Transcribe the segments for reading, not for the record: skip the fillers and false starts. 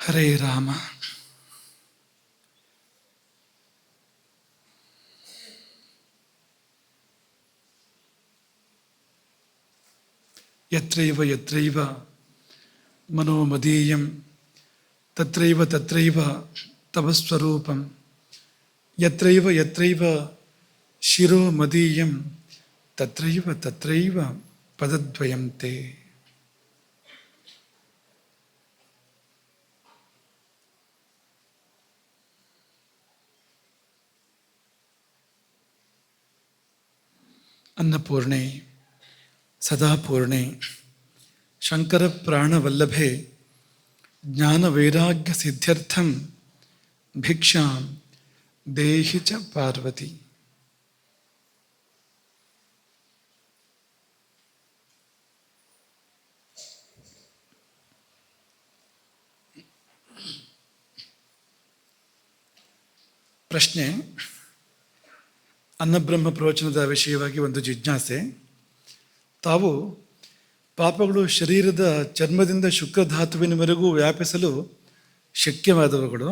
ಹರೇ ರಾಮ. ಯತ್ರೈವ ಯತ್ರೈವ ಮನೋ ಮದೀಯಂ ತತ್ರೈವ ತತ್ರೈವ ತವ ಸ್ವರೂಪಂ. ಯತ್ರೈವ ಯತ್ರೈವ ಶಿರೋ ಮದೀಯಂ ತತ್ರೈವ ತತ್ರೈವ ಪದದ್ವಯಂ ತೇ. ಅನ್ನಪೂರ್ಣೆ ಸದಾಪೂರ್ಣೆ ಶಂಕರ ಪ್ರಾಣವಲ್ಲಭೆ ಜ್ಞಾನವೈರಾಗ್ಯ ಸಿದ್ಧ್ಯರ್ಥಂ ಭಿಕ್ಷಾಂ ದೇಹಿ ಚ ಪಾರ್ವತಿ. ಪ್ರಶ್ನೆ: ಅನ್ನಬ್ರಹ್ಮ ಪ್ರವಚನದ ವಿಷಯವಾಗಿ ಒಂದು ಜಿಜ್ಞಾಸೆ. ತಾವು ಪಾಪಗಳು ಶರೀರದ ಚರ್ಮದಿಂದ ಶುಕ್ರಧಾತುವಿನವರೆಗೂ ವ್ಯಾಪಿಸಲು ಶಕ್ತವಾದವುಗಳು.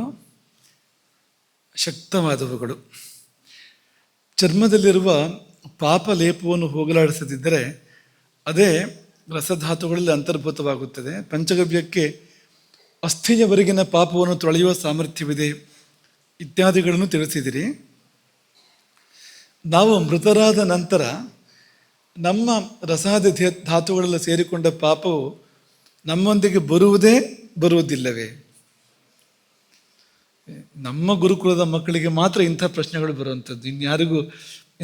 ಚರ್ಮದಲ್ಲಿರುವ ಪಾಪ ಲೇಪವನ್ನು ಹೋಗಲಾಡಿಸದಿದ್ದರೆ ಅದೇ ರಸಧಾತುಗಳಲ್ಲಿ ಅಂತರ್ಭೂತವಾಗುತ್ತದೆ. ಪಂಚಗವ್ಯಕ್ಕೆ ಅಸ್ಥಿಯವರೆಗಿನ ಪಾಪವನ್ನು ತೊಳೆಯುವ ಸಾಮರ್ಥ್ಯವಿದೆ ಇತ್ಯಾದಿಗಳನ್ನು ತಿಳಿಸಿದಿರಿ. ನಾವು ಮೃತರಾದ ನಂತರ ನಮ್ಮ ರಸಾದಿ ಧಾತುಗಳೆಲ್ಲ ಸೇರಿಕೊಂಡ ಪಾಪವು ನಮ್ಮೊಂದಿಗೆ ಬರುವುದಿಲ್ಲವೇ? ನಮ್ಮ ಗುರುಕುಲದ ಮಕ್ಕಳಿಗೆ ಮಾತ್ರ ಇಂಥ ಪ್ರಶ್ನೆಗಳು ಬರುವಂಥದ್ದು, ಇನ್ಯಾರಿಗೂ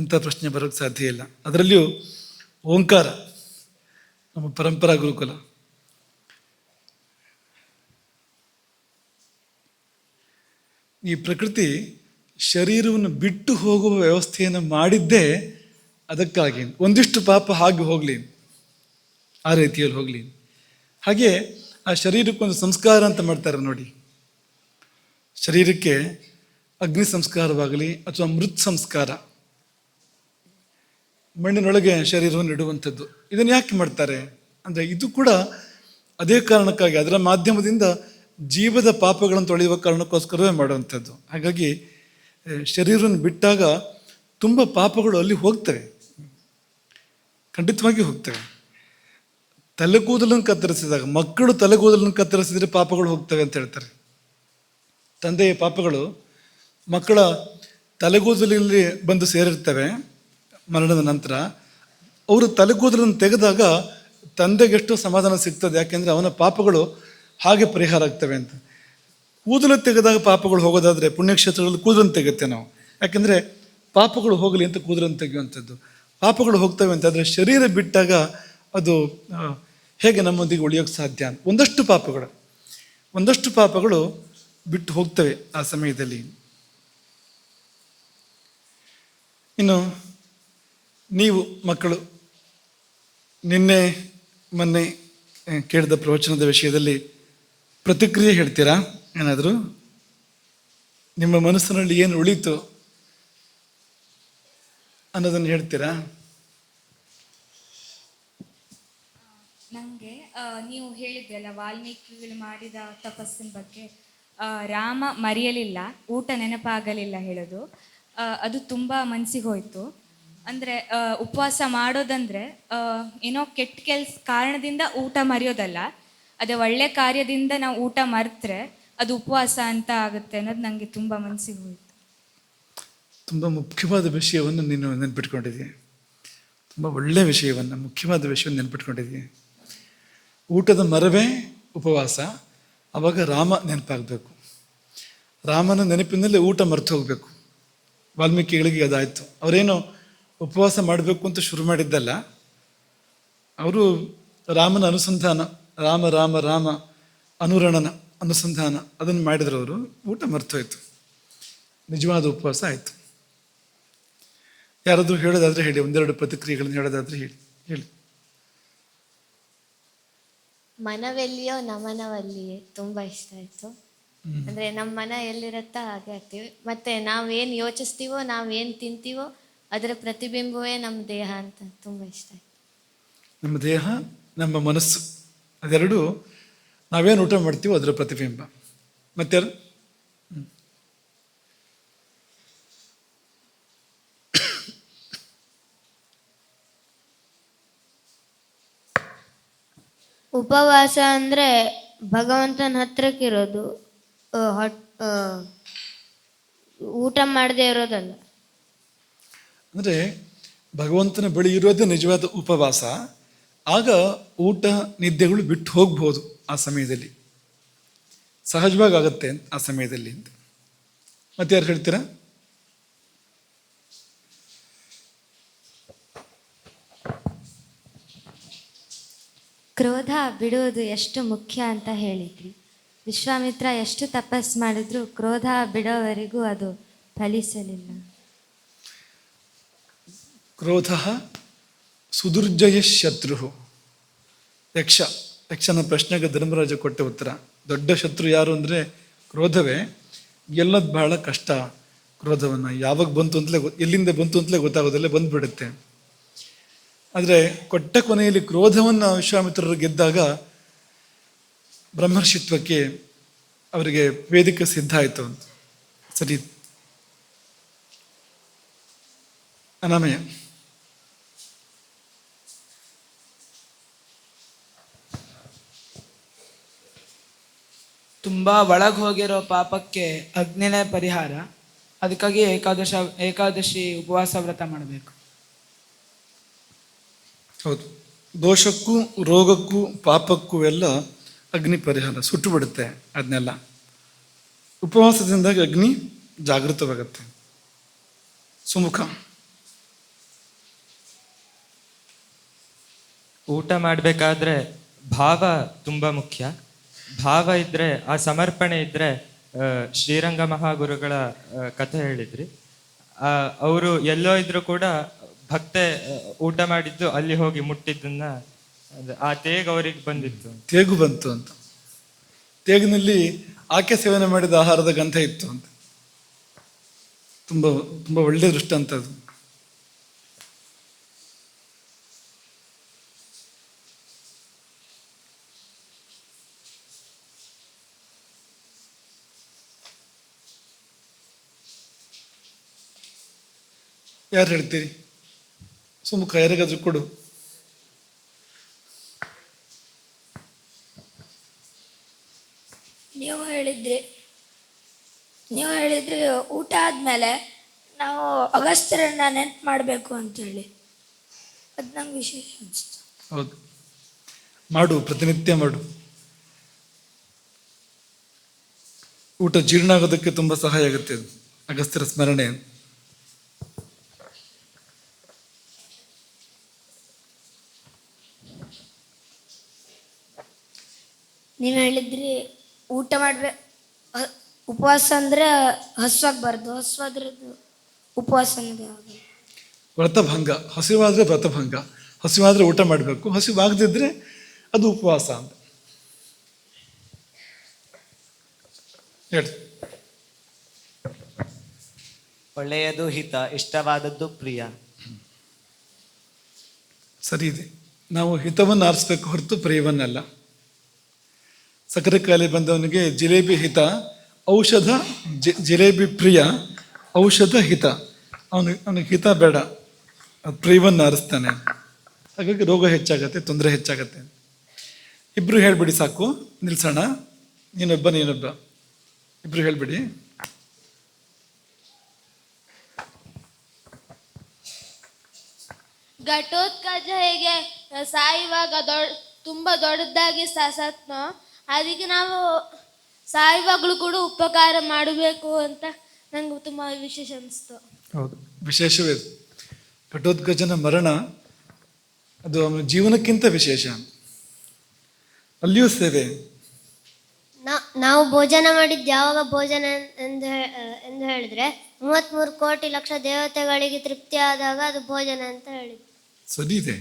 ಇಂಥ ಪ್ರಶ್ನೆ ಬರೋಕ್ಕೆ ಸಾಧ್ಯ ಇಲ್ಲ. ಅದರಲ್ಲಿಯೂ ಓಂಕಾರ ನಮ್ಮ ಪರಂಪರಾ ಗುರುಕುಲ. ಈ ಪ್ರಕೃತಿ ಶರೀರವನ್ನು ಬಿಟ್ಟು ಹೋಗುವ ವ್ಯವಸ್ಥೆಯನ್ನು ಮಾಡಿದ್ದೇ ಅದಕ್ಕಾಗಿ. ಒಂದಿಷ್ಟು ಪಾಪ ಹಾಗೆ ಹೋಗಲಿ, ಆ ರೀತಿಯಲ್ಲಿ ಹೋಗಲಿ. ಹಾಗೆ ಆ ಶರೀರಕ್ಕೊಂದು ಸಂಸ್ಕಾರ ಅಂತ ಮಾಡ್ತಾರೆ ನೋಡಿ. ಶರೀರಕ್ಕೆ ಅಗ್ನಿ ಸಂಸ್ಕಾರವಾಗಲಿ ಅಥವಾ ಮೃತ್ ಸಂಸ್ಕಾರ, ಮಣ್ಣಿನೊಳಗೆ ಶರೀರವನ್ನು ಇಡುವಂಥದ್ದು, ಇದನ್ನು ಯಾಕೆ ಮಾಡ್ತಾರೆ ಅಂದರೆ ಇದು ಕೂಡ ಅದೇ ಕಾರಣಕ್ಕಾಗಿ, ಅದರ ಮಾಧ್ಯಮದಿಂದ ಜೀವದ ಪಾಪಗಳನ್ನು ತೊಳೆಯುವ ಕಾರಣಕ್ಕೋಸ್ಕರವೇ ಮಾಡುವಂಥದ್ದು. ಹಾಗಾಗಿ ಶರೀರವನ್ನು ಬಿಟ್ಟಾಗ ತುಂಬ ಪಾಪಗಳು ಅಲ್ಲಿ ಹೋಗ್ತವೆ, ಖಂಡಿತವಾಗಿ ಹೋಗ್ತವೆ. ತಲೆಗೂದಲನ್ನು ಕತ್ತರಿಸಿದಾಗ, ಮಕ್ಕಳು ತಲೆಗೂದಲನ್ನು ಕತ್ತರಿಸಿದರೆ ಪಾಪಗಳು ಹೋಗ್ತವೆ ಅಂತ ಹೇಳ್ತಾರೆ. ತಂದೆಯ ಪಾಪಗಳು ಮಕ್ಕಳ ತಲೆಗೂದಲಲ್ಲಿ ಬಂದು ಸೇರಿರ್ತವೆ ಮರಣದ ನಂತರ. ಅವರು ತಲೆಗೂದಲನ್ನು ತೆಗೆದಾಗ ತಂದೆಗೆಷ್ಟು ಸಮಾಧಾನ ಸಿಗ್ತದೆ, ಯಾಕೆಂದರೆ ಅವನ ಪಾಪಗಳು ಹಾಗೆ ಪರಿಹಾರ ಆಗ್ತವೆ ಅಂತ. ಕೂದಲು ತೆಗೆದಾಗ ಪಾಪಗಳು ಹೋಗೋದಾದರೆ ಪುಣ್ಯಕ್ಷೇತ್ರಗಳಲ್ಲಿ ಕೂದಲನ್ನು ತೆಗುತ್ತೆ ನಾವು, ಯಾಕೆಂದರೆ ಪಾಪಗಳು ಹೋಗಲಿ ಅಂತ ಕೂದಲನ್ನು ತೆಗೆಯುವಂಥದ್ದು. ಪಾಪಗಳು ಹೋಗ್ತವೆ ಅಂತ. ಆದರೆ ಶರೀರ ಬಿಟ್ಟಾಗ ಅದು ಹೇಗೆ ನಮ್ಮೊಂದಿಗೆ ಉಳಿಯೋಕ್ಕೆ ಸಾಧ್ಯ ಅಂತ ಒಂದಷ್ಟು ಪಾಪಗಳು ಬಿಟ್ಟು ಹೋಗ್ತವೆ ಆ ಸಮಯದಲ್ಲಿ. ಇನ್ನು ನೀವು ಮಕ್ಕಳು ನಿನ್ನೆ ಮೊನ್ನೆ ಕೇಳಿದ ಪ್ರವಚನದ ವಿಷಯದಲ್ಲಿ ಪ್ರತಿಕ್ರಿಯೆ ಹೇಳ್ತೀರಾ? ಏನಾದರೂ ನಿಮ್ಮ ಮನಸ್ಸಿನಲ್ಲಿ ಏನು ಉಳೀತು ಅನ್ನೋದನ್ನು ಹೇಳ್ತೀರಾ? ನನಗೆ ನೀವು ಹೇಳಿದ್ರಲ್ಲ ವಾಲ್ಮೀಕಿಗಳು ಮಾಡಿದ ತಪಸ್ಸಿನ ಬಗ್ಗೆ, ರಾಮ ಮರೆಯಲಿಲ್ಲ, ಊಟ ನೆನಪಾಗಲಿಲ್ಲ ಹೇಳೋದು, ಅದು ತುಂಬ ಮನಸ್ಸಿಗೆ ಹೋಯಿತು. ಅಂದರೆ ಉಪವಾಸ ಮಾಡೋದಂದರೆ ಏನೋ ಕೆಟ್ಟ ಕಾರಣದಿಂದ ಊಟ ಮರೆಯೋದಲ್ಲ, ಅದೇ ಒಳ್ಳೆ ಕಾರ್ಯದಿಂದ ನಾವು ಊಟ ಮರೆತರೆ ಅದು ಉಪವಾಸ ಅಂತ ಆಗುತ್ತೆ ಅನ್ನೋದು ನನಗೆ ತುಂಬ ಮನಸ್ಸಿಗೆ ಹೋಯಿತು. ತುಂಬ ಮುಖ್ಯವಾದ ವಿಷಯವನ್ನು ನೀನು ನೆನ್ಪಿಟ್ಕೊಂಡಿದ್ದೀಯ. ತುಂಬ ಒಳ್ಳೆಯ ವಿಷಯವನ್ನು, ಮುಖ್ಯವಾದ ವಿಷಯವನ್ನು ನೆನ್ಪಿಟ್ಕೊಂಡಿದ್ದೀಯ. ಊಟದ ಮರವೇ ಉಪವಾಸ. ಆವಾಗ ರಾಮ ನೆನಪಾಗಬೇಕು. ರಾಮನ ನೆನಪಿನಲ್ಲಿ ಊಟ ಮರೆತು ಹೋಗಬೇಕು. ವಾಲ್ಮೀಕಿಗಳಿಗೆ ಅದಾಯಿತು. ಅವರೇನು ಉಪವಾಸ ಮಾಡಬೇಕು ಅಂತ ಶುರು ಮಾಡಿದ್ದಲ್ಲ, ಅವರು ರಾಮನ ಅನುಸಂಧಾನ, ರಾಮ ರಾಮ ರಾಮ ಅನುರಣನ ಅನುಸಂಧಾನ ಅದನ್ನು ಮಾಡಿದ್ರು. ಅವರು ಊಟ ಮರ್ತೋಯ್ತು, ನಿಜವಾದ ಉಪವಾಸ ಆಯಿತು. ಯಾರಾದರೂ ಹೇಳೋದಾದರೆ ಹೇಳಿ, ಒಂದೆರಡು ಪ್ರತಿಕ್ರಿಯೆಗಳನ್ನು ಹೇಳೋದಾದರೆ ಹೇಳಿ. ಮನವೆಲ್ಲಿಯೋ ನಮನವಲ್ಲಿಯೇ ತುಂಬ ಇಷ್ಟ ಆಯಿತು. ಅಂದರೆ ನಮ್ಮ ಮನ ಎಲ್ಲಿರುತ್ತೋ ಹಾಗೆ ಆಗ್ತೀವಿ. ಮತ್ತು ನಾವೇನು ಯೋಚಿಸ್ತೀವೋ, ನಾವೇನು ತಿಂತೀವೋ ಅದರ ಪ್ರತಿಬಿಂಬವೇ ನಮ್ಮ ದೇಹ ಅಂತ ತುಂಬ ಇಷ್ಟ ಆಯಿತು. ನಮ್ಮ ದೇಹ, ನಮ್ಮ ಮನಸ್ಸು, ಅದೆರಡು ನಾವೇನು ಊಟ ಮಾಡ್ತೀವೋ ಅದರ ಪ್ರತಿಬಿಂಬ. ಮತ್ತಾರು? ಉಪವಾಸ ಅಂದರೆ ಭಗವಂತನ ಹತ್ರಕ್ಕಿರೋದು, ಊಟ ಮಾಡದೇ ಇರೋದಲ್ಲ. ಅಂದರೆ ಭಗವಂತನ ಬಳಿ ಇರೋದೇ ನಿಜವಾದ ಉಪವಾಸ. ಆಗ ಊಟ ನಿದ್ದೆಗಳು ಬಿಟ್ಟು ಹೋಗ್ಬೋದು ಆ ಸಮಯದಲ್ಲಿ, ಸಹಜವಾಗಿ ಆಗುತ್ತೆ ಆ ಸಮಯದಲ್ಲಿ ಅಂತ. ಮತ್ತೆ ಯಾರು ಹೇಳ್ತೀರಾ? ಕ್ರೋಧ ಬಿಡುವುದು ಎಷ್ಟು ಮುಖ್ಯ ಅಂತ ಹೇಳಿದ್ರಿ. ವಿಶ್ವಾಮಿತ್ರ ಎಷ್ಟು ತಪಸ್ ಮಾಡಿದ್ರು ಕ್ರೋಧ ಬಿಡೋವರೆಗೂ ಅದು ಫಲಿಸಲಿಲ್ಲ. ಕ್ರೋಧ ಸುದುರ್ಜಯ ಶತ್ರು. ಯಕ್ಷನ ಪ್ರಶ್ನೆಗೆ ಧರ್ಮರಾಜ ಕೊಟ್ಟ ಉತ್ತರ. ದೊಡ್ಡ ಶತ್ರು ಯಾರು ಅಂದರೆ ಕ್ರೋಧವೇ. ಗೆಲ್ಲೋದು ಬಹಳ ಕಷ್ಟ. ಕ್ರೋಧವನ್ನು ಯಾವಾಗ ಬಂತು ಅಂತಲೇ ಎಲ್ಲಿಂದ ಬಂತು ಅಂತಲೇ ಗೊತ್ತಾಗೋದಿಲ್ಲ, ಬಂದ್ಬಿಡುತ್ತೆ. ಆದರೆ ಕೊಟ್ಟ ಕೊನೆಯಲ್ಲಿ ಕ್ರೋಧವನ್ನು ವಿಶ್ವಾಮಿತ್ರರು ಗೆದ್ದಾಗ ಬ್ರಹ್ಮರ್ಷಿತ್ವಕ್ಕೆ ಅವರಿಗೆ ವೇದಿಕೆ ಸಿದ್ಧ ಆಯಿತು ಅಂತ. ಸರಿ, ಅನಾಮಯ. ತುಂಬ ಒಳಗೆ ಹೋಗಿರೋ ಪಾಪಕ್ಕೆ ಅಗ್ನಿನೇ ಪರಿಹಾರ. ಅದಕ್ಕಾಗಿ ಏಕಾದಶಿ ಉಪವಾಸ ವ್ರತ ಮಾಡಬೇಕು. ಹೌದು, ದೋಷಕ್ಕೂ ರೋಗಕ್ಕೂ ಪಾಪಕ್ಕೂ ಎಲ್ಲ ಅಗ್ನಿ ಪರಿಹಾರ, ಸುಟ್ಟು ಬಿಡುತ್ತೆ ಅದನ್ನೆಲ್ಲ. ಉಪವಾಸದಿಂದ ಅಗ್ನಿ ಜಾಗೃತವಾಗುತ್ತೆ. ಸುಮುಖ. ಊಟ ಮಾಡಬೇಕಾದ್ರೆ ಭಾವ ತುಂಬ ಮುಖ್ಯ. ಭಾವ ಇದ್ದರೆ, ಆ ಸಮರ್ಪಣೆ ಇದ್ದರೆ, ಶ್ರೀರಂಗ ಮಹಾಗುರುಗಳ ಕಥೆ ಹೇಳಿದ್ರಿ. ಅವರು ಎಲ್ಲೋ ಇದ್ರೂ ಕೂಡ ಭಕ್ತೆ ಊಟ ಮಾಡಿದ್ದು ಅಲ್ಲಿ ಹೋಗಿ ಮುಟ್ಟಿದ್ದನ್ನ, ಆ ತೇಗ್ ಅವ್ರಿಗೆ ಬಂದಿತ್ತು. ತೇಗು ಬಂತು ಅಂತ. ತೇಗಿನಲ್ಲಿ ಆಕೆ ಸೇವನೆ ಮಾಡಿದ ಆಹಾರದ ಗಂಧ ಇತ್ತು ಅಂತ. ತುಂಬ ತುಂಬ ಒಳ್ಳೆಯ ದೃಷ್ಟಾಂತ ಅದು. ಯಾರು ಹೇಳ್ತೀರಿ? ಸುಮುಖ, ಯಾರಿಗಾದ್ರೂ ಕೊಡು. ನೀವು ಹೇಳಿದ್ರಿ ಊಟ ಆದಮೇಲೆ ನಾವು ಅಗಸ್ತ್ಯರನ್ನ ನೆನ್ಪು ಮಾಡಬೇಕು ಅಂತೇಳಿ. ಅದು ನಂಗೆ ವಿಶೇಷ ಅನಿಸ್ತು. ಹೌದು, ಮಾಡು, ಪ್ರತಿನಿತ್ಯ ಮಾಡು. ಊಟ ಜೀರ್ಣ ಆಗೋದಕ್ಕೆ ತುಂಬ ಸಹಾಯ ಆಗುತ್ತೆ ಅದು, ಅಗಸ್ತ್ಯರ ಸ್ಮರಣೆ. ನೀವು ಹೇಳಿದ್ರಿ ಊಟ ಮಾಡ್ಬೇಕು, ಉಪವಾಸ ಅಂದರೆ ಹಸುವಾಗಬಾರ್ದು, ಹಸುವಾದ್ರದ್ದು ಉಪವಾಸ ಅನ್ನೋದು ಯಾವುದು? ವ್ರತಭಂಗ. ಹಸಿವಾದರೆ ವ್ರತಭಂಗ, ಹಸಿವಾದರೆ ಊಟ ಮಾಡಬೇಕು, ಹಸಿವಾಗದಿದ್ರೆ ಅದು ಉಪವಾಸ ಅಂತ ಹೇಳಿ. ಒಳ್ಳೆಯದು ಹಿತ, ಇಷ್ಟವಾದದ್ದು ಪ್ರಿಯ. ಸರಿ ಇದೆ. ನಾವು ಹಿತವನ್ನು ಆರಿಸ್ಬೇಕು ಹೊರತು ಪ್ರಿಯವನ್ನಲ್ಲ. ಸಕ್ಕರೆ ಕಾಯಿಲೆ ಬಂದವನಿಗೆ ಜಿಲೇಬಿ ಹಿತ, ಔಷಧ ಜಿಲೇಬಿ ಪ್ರಿಯ, ಔಷಧ ಹಿತ. ಅವನಿಗೆ ಹಿತ ಬೇಡ, ಪ್ರಿಯವನ್ನು ಆರಿಸ್ತಾನೆ. ಹಾಗಾಗಿ ರೋಗ ಹೆಚ್ಚಾಗತ್ತೆ, ತೊಂದರೆ ಹೆಚ್ಚಾಗತ್ತೆ. ಇಬ್ರು ಹೇಳ್ಬಿಡಿ ಸಾಕು, ನಿಲ್ಸೋಣ. ನೀನೊಬ್ಬ ಇಬ್ರು ಹೇಳ್ಬಿಡಿ. ಘಟೋತ್ಕಚ ಹೇಗೆ ಸಾಯುವಾಗ ತುಂಬಾ ದೊಡ್ಡದಾಗಿ ಸತ್ನೋ, ಅದಕ್ಕೆ ನಾವು ಸಾಯುವಾಗಲೂ ಕೂಡ ಉಪಕಾರ ಮಾಡಬೇಕು ಅಂತ ನಂಗೆ ತುಂಬ ವಿಶೇಷ ಅನಿಸ್ತು. ಹೌದು, ವಿಶೇಷವೇ. ಘಟೋತ್ಕಚನ ಮರಣ ಅದು ಅವನ ಜೀವನಕ್ಕಿಂತ ವಿಶೇಷ. ಅಲ್ಲಿಯೂ ಸೇವೆ. ನಾವು ಭೋಜನ ಮಾಡಿದ್ದು ಯಾವಾಗ ಭೋಜನ ಎಂದು ಹೇಳಿದ್ರೆ 33 ಕೋಟಿ ಲಕ್ಷ ದೇವತೆಗಳಿಗೆ ತೃಪ್ತಿ ಆದಾಗ ಅದು ಭೋಜನ ಅಂತ ಹೇಳಿದ್ರು. ಸರಿ ಇದೆ.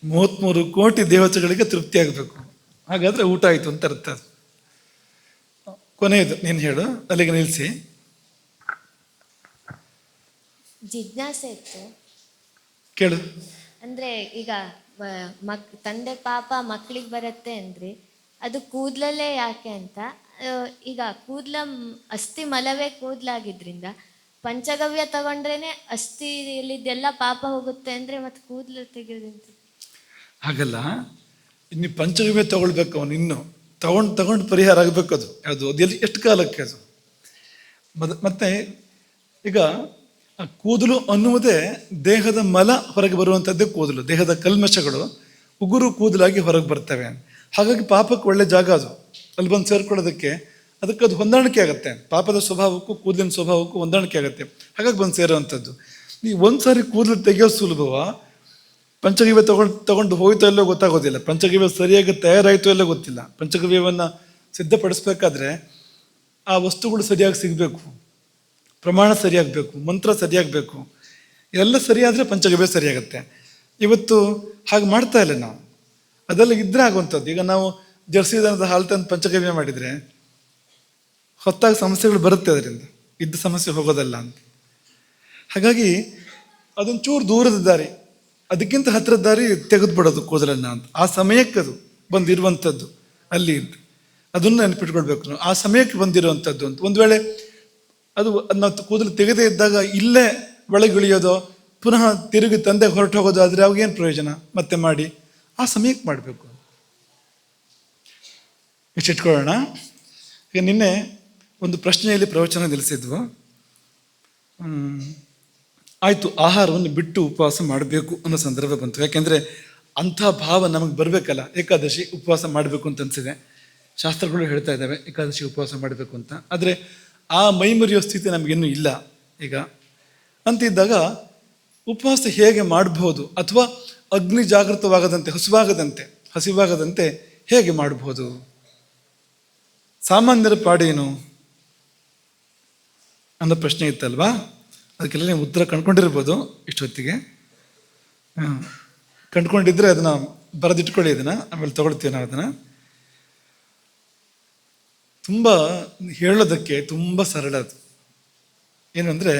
33 ಕೋಟಿ ದೇವತೆಗಳಿಗೆ ತೃಪ್ತಿ ಆಗಬೇಕು, ಹಾಗಾದ್ರೆ ಊಟ ಆಯಿತು ಅಂತ ಅರ್ಥ. ಕೊನೆಯದು ನೀನು ಹೇಳು, ಅಲ್ಲಿಗೆ ನಿಲ್ಲಿಸಿ. ಜಿಜ್ಞಾಸೆ ಇತ್ತು. ಕೇಳು. ಅಂದ್ರೆ ಈಗ ತಂದೆ ಪಾಪ ಮಕ್ಕಳಿಗೆ ಬರುತ್ತೆ ಅಂದ್ರಿ, ಅದು ಕೂದಲಲ್ಲೇ ಯಾಕೆ ಅಂತ. ಈಗ ಕೂದಲ ಅಸ್ಥಿ ಮಲವೇ ಕೂದಲಾಗಿದ್ರಿಂದ ಪಂಚಗವ್ಯ ತಗೊಂಡ್ರೇನೆ ಅಸ್ಥಿಯಲ್ಲಿದ್ದೆಲ್ಲ ಪಾಪ ಹೋಗುತ್ತೆ ಅಂದರೆ ಮತ್ತೆ ಕೂದಲು ತೆಗೆಯೋದಂತ ಹಾಗಲ್ಲ, ಇನ್ನು ಪಂಚಗವ್ಯ ತಗೊಳ್ಬೇಕು ಅವನು, ಇನ್ನು ತಗೊಂಡು ಪರಿಹಾರ ಆಗಬೇಕು. ಅದು ಎಲ್ಲಿ ಎಷ್ಟು ಕಾಲಕ್ಕೆ ಅದು ಮತ್ತೆ ಈಗ ಆ ಕೂದಲು ಅನ್ನುವುದೇ ದೇಹದ ಮಲ ಹೊರಗೆ ಬರುವಂಥದ್ದೇ ಕೂದಲು. ದೇಹದ ಕಲ್ಮಶಗಳು ಉಗುರು ಕೂದಲಾಗಿ ಹೊರಗೆ ಬರ್ತವೆ. ಹಾಗಾಗಿ ಪಾಪಕ್ಕೆ ಒಳ್ಳೆ ಜಾಗ ಅದು. ಅಲ್ಲಿ ಬಂದು ಸೇರ್ಕೊಳ್ಳೋದಕ್ಕೆ ಅದಕ್ಕೆ ಅದು ಹೊಂದಾಣಿಕೆ ಆಗುತ್ತೆ. ಪಾಪದ ಸ್ವಭಾವಕ್ಕೂ ಕೂದಲಿನ ಸ್ವಭಾವಕ್ಕೂ ಹೊಂದಾಣಿಕೆ ಆಗುತ್ತೆ. ಹಾಗಾಗಿ ಬಂದು ಸೇರೋವಂಥದ್ದು. ನೀವು ಒಂದು ಸಾರಿ ಕೂದಲು ತೆಗೆಯೋದು ಸುಲಭವ, ಪಂಚಗವ್ಯ ತಗೊಂಡು ಹೋಯ್ತೋ ಎಲ್ಲೋ ಗೊತ್ತಾಗೋದಿಲ್ಲ. ಪಂಚಗವ್ಯ ಸರಿಯಾಗಿ ತಯಾರಾಯಿತೋ ಎಲ್ಲೋ ಗೊತ್ತಿಲ್ಲ. ಪಂಚಗವ್ಯವನ್ನು ಸಿದ್ಧಪಡಿಸ್ಬೇಕಾದ್ರೆ ಆ ವಸ್ತುಗಳು ಸರಿಯಾಗಿ ಸಿಗಬೇಕು, ಪ್ರಮಾಣ ಸರಿಯಾಗಬೇಕು, ಮಂತ್ರ ಸರಿಯಾಗಬೇಕು. ಎಲ್ಲ ಸರಿಯಾದರೆ ಪಂಚಗವ್ಯ ಸರಿಯಾಗುತ್ತೆ. ಇವತ್ತು ಹಾಗೆ ಮಾಡ್ತಾ ಇಲ್ಲ ನಾವು. ಅದೆಲ್ಲ ಇದ್ರೆ ಆಗುವಂಥದ್ದು. ಈಗ ನಾವು ಜರ್ಸಿ ದನದ ಹಾಲು ತಂದು ಪಂಚಗವ್ಯ ಮಾಡಿದರೆ ಹೊತ್ತಾಗಿ ಸಮಸ್ಯೆಗಳು ಬರುತ್ತೆ, ಅದರಿಂದ ಇದ್ದ ಸಮಸ್ಯೆ ಹೋಗೋದಲ್ಲ ಅಂತ. ಹಾಗಾಗಿ ಅದೊಂಚೂರು ದೂರದ ದಾರಿ, ಅದಕ್ಕಿಂತ ಹತ್ತಿರದ ದಾರಿ ತೆಗೆದು ಬಿಡೋದು ಕೂದಲನ್ನು ಅಂತ. ಆ ಸಮಯಕ್ಕೆ ಅದು ಬಂದಿರುವಂಥದ್ದು ಅಲ್ಲಿ ಅಂತ ಅದನ್ನು ನೆನಪಿಟ್ಕೊಳ್ಬೇಕು ನಾವು. ಆ ಸಮಯಕ್ಕೆ ಬಂದಿರುವಂಥದ್ದು ಅಂತ. ಒಂದು ವೇಳೆ ಅದು ನಾವು ಕೂದಲು ತೆಗೆದೇ ಇದ್ದಾಗ ಇಲ್ಲೇ ಒಳಗಿಳಿಯೋದೋ ಪುನಃ ತಿರುಗಿ ತಂದೆ ಹೊರಟು ಹೋಗೋದು ಆದರೆ ಅವಾಗೇನು ಪ್ರಯೋಜನ? ಮತ್ತೆ ಮಾಡಿ ಆ ಸಮಯಕ್ಕೆ ಮಾಡಬೇಕು. ಇಷ್ಟಿಟ್ಕೊಳ್ಳೋಣ. ಈಗ ನಿನ್ನೆ ಒಂದು ಪ್ರಶ್ನೆಯಲ್ಲಿ ಪ್ರವಚನ ನಿಲ್ಲಿಸಿದ್ವು. ಆಯಿತು, ಆಹಾರವನ್ನು ಬಿಟ್ಟು ಉಪವಾಸ ಮಾಡಬೇಕು ಅನ್ನೋ ಸಂದರ್ಭ ಬಂತು. ಯಾಕೆಂದರೆ ಅಂಥ ಭಾವ ನಮಗೆ ಬರಬೇಕಲ್ಲ. ಏಕಾದಶಿ ಉಪವಾಸ ಮಾಡಬೇಕು ಅಂತ ಅನಿಸಿದೆ. ಶಾಸ್ತ್ರಗಳು ಹೇಳ್ತಾ ಇದ್ದಾವೆ ಏಕಾದಶಿ ಉಪವಾಸ ಮಾಡಬೇಕು ಅಂತ. ಆದರೆ ಆ ಮೈಮರಿಯೋ ಸ್ಥಿತಿ ನಮಗಿನ್ನೂ ಇಲ್ಲ ಈಗ. ಅಂತಿದ್ದಾಗ ಉಪವಾಸ ಹೇಗೆ ಮಾಡಬಹುದು, ಅಥವಾ ಅಗ್ನಿ ಜಾಗೃತವಾಗದಂತೆ ಹಸಿವಾಗದಂತೆ ಹೇಗೆ ಮಾಡಬಹುದು? ಸಾಮಾನ್ಯರ ಪಾಡೇನು ಅನ್ನೋ ಪ್ರಶ್ನೆ ಇತ್ತಲ್ವಾ? ಅದಕ್ಕೆಲ್ಲ ನೀವು ಉತ್ತರ ಕಂಡುಕೊಂಡಿರ್ಬೋದು ಇಷ್ಟೊತ್ತಿಗೆ. ಕಂಡುಕೊಂಡಿದ್ರೆ ಅದನ್ನು ಬರೆದಿಟ್ಕೊಳ್ಳಿ, ಅದನ್ನು ಆಮೇಲೆ ತಗೊಳ್ತೀವಿ ನಾವು ಅದನ್ನು. ತುಂಬ ಹೇಳೋದಕ್ಕೆ ತುಂಬ ಸರಳ ಅದು. ಏನು ಅಂದರೆ,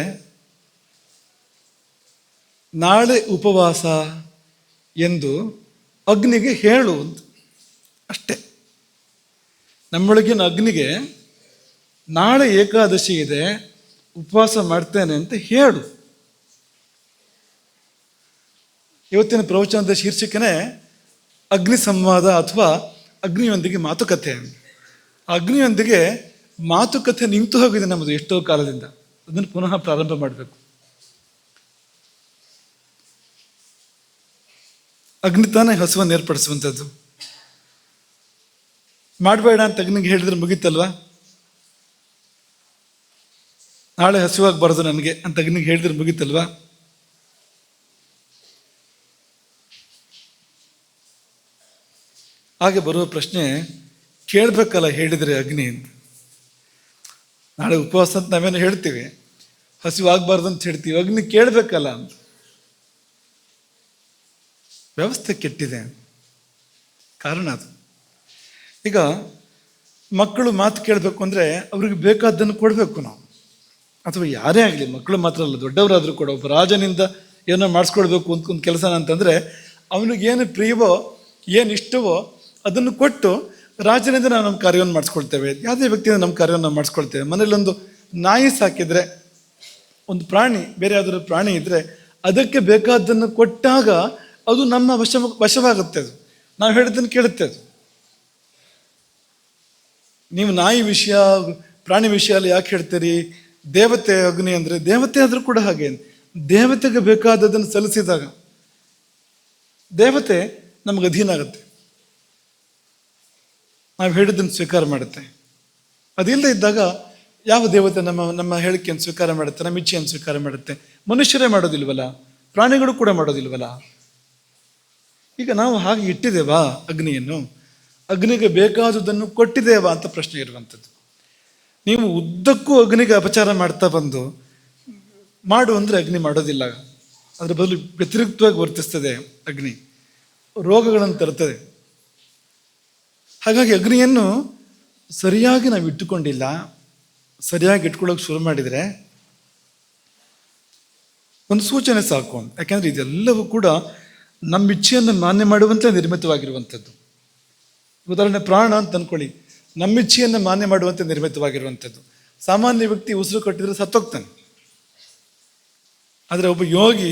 ನಾಳೆ ಉಪವಾಸ ಎಂದು ಅಗ್ನಿಗೆ ಹೇಳು ಅಂತ ಅಷ್ಟೇ. ನಮ್ಮೊಳಗಿನ ಅಗ್ನಿಗೆ ನಾಳೆ ಏಕಾದಶಿ ಇದೆ, ಉಪವಾಸ ಮಾಡ್ತೇನೆ ಅಂತ ಹೇಳು. ಇವತ್ತಿನ ಪ್ರವಚನದ ಶೀರ್ಷಿಕೆನೇ ಅಗ್ನಿ ಸಂವಾದ ಅಥವಾ ಅಗ್ನಿಯೊಂದಿಗೆ ಮಾತುಕತೆ. ಅಗ್ನಿಯೊಂದಿಗೆ ಮಾತುಕತೆ ನಿಂತು ಹೋಗಿದೆ ನಮ್ಮದು ಎಷ್ಟೋ ಕಾಲದಿಂದ. ಅದನ್ನು ಪುನಃ ಪ್ರಾರಂಭ ಮಾಡಬೇಕು. ಅಗ್ನಿ ತಾನೇ ಹಸುವನ್ನು ಏರ್ಪಡಿಸುವಂಥದ್ದು. ಮಾಡಬೇಡ ಅಂತ ಅಗ್ನಿಗೆ ಹೇಳಿದ್ರೆ ಮುಗೀತಲ್ವಾ? ನಾಳೆ ಹಸಿವಾಗಬಾರ್ದು ನನಗೆ ಅಂತ ಅಗ್ನಿಗೆ ಹೇಳಿದ್ರೆ ಮುಗೀತಲ್ವಾ? ಹಾಗೆ ಬರುವ ಪ್ರಶ್ನೆ, ಕೇಳಬೇಕಲ್ಲ ಹೇಳಿದರೆ ಅಗ್ನಿ ಅಂತ. ನಾಳೆ ಉಪವಾಸ ಅಂತ ನಾವೇನು ಹೇಳ್ತೀವಿ, ಹಸಿವಾಗಬಾರ್ದು ಅಂತ ಹೇಳ್ತೀವಿ, ಅಗ್ನಿ ಕೇಳಬೇಕಲ್ಲ ಅಂತ. ವ್ಯವಸ್ಥೆ ಕೆಟ್ಟಿದೆ, ಕಾರಣ ಅದು. ಈಗ ಮಕ್ಕಳು ಮಾತು ಕೇಳಬೇಕು ಅಂದರೆ ಅವ್ರಿಗೆ ಬೇಕಾದ್ದನ್ನು ಕೊಡಬೇಕು ನಾವು, ಅಥವಾ ಯಾರೇ ಆಗಲಿ, ಮಕ್ಕಳು ಮಾತ್ರ ಅಲ್ಲ, ದೊಡ್ಡವರಾದರೂ ಕೂಡ. ಒಬ್ಬ ರಾಜನಿಂದ ಏನೋ ಮಾಡಿಸ್ಕೊಳ್ಬೇಕು ಅಂತ ಒಂದು ಕೆಲಸ ಅಂತಂದರೆ ಅವನಿಗೇನು ಪ್ರಿಯವೋ ಏನು ಇಷ್ಟವೋ ಅದನ್ನು ಕೊಟ್ಟು ರಾಜನಿಂದ ನಾವು ನಮ್ಮ ಕಾರ್ಯವನ್ನು ಮಾಡಿಸ್ಕೊಳ್ತೇವೆ. ಯಾವುದೇ ವ್ಯಕ್ತಿಯಿಂದ ನಮ್ಮ ಕಾರ್ಯವನ್ನು ನಾವು ಮಾಡಿಸ್ಕೊಳ್ತೇವೆ. ಮನೇಲೊಂದು ನಾಯಿ ಸಾಕಿದರೆ, ಒಂದು ಪ್ರಾಣಿ, ಬೇರೆ ಯಾವುದಾದ್ರು ಪ್ರಾಣಿ ಇದ್ದರೆ ಅದಕ್ಕೆ ಬೇಕಾದ್ದನ್ನು ಕೊಟ್ಟಾಗ ಅದು ನಮ್ಮ ವಶವಾಗುತ್ತೆ. ಅದು ನಾವು ಹೇಳಿದ್ದನ್ನು ಕೇಳುತ್ತೆ. ಅದು ನೀವು ನಾಯಿ ವಿಷಯ, ಪ್ರಾಣಿ ವಿಷಯ ಅಲ್ಲಿ ಯಾಕೆ ಹೇಳ್ತೀರಿ? ದೇವತೆ ಅಗ್ನಿ ಅಂದರೆ ದೇವತೆ ಆದರೂ ಕೂಡ ಹಾಗೆ. ದೇವತೆಗೆ ಬೇಕಾದದನ್ನು ಸಲ್ಲಿಸಿದಾಗ ದೇವತೆ ನಮಗೆ ಅಧೀನ ಆಗುತ್ತೆ, ನಾವು ಹೇಳಿದ್ದನ್ನು ಸ್ವೀಕಾರ ಮಾಡುತ್ತೆ. ಅದಿಲ್ಲದೆ ಇದ್ದಾಗ ಯಾವ ದೇವತೆ ನಮ್ಮ ಹೇಳಿಕೆಯನ್ನು ಸ್ವೀಕಾರ ಮಾಡುತ್ತೆ, ನಮ್ಮ ಇಚ್ಛೆಯನ್ನು ಸ್ವೀಕಾರ ಮಾಡುತ್ತೆ? ಮನುಷ್ಯರೇ ಮಾಡೋದಿಲ್ವಲ್ಲ, ಪ್ರಾಣಿಗಳು ಕೂಡ ಮಾಡೋದಿಲ್ವಲ್ಲ. ಈಗ ನಾವು ಹಾಗೆ ಇಟ್ಟಿದ್ದೇವಾ ಅಗ್ನಿಯನ್ನು? ಅಗ್ನಿಗೆ ಬೇಕಾದುದನ್ನು ಕೊಟ್ಟಿದ್ದೇವಾ ಅಂತ ಪ್ರಶ್ನೆ ಇರುವಂಥದ್ದು. ನೀವು ಉದ್ದಕ್ಕೂ ಅಗ್ನಿಗೆ ಅಪಚಾರ ಮಾಡ್ತಾ ಬಂದು ಮಾಡು ಅಂದರೆ ಅಗ್ನಿ ಮಾಡೋದಿಲ್ಲ. ಅದರ ಬದಲು ವ್ಯತಿರಿಕ್ತವಾಗಿ ವರ್ತಿಸ್ತದೆ ಅಗ್ನಿ, ರೋಗಗಳನ್ನು ತರುತ್ತದೆ. ಹಾಗಾಗಿ ಅಗ್ನಿಯನ್ನು ಸರಿಯಾಗಿ ನಾವು ಇಟ್ಟುಕೊಂಡಿಲ್ಲ. ಸರಿಯಾಗಿ ಇಟ್ಕೊಳ್ಳೋಕೆ ಶುರು ಮಾಡಿದರೆ ಒಂದು ಸೂಚನೆ ಸಾಕು. ಯಾಕೆಂದರೆ ಇದೆಲ್ಲವೂ ಕೂಡ ನಮ್ಮ ಇಚ್ಛೆಯನ್ನು ಮಾನ್ಯ ಮಾಡುವಂತೆ ನಿರ್ಮಿತವಾಗಿರುವಂಥದ್ದು. ಉದಾಹರಣೆ, ಪ್ರಾಣ ಅಂತ ಅಂದ್ಕೊಳ್ಳಿ. ನಮ್ಮಿಚ್ಛೆಯನ್ನು ಮಾನ್ಯ ಮಾಡುವಂತೆ ನಿರ್ಮಿತವಾಗಿರುವಂಥದ್ದು. ಸಾಮಾನ್ಯ ವ್ಯಕ್ತಿ ಉಸಿರು ಕಟ್ಟಿದರೆ ಸತ್ತೋಗ್ತಾನೆ. ಆದರೆ ಒಬ್ಬ ಯೋಗಿ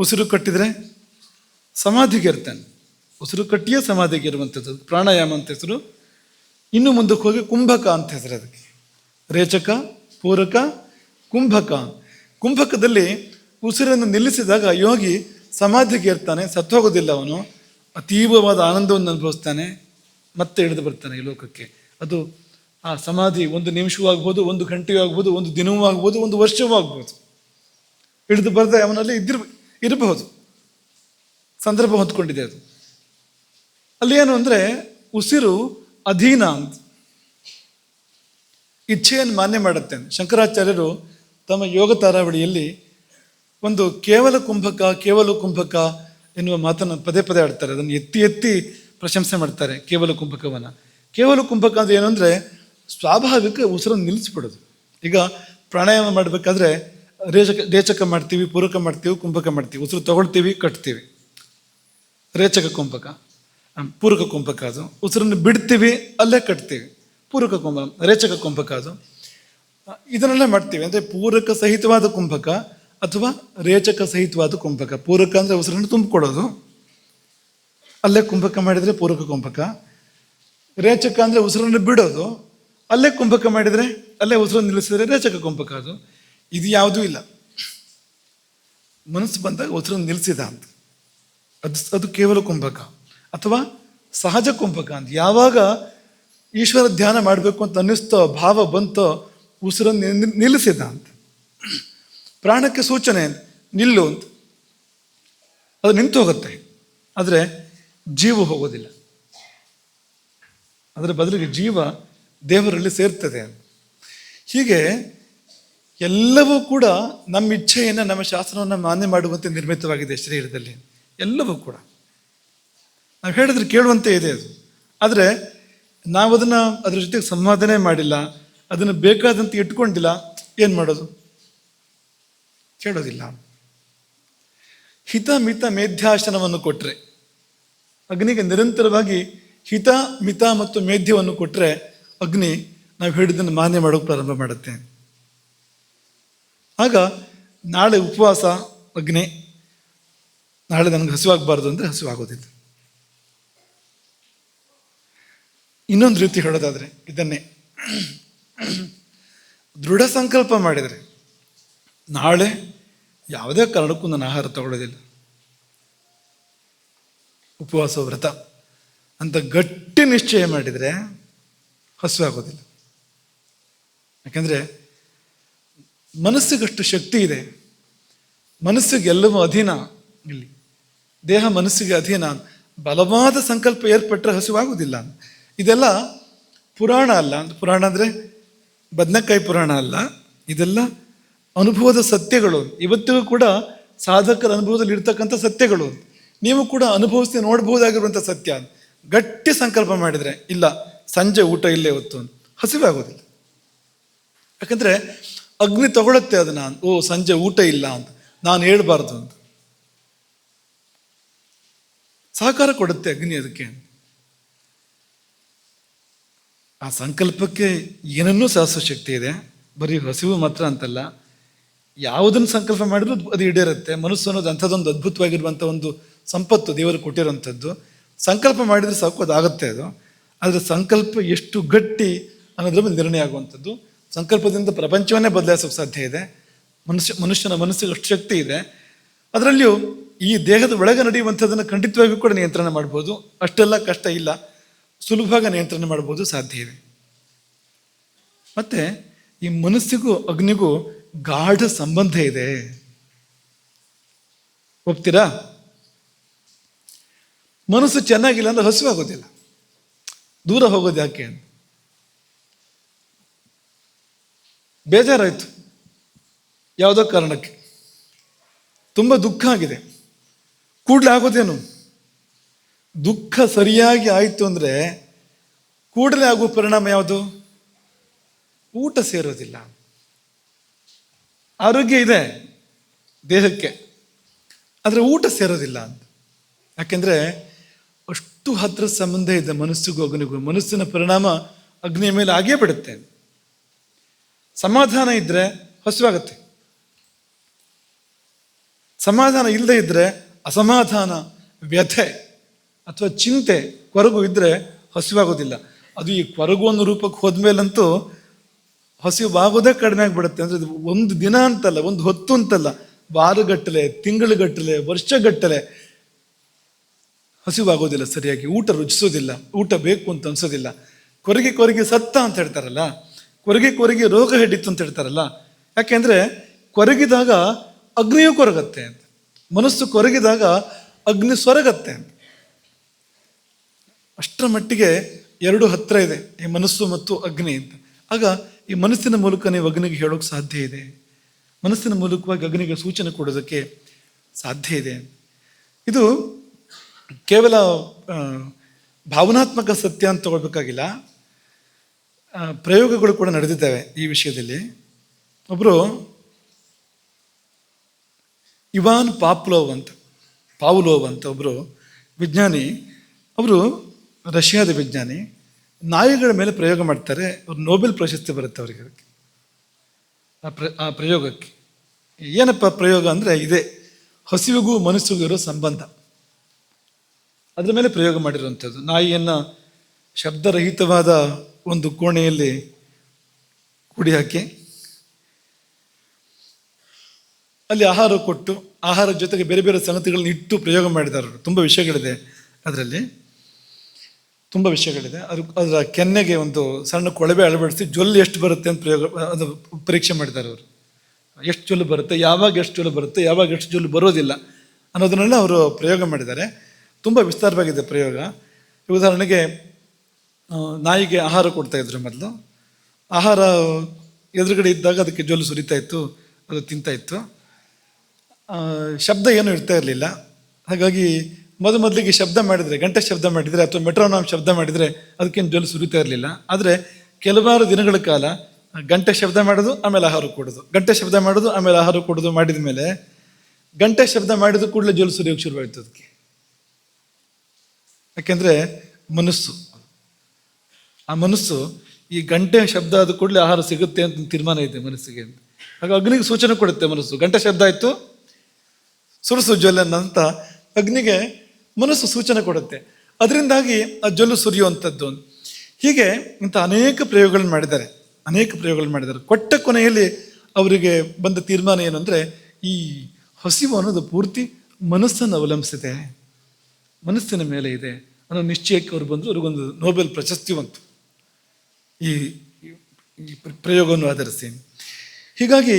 ಉಸಿರು ಕಟ್ಟಿದರೆ ಸಮಾಧಿಗೆ ಇರ್ತಾನೆ. ಉಸಿರು ಕಟ್ಟಿಯೇ ಸಮಾಧಿಗೆ ಇರುವಂಥದ್ದು. ಪ್ರಾಣಾಯಾಮ ಅಂತ ಹೆಸರು. ಇನ್ನು ಮುಂದಕ್ಕೆ ಹೋಗಿ ಕುಂಭಕ ಅಂತ ಹೆಸರು ಅದಕ್ಕೆ. ರೇಚಕ, ಪೂರಕ, ಕುಂಭಕ. ಕುಂಭಕದಲ್ಲಿ ಉಸಿರನ್ನು ನಿಲ್ಲಿಸಿದಾಗ ಯೋಗಿ ಸಮಾಧಿಗೆ ಇರ್ತಾನೆ, ಸತ್ತೋಗೋದಿಲ್ಲ. ಅವನು ಅತೀವವಾದ ಆನಂದವನ್ನು ಅನುಭವಿಸ್ತಾನೆ, ಮತ್ತೆ ಇಳಿದು ಬರ್ತಾನೆ ಈ ಲೋಕಕ್ಕೆ. ಅದು ಆ ಸಮಾಧಿ 1 ನಿಮಿಷವೂ ಆಗ್ಬೋದು, 1 ಗಂಟೆಯೂ ಆಗ್ಬೋದು, 1 ದಿನವೂ ಆಗ್ಬೋದು, 1 ವರ್ಷವೂ ಆಗ್ಬೋದು. ಇಳಿದು ಬರದೆ ಅವನಲ್ಲಿ ಇರಬಹುದು. ಸಂದರ್ಭ ಹೊಂದ್ಕೊಂಡಿದೆ ಅದು. ಅಲ್ಲಿ ಏನು ಅಂದರೆ ಉಸಿರು ಅಧೀನ ಅಂತ, ಇಚ್ಛೆಯನ್ನು ಮಾನ್ಯ ಮಾಡುತ್ತೆ. ಶಂಕರಾಚಾರ್ಯರು ತಮ್ಮ ಯೋಗ ತಾರಾವಳಿಯಲ್ಲಿ ಒಂದು ಕೇವಲ ಕುಂಭಕ ಎನ್ನುವ ಮಾತನ್ನು ಪದೇ ಪದೇ ಆಡ್ತಾರೆ. ಅದನ್ನು ಎತ್ತಿ ಎತ್ತಿ ಪ್ರಶಂಸೆ ಮಾಡ್ತಾರೆ ಕೇವಲ ಕುಂಭಕವನ್ನು. ಕೇವಲ ಕುಂಭಕ ಅಂದರೆ ಏನು ಅಂದರೆ ಸ್ವಾಭಾವಿಕ ಉಸಿರನ್ನು ನಿಲ್ಲಿಸ್ಬಿಡೋದು. ಈಗ ಪ್ರಾಣಾಯಾಮ ಮಾಡಬೇಕಾದ್ರೆ ರೇಚಕ ಮಾಡ್ತೀವಿ, ಪೂರಕ ಮಾಡ್ತೀವಿ, ಕುಂಭಕ ಮಾಡ್ತೀವಿ. ಉಸಿರು ತಗೊಳ್ತೀವಿ, ಕಟ್ತೀವಿ. ರೇಚಕ ಕುಂಭಕ, ಪೂರಕ ಕುಂಭಕ. ಅದು ಉಸಿರನ್ನು ಬಿಡ್ತೀವಿ, ಅಲ್ಲೇ ಕಟ್ತೀವಿ. ರೇಚಕ ಕುಂಭಕ. ಅದು ಇದನ್ನೆಲ್ಲ ಮಾಡ್ತೀವಿ. ಅಂದರೆ ಪೂರಕ ಸಹಿತವಾದ ಕುಂಭಕ ಅಥವಾ ರೇಚಕ ಸಹಿತವಾದ ಕುಂಭಕ. ಪೂರಕ ಅಂದರೆ ಉಸಿರನ್ನು ತುಂಬಿಕೊಡೋದು, ಅಲ್ಲೇ ಕುಂಭಕ ಮಾಡಿದರೆ ಪೂರಕ ಕುಂಭಕ. ರೇಚಕ ಅಂದರೆ ಉಸಿರನ್ನು ಬಿಡೋದು, ಅಲ್ಲೇ ಕುಂಭಕ ಮಾಡಿದರೆ, ಅಲ್ಲೇ ಉಸಿರನ್ನು ನಿಲ್ಲಿಸಿದರೆ ರೇಚಕ ಕುಂಭಕ. ಅದು ಇದು ಯಾವುದೂ ಇಲ್ಲ. ಮನಸ್ಸು ಬಂದಾಗ ಉಸಿರನ್ನು ನಿಲ್ಲಿಸಿದ ಅಂತ, ಅದು ಕೇವಲ ಕುಂಭಕ. ಅಥವಾ ಸಹಜ ಕುಂಭಕ ಅಂತ, ಯಾವಾಗ ಈಶ್ವರ ಧ್ಯಾನ ಮಾಡಬೇಕು ಅಂತ ಅನ್ನಿಸ್ತೋ, ಭಾವ ಬಂತೋ, ಉಸಿರನ್ನು ನಿಲ್ಲಿಸಿದ ಅಂತ. ಪ್ರಾಣಕ್ಕೆ ಸೂಚನೆ ನಿಲ್ಲು ಅಂತ, ಅದು ನಿಂತು ಹೋಗುತ್ತೆ. ಆದರೆ ಜೀವ ಹೋಗೋದಿಲ್ಲ. ಅದರ ಬದಲಿಗೆ ಜೀವ ದೇವರಲ್ಲಿ ಸೇರ್ತದೆ ಅಂತ. ಹೀಗೆ ಎಲ್ಲವೂ ಕೂಡ ನಮ್ಮ ಇಚ್ಛೆಯನ್ನು, ನಮ್ಮ ಶಾಸ್ತ್ರವನ್ನು ಮಾನ್ಯ ಮಾಡುವಂತೆ ನಿರ್ಮಿತವಾಗಿದೆ ಶರೀರದಲ್ಲಿ. ಎಲ್ಲವೂ ಕೂಡ ನಾವು ಹೇಳಿದ್ರೆ ಕೇಳುವಂತೆ ಇದೆ ಅದು. ಆದರೆ ನಾವು ಅದನ್ನು ಅದ್ರ ಜೊತೆಗೆ ಸಂವಾದನೆ ಮಾಡಿಲ್ಲ, ಅದನ್ನು ಬೇಕಾದಂತೆ ಇಟ್ಕೊಂಡಿಲ್ಲ, ಏನು ಮಾಡೋದು? ಕೇಳೋದಿಲ್ಲ. ಹಿತ ಮಿತ ಮೇಧ್ಯಾಸನವನ್ನು ಕೊಟ್ಟರೆ, ಅಗ್ನಿಗೆ ನಿರಂತರವಾಗಿ ಹಿತ ಮಿತ ಮತ್ತು ಮೇಧ್ಯವನ್ನು ಕೊಟ್ಟರೆ ಅಗ್ನಿ ನಾವು ಹೇಳಿದ್ದನ್ನು ಮಾನ್ಯ ಮಾಡೋಕೆ ಪ್ರಾರಂಭ ಮಾಡುತ್ತೆ. ಆಗ ನಾಳೆ ಉಪವಾಸ ಅಗ್ನಿ, ನಾಳೆ ನನಗೆ ಹಸಿವಾಗಬಾರ್ದು ಅಂದರೆ ಹಸಿವಾಗೋದಿಲ್ಲ. ಇನ್ನೊಂದು ರೀತಿ ಹೇಳೋದಾದರೆ ಇದನ್ನೇ, ದೃಢ ಸಂಕಲ್ಪ ಮಾಡಿದರೆ ನಾಳೆ ಯಾವುದೇ ಕಾರಣಕ್ಕೂ ನಾನು ಆಹಾರ ತಗೊಳ್ಳೋದಿಲ್ಲ, ಉಪವಾಸ ವ್ರತ ಅಂತ ಗಟ್ಟಿ ನಿಶ್ಚಯ ಮಾಡಿದರೆ ಹಸಿವಾಗೋದಿಲ್ಲ. ಯಾಕಂದರೆ ಮನಸ್ಸಿಗಷ್ಟು ಶಕ್ತಿ ಇದೆ. ಮನಸ್ಸಿಗೆ ಎಲ್ಲವೂ ಅಧೀನ. ಇಲ್ಲಿ ದೇಹ ಮನಸ್ಸಿಗೆ ಅಧೀನ. ಬಲವಾದ ಸಂಕಲ್ಪ ಏರ್ಪಟ್ಟರೆ ಹಸಿವಾಗುವುದಿಲ್ಲ. ಇದೆಲ್ಲ ಪುರಾಣ ಅಲ್ಲ. ಪುರಾಣ ಅಂದರೆ ಬದನೆಕಾಯಿ ಪುರಾಣ ಅಲ್ಲ. ಇದೆಲ್ಲ ಅನುಭವದ ಸತ್ಯಗಳು. ಇವತ್ತಿಗೂ ಕೂಡ ಸಾಧಕರ ಅನುಭವದಲ್ಲಿ ಇರ್ತಕ್ಕಂಥ ಸತ್ಯಗಳು. ನೀವು ಕೂಡ ಅನುಭವಿಸಿ ನೋಡಬಹುದಾಗಿರುವಂಥ ಸತ್ಯ. ಗಟ್ಟಿ ಸಂಕಲ್ಪ ಮಾಡಿದರೆ ಇಲ್ಲ, ಸಂಜೆ ಊಟ ಇಲ್ಲೇ ಹೊತ್ತು, ಹಸಿವಾಗೋದಿಲ್ಲ. ಯಾಕಂದರೆ ಅಗ್ನಿ ತಗೊಳುತ್ತೆ ಅದನ್ನು. ಓ, ಸಂಜೆ ಊಟ ಇಲ್ಲ ಅಂತ ನಾನು ಹೇಳ್ಬಾರ್ದು ಅಂತ ಸಹಕಾರ ಕೊಡುತ್ತೆ ಅಗ್ನಿ. ಅದಕ್ಕೆ ಆ ಸಂಕಲ್ಪಕ್ಕೆ ಏನನ್ನೂ ಸಾಧಿಸೋ ಶಕ್ತಿ ಇದೆ. ಬರೀ ಹಸಿವು ಮಾತ್ರ ಅಂತಲ್ಲ, ಯಾವುದನ್ನು ಸಂಕಲ್ಪ ಮಾಡಿದ್ರು ಅದು ಈಡೇರುತ್ತೆ. ಮನಸ್ಸು ಅನ್ನೋದು ಅಂಥದ್ದೊಂದು ಅದ್ಭುತವಾಗಿರುವಂಥ ಒಂದು ಸಂಪತ್ತು ದೇವರು ಕೊಟ್ಟಿರೋಂಥದ್ದು. ಸಂಕಲ್ಪ ಮಾಡಿದರೆ ಸಾಕು, ಅದಾಗುತ್ತೆ ಅದು. ಆದರೆ ಸಂಕಲ್ಪ ಎಷ್ಟು ಗಟ್ಟಿ ಅನ್ನೋದ್ರ ಮೇಲೆ ನಿರ್ಣಯ ಆಗುವಂಥದ್ದು. ಸಂಕಲ್ಪದಿಂದ ಪ್ರಪಂಚವನ್ನೇ ಬದಲಾಯಿಸೋಕೆ ಸಾಧ್ಯ ಇದೆ. ಮನುಷ್ಯನ ಮನಸ್ಸಿಗೆ ಅಷ್ಟು ಶಕ್ತಿ ಇದೆ. ಅದರಲ್ಲಿಯೂ ಈ ದೇಹದ ಒಳಗೆ ನಡೆಯುವಂಥದ್ದನ್ನು ಖಂಡಿತವಾಗಿಯೂ ಕೂಡ ನಿಯಂತ್ರಣ ಮಾಡ್ಬೋದು. ಅಷ್ಟೆಲ್ಲ ಕಷ್ಟ ಇಲ್ಲ, ಸುಲಭವಾಗಿ ನಿಯಂತ್ರಣ ಮಾಡ್ಬೋದು, ಸಾಧ್ಯ ಇದೆ. ಮತ್ತು ಈ ಮನಸ್ಸಿಗೂ ಅಗ್ನಿಗೂ ಗಾಢ ಸಂಬಂಧ ಇದೆ. ಒಪ್ತೀರಾ? ಮನಸ್ಸು ಚೆನ್ನಾಗಿಲ್ಲ ಅಂದ್ರೆ ಹಸಿವಾಗೋದಿಲ್ಲ. ದೂರ ಹೋಗೋದು ಯಾಕೆ ಅಂತ ಬೇಜಾರಾಯಿತು, ಯಾವುದೋ ಕಾರಣಕ್ಕೆ ತುಂಬ ದುಃಖ ಆಗಿದೆ, ಕೂಡಲೇ ಆಗೋದೇನು? ದುಃಖ ಸರಿಯಾಗಿ ಆಯಿತು ಅಂದರೆ ಕೂಡಲೇ ಆಗುವ ಪರಿಣಾಮ ಯಾವುದು? ಊಟ ಸೇರೋದಿಲ್ಲ. ಆರೋಗ್ಯ ಇದೆ ದೇಹಕ್ಕೆ, ಆದರೆ ಊಟ ಸೇರೋದಿಲ್ಲ ಅಂತ. ಯಾಕೆಂದರೆ ಅಷ್ಟು ಹತ್ತಿರ ಸಂಬಂಧ ಇದೆ ಮನಸ್ಸಿಗೂ ಅಗ್ನಿಗೂ. ಮನಸ್ಸಿನ ಪರಿಣಾಮ ಅಗ್ನಿಯ ಮೇಲೆ ಆಗೇ ಬಿಡುತ್ತೆ. ಸಮಾಧಾನ ಇದ್ದರೆ ಹಸಿವಾಗುತ್ತೆ, ಸಮಾಧಾನ ಇಲ್ಲದೆ ಇದ್ದರೆ ಅಸಮಾಧಾನ, ವ್ಯಥೆ ಅಥವಾ ಚಿಂತೆ, ಕೊರಗು ಇದ್ದರೆ ಹಸಿವಾಗೋದಿಲ್ಲ. ಅದು ಈ ಕೊರಗು ಅನ್ನೋ ರೂಪಕ್ಕೆ ಹೋದ್ಮೇಲಂತೂ ಹಸಿವಾಗೋದೇ ಕಡಿಮೆ ಆಗಿಬಿಡುತ್ತೆ. ಅಂದರೆ ಇದು ಒಂದು ದಿನ ಅಂತಲ್ಲ, ಒಂದು ಹೊತ್ತು ಅಂತಲ್ಲ, ವಾರಗಟ್ಟಲೆ, ತಿಂಗಳುಗಟ್ಟಲೆ, ವರ್ಷಗಟ್ಟಲೆ ಹಸಿವಾಗೋದಿಲ್ಲ, ಸರಿಯಾಗಿ ಊಟ ರುಚಿಸೋದಿಲ್ಲ, ಊಟ ಬೇಕು ಅಂತ ಅನ್ಸೋದಿಲ್ಲ. ಕೊರಗಿ ಕೊರಗಿ ಸತ್ತ ಅಂತ ಹೇಳ್ತಾರಲ್ಲ, ಕೊರಗಿ ಕೊರಗಿ ರೋಗ ಹಿಡಿತು ಅಂತ ಹೇಳ್ತಾರಲ್ಲ. ಯಾಕೆಂದರೆ ಕೊರಗಿದಾಗ ಅಗ್ನಿಯೂ ಕೊರಗತ್ತೆ ಅಂತ, ಮನಸ್ಸು ಕೊರಗಿದಾಗ ಅಗ್ನಿ ಸೊರಗತ್ತೆ ಅಂತ. ಅಷ್ಟರ ಮಟ್ಟಿಗೆ ಎರಡು ಹತ್ತಿರ ಇದೆ ಈ ಮನಸ್ಸು ಮತ್ತು ಅಗ್ನಿ ಅಂತ. ಆಗ ಈ ಮನಸ್ಸಿನ ಮೂಲಕ ನೀವು ಅಗ್ನಿಗೆ ಹೇಳೋಕೆ ಸಾಧ್ಯ ಇದೆ, ಮನಸ್ಸಿನ ಮೂಲಕವಾಗಿ ಅಗ್ನಿಗೆ ಸೂಚನೆ ಕೊಡೋದಕ್ಕೆ ಸಾಧ್ಯ ಇದೆ. ಇದು ಕೇವಲ ಭಾವನಾತ್ಮಕ ಸತ್ಯ ಅಂತ ತಗೊಳ್ಬೇಕಾಗಿಲ್ಲ, ಪ್ರಯೋಗಗಳು ಕೂಡ ನಡೆದಿದ್ದಾವೆ ಈ ವಿಷಯದಲ್ಲಿ. ಒಬ್ಬರು ಇವಾನ್ ಪಾವ್ಲೋವ್ ಅಂತ ಒಬ್ಬರು ವಿಜ್ಞಾನಿ, ಅವರು ರಷ್ಯಾದ ವಿಜ್ಞಾನಿ, ನಾಯಿಗಳ ಮೇಲೆ ಪ್ರಯೋಗ ಮಾಡ್ತಾರೆ. ಅವ್ರು ನೊಬೆಲ್ ಪ್ರಶಸ್ತಿ ಬರುತ್ತೆ ಅವರಿಗೆ, ಆ ಪ್ರಯೋಗಕ್ಕೆ. ಏನಪ್ಪ ಪ್ರಯೋಗ ಅಂದರೆ ಇದೇ, ಹಸಿವಿಗೂ ಮನಸ್ಸಿಗೂ ಇರೋ ಸಂಬಂಧ, ಅದರ ಮೇಲೆ ಪ್ರಯೋಗ ಮಾಡಿರುವಂಥದ್ದು. ನಾಯಿಯನ್ನು ಶಬ್ದರಹಿತವಾದ ಒಂದು ಕೋಣೆಯಲ್ಲಿ ಕೂಡಿ ಹಾಕಿ ಅಲ್ಲಿ ಆಹಾರ ಕೊಟ್ಟು, ಆಹಾರದ ಜೊತೆಗೆ ಬೇರೆ ಬೇರೆ ಸಂಗತಿಗಳನ್ನ ಇಟ್ಟು ಪ್ರಯೋಗ ಮಾಡಿದ್ದಾರೆ. ತುಂಬ ವಿಷಯಗಳಿದೆ ಅದರಲ್ಲಿ, ತುಂಬ ವಿಷಯಗಳಿದೆ. ಅದರ ಕೆನ್ನೆಗೆ ಒಂದು ಸಣ್ಣ ಕೊಳವೆ ಅಳವಡಿಸಿ ಜೊಲ್ಲು ಎಷ್ಟು ಬರುತ್ತೆ ಅಂತ ಅದು ಪರೀಕ್ಷೆ ಮಾಡಿದ್ದಾರೆ ಅವರು. ಎಷ್ಟು ಜೊಲ್ಲು ಬರುತ್ತೆ, ಯಾವಾಗ ಎಷ್ಟು ಜೊಲ್ಲು ಬರುತ್ತೆ, ಯಾವಾಗ ಎಷ್ಟು ಜೊಲ್ಲು ಬರೋದಿಲ್ಲ ಅನ್ನೋದನ್ನೆಲ್ಲ ಅವರು ಪ್ರಯೋಗ ಮಾಡಿದ್ದಾರೆ. ತುಂಬ ವಿಸ್ತಾರವಾಗಿದೆ ಪ್ರಯೋಗ. ಉದಾಹರಣೆಗೆ ನಾಯಿಗೆ ಆಹಾರ ಕೊಡ್ತಾಯಿದ್ರು. ಮೊದಲು ಆಹಾರ ಎದುರುಗಡೆ ಇದ್ದಾಗ ಅದಕ್ಕೆ ಜೊಲ್ಲು ಸುರಿತಾ ಇತ್ತು, ಅದು ತಿಂತಾಯಿತ್ತು. ಶಬ್ದ ಏನೂ ಇರ್ತಾ ಇರಲಿಲ್ಲ. ಹಾಗಾಗಿ ಮೊದಲಿಗೆ ಶಬ್ದ ಮಾಡಿದರೆ, ಗಂಟೆ ಶಬ್ದ ಮಾಡಿದರೆ ಅಥವಾ ಮೆಟ್ರೋನಾಮ್ ಶಬ್ದ ಮಾಡಿದರೆ ಅದಕ್ಕೇನು ಜೊಲ್ಲು ಸುರಿತಾ ಇರಲಿಲ್ಲ. ಆದರೆ ಕೆಲವಾರು ದಿನಗಳ ಕಾಲ ಗಂಟೆ ಶಬ್ದ ಮಾಡೋದು, ಆಮೇಲೆ ಆಹಾರ ಕೊಡೋದು, ಗಂಟೆ ಶಬ್ದ ಮಾಡೋದು, ಆಮೇಲೆ ಆಹಾರ ಕೊಡೋದು ಮಾಡಿದ ಮೇಲೆ ಗಂಟೆ ಶಬ್ದ ಮಾಡಿದ ಕೂಡಲೇ ಜೊಲ್ಲು ಸುರಿಯೋಕ್ಕೆ ಶುರುವಾಯಿತು ಅದಕ್ಕೆ. ಯಾಕೆಂದರೆ ಮನಸ್ಸು, ಆ ಮನಸ್ಸು ಈ ಗಂಟೆ ಶಬ್ದ ಆದ ಕೂಡಲೇ ಆಹಾರ ಸಿಗುತ್ತೆ ಅಂತ ತೀರ್ಮಾನ ಇದೆ ಮನಸ್ಸಿಗೆ ಅಂತ. ಹಾಗೆ ಅಗ್ನಿಗೆ ಸೂಚನೆ ಕೊಡುತ್ತೆ ಮನಸ್ಸು, ಗಂಟೆ ಶಬ್ದ ಆಯಿತು ಸುರಿಸು ಜೊಲ್ಲನ್ನು ಅಂತ ಅಗ್ನಿಗೆ ಮನಸ್ಸು ಸೂಚನೆ ಕೊಡುತ್ತೆ. ಅದರಿಂದಾಗಿ ಆ ಜೊಲ್ಲು ಸುರಿಯುವಂಥದ್ದು. ಹೀಗೆ ಇಂಥ ಅನೇಕ ಪ್ರಯೋಗಗಳನ್ನು ಮಾಡಿದ್ದಾರೆ. ಕೊಟ್ಟ ಕೊನೆಯಲ್ಲಿ ಅವರಿಗೆ ಬಂದ ತೀರ್ಮಾನ ಏನು ಅಂದರೆ, ಈ ಹಸಿವು ಅನ್ನೋದು ಪೂರ್ತಿ ಮನಸ್ಸನ್ನು ಅವಲಂಬಿಸಿದೆ, ಮನಸ್ಸಿನ ಮೇಲೆ ಇದೆ ಅನ್ನೋ ನಿಶ್ಚಯಕ್ಕೆ ಅವರು ಬಂದರು. ಅವ್ರಿಗೊಂದು ನೊಬೆಲ್ ಪ್ರಶಸ್ತಿ ಬಂತು ಈ ಪ್ರಯೋಗವನ್ನು ಆಧರಿಸಿ. ಹೀಗಾಗಿ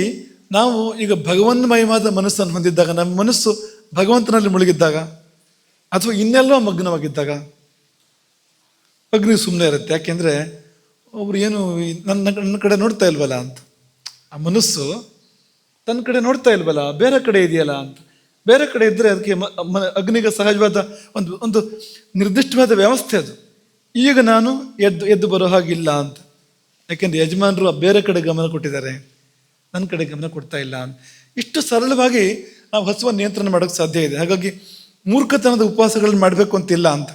ನಾವು ಈಗ ಭಗವನ್ಮಯವಾದ ಮನಸ್ಸನ್ನು ಹೊಂದಿದ್ದಾಗ, ನಮ್ಮ ಮನಸ್ಸು ಭಗವಂತನಲ್ಲಿ ಮುಳುಗಿದ್ದಾಗ ಅಥವಾ ಇನ್ನೆಲ್ಲೋ ಮಗ್ನವಾಗಿದ್ದಾಗ ಅಗ್ನಿ ಸುಮ್ಮನೆ ಇರುತ್ತೆ. ಯಾಕೆಂದರೆ ಒಬ್ರು ಏನು ನನ್ನ ಕಡೆ ನೋಡ್ತಾ ಇಲ್ವಲ್ಲ ಅಂತ, ಆ ಮನಸ್ಸು ತನ್ನ ಕಡೆ ನೋಡ್ತಾ ಇಲ್ವಲ್ಲ, ಬೇರೆ ಕಡೆ ಇದೆಯಲ್ಲ ಅಂತ. ಬೇರೆ ಕಡೆ ಇದ್ದರೆ ಅದಕ್ಕೆ ಅಗ್ನಿಗೆ ಸಹಜವಾದ ಒಂದು ನಿರ್ದಿಷ್ಟವಾದ ವ್ಯವಸ್ಥೆ ಅದು. ಈಗ ನಾನು ಎದ್ದು ಬರೋ ಹಾಗಿಲ್ಲ ಅಂತ, ಯಾಕೆಂದರೆ ಯಜಮಾನರು ಬೇರೆ ಕಡೆ ಗಮನ ಕೊಟ್ಟಿದ್ದಾರೆ, ನನ್ನ ಕಡೆ ಗಮನ ಕೊಡ್ತಾ ಇಲ್ಲ ಅಂತ. ಇಷ್ಟು ಸರಳವಾಗಿ ನಾವು ಹಸುವನ್ನು ನಿಯಂತ್ರಣ ಮಾಡೋಕ್ಕೆ ಸಾಧ್ಯ ಇದೆ. ಹಾಗಾಗಿ ಮೂರ್ಖತನದ ಉಪವಾಸಗಳನ್ನ ಮಾಡಬೇಕು ಅಂತಿಲ್ಲ ಅಂತ.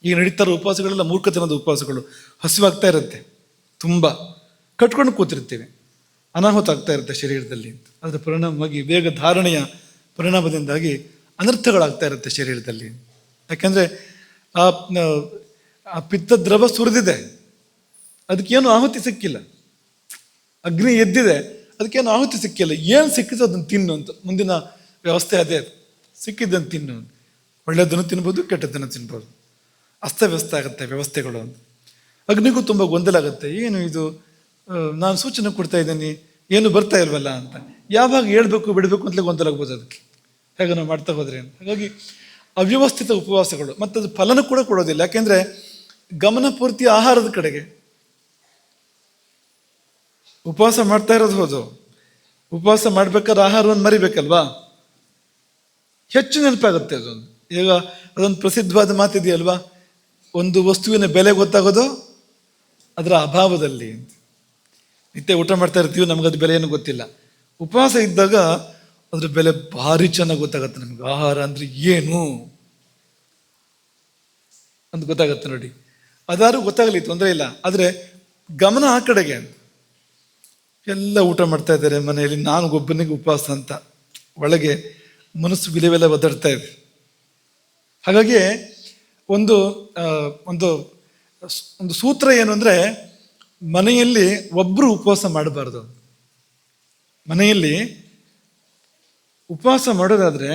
ಈಗ ನಡೀತಾರೋ ಉಪವಾಸಗಳೆಲ್ಲ ಮೂರ್ಖತನದ ಉಪವಾಸಗಳು. ಹಸಿವಾಗ್ತಾ ಇರುತ್ತೆ, ತುಂಬ ಕಟ್ಕೊಂಡು ಕೂತಿರ್ತೀವಿ, ಅನಾಹುತ ಆಗ್ತಾ ಇರುತ್ತೆ ಶರೀರದಲ್ಲಿ. ಅದರ ಪರಿಣಾಮವಾಗಿ ವೇಗ ಧಾರಣೆಯ ಪರಿಣಾಮದಿಂದಾಗಿ ಅನರ್ಥಗಳಾಗ್ತಾ ಇರುತ್ತೆ ಶರೀರದಲ್ಲಿ. ಯಾಕೆಂದರೆ ಆ ಪಿತ್ತ ದ್ರವ ಸುರಿದಿದೆ, ಅದಕ್ಕೇನು ಆಹುತಿ ಸಿಕ್ಕಿಲ್ಲ. ಅಗ್ನಿ ಎದ್ದಿದೆ, ಅದಕ್ಕೇನು ಆಹುತಿ ಸಿಕ್ಕಿಲ್ಲ. ಏನು ಸಿಕ್ಕಿತು ಅದನ್ನು ತಿನ್ನು ಅಂತ ಮುಂದಿನ ವ್ಯವಸ್ಥೆ ಅದೇ. ಸಿಕ್ಕಿದ್ದನ್ನು ತಿನ್ನು, ಒಳ್ಳೆಯದನ್ನು ತಿನ್ಬೋದು, ಕೆಟ್ಟದ್ದನ್ನು ತಿನ್ಬೋದು. ಅಸ್ತವ್ಯಸ್ತ ಆಗುತ್ತೆ ವ್ಯವಸ್ಥೆಗಳು ಅಂತ. ಅಗ್ನಿಗೂ ತುಂಬ ಗೊಂದಲ ಆಗುತ್ತೆ. ಏನು ಇದು, ನಾನು ಸೂಚನೆ ಕೊಡ್ತಾ ಇದ್ದೀನಿ, ಏನು ಬರ್ತಾ ಇಲ್ವಲ್ಲ ಅಂತ. ಯಾವಾಗ ಹೇಳ್ಬೇಕು ಬಿಡಬೇಕು ಅಂತಲೇ ಗೊಂದಲ ಆಗ್ಬೋದು ಅದಕ್ಕೆ, ಹೇಗೆ ನಾವು ಮಾಡ್ತಾ ಹೋದ್ರೆ ಅಂತ. ಹಾಗಾಗಿ ಅವ್ಯವಸ್ಥಿತ ಉಪವಾಸಗಳು, ಮತ್ತು ಅದು ಫಲನೂ ಕೂಡ ಕೊಡೋದಿಲ್ಲ. ಯಾಕೆಂದರೆ ಗಮನ ಪೂರ್ತಿ ಆಹಾರದ ಕಡೆಗೆ. ಉಪವಾಸ ಮಾಡ್ತಾ ಇರೋದು ಹೌದು, ಉಪವಾಸ ಮಾಡ್ಬೇಕಾದ್ರೆ ಆಹಾರವನ್ನು ಮರಿಬೇಕಲ್ವಾ, ಹೆಚ್ಚು ನೆನಪಾಗುತ್ತೆ ಅದೊಂದು. ಈಗ ಅದೊಂದು ಪ್ರಸಿದ್ಧವಾದ ಮಾತಿದೆಯಲ್ವಾ, ಒಂದು ವಸ್ತುವಿನ ಬೆಲೆ ಗೊತ್ತಾಗೋದು ಅದರ ಅಭಾವದಲ್ಲಿ ಅಂತ. ನಿತ್ಯ ಊಟ ಮಾಡ್ತಾ ಇರ್ತೀವಿ, ನಮಗದು ಬೆಲೆ ಏನು ಗೊತ್ತಿಲ್ಲ. ಉಪವಾಸ ಇದ್ದಾಗ ಅದ್ರ ಬೆಲೆ ಭಾರಿ ಚೆನ್ನಾಗಿ ಗೊತ್ತಾಗತ್ತೆ ನಮ್ಗೆ. ಆಹಾರ ಅಂದರೆ ಏನು ಅಂತ ಗೊತ್ತಾಗತ್ತೆ ನೋಡಿ. ಅದಾದ್ರೂ ಗೊತ್ತಾಗಲಿ, ತೊಂದರೆ ಇಲ್ಲ. ಆದರೆ ಗಮನ ಆ ಕಡೆಗೆ. ಎಲ್ಲ ಊಟ ಮಾಡ್ತಾ ಇದ್ದಾರೆ ಮನೆಯಲ್ಲಿ, ನಾನು ಒಬ್ಬನಿಗೆ ಉಪವಾಸ ಅಂತ ಒಳಗೆ ಮನಸ್ಸು ವಿಲೆವೆಲ್ಲ ಒದ್ದಾಡ್ತಾ ಇದೆ. ಹಾಗಾಗಿ ಒಂದು ಒಂದು ಒಂದು ಸೂತ್ರ ಏನು ಅಂದರೆ, ಮನೆಯಲ್ಲಿ ಒಬ್ಬರು ಉಪವಾಸ ಮಾಡಬಾರ್ದು. ಮನೆಯಲ್ಲಿ ಉಪವಾಸ ಮಾಡೋದಾದರೆ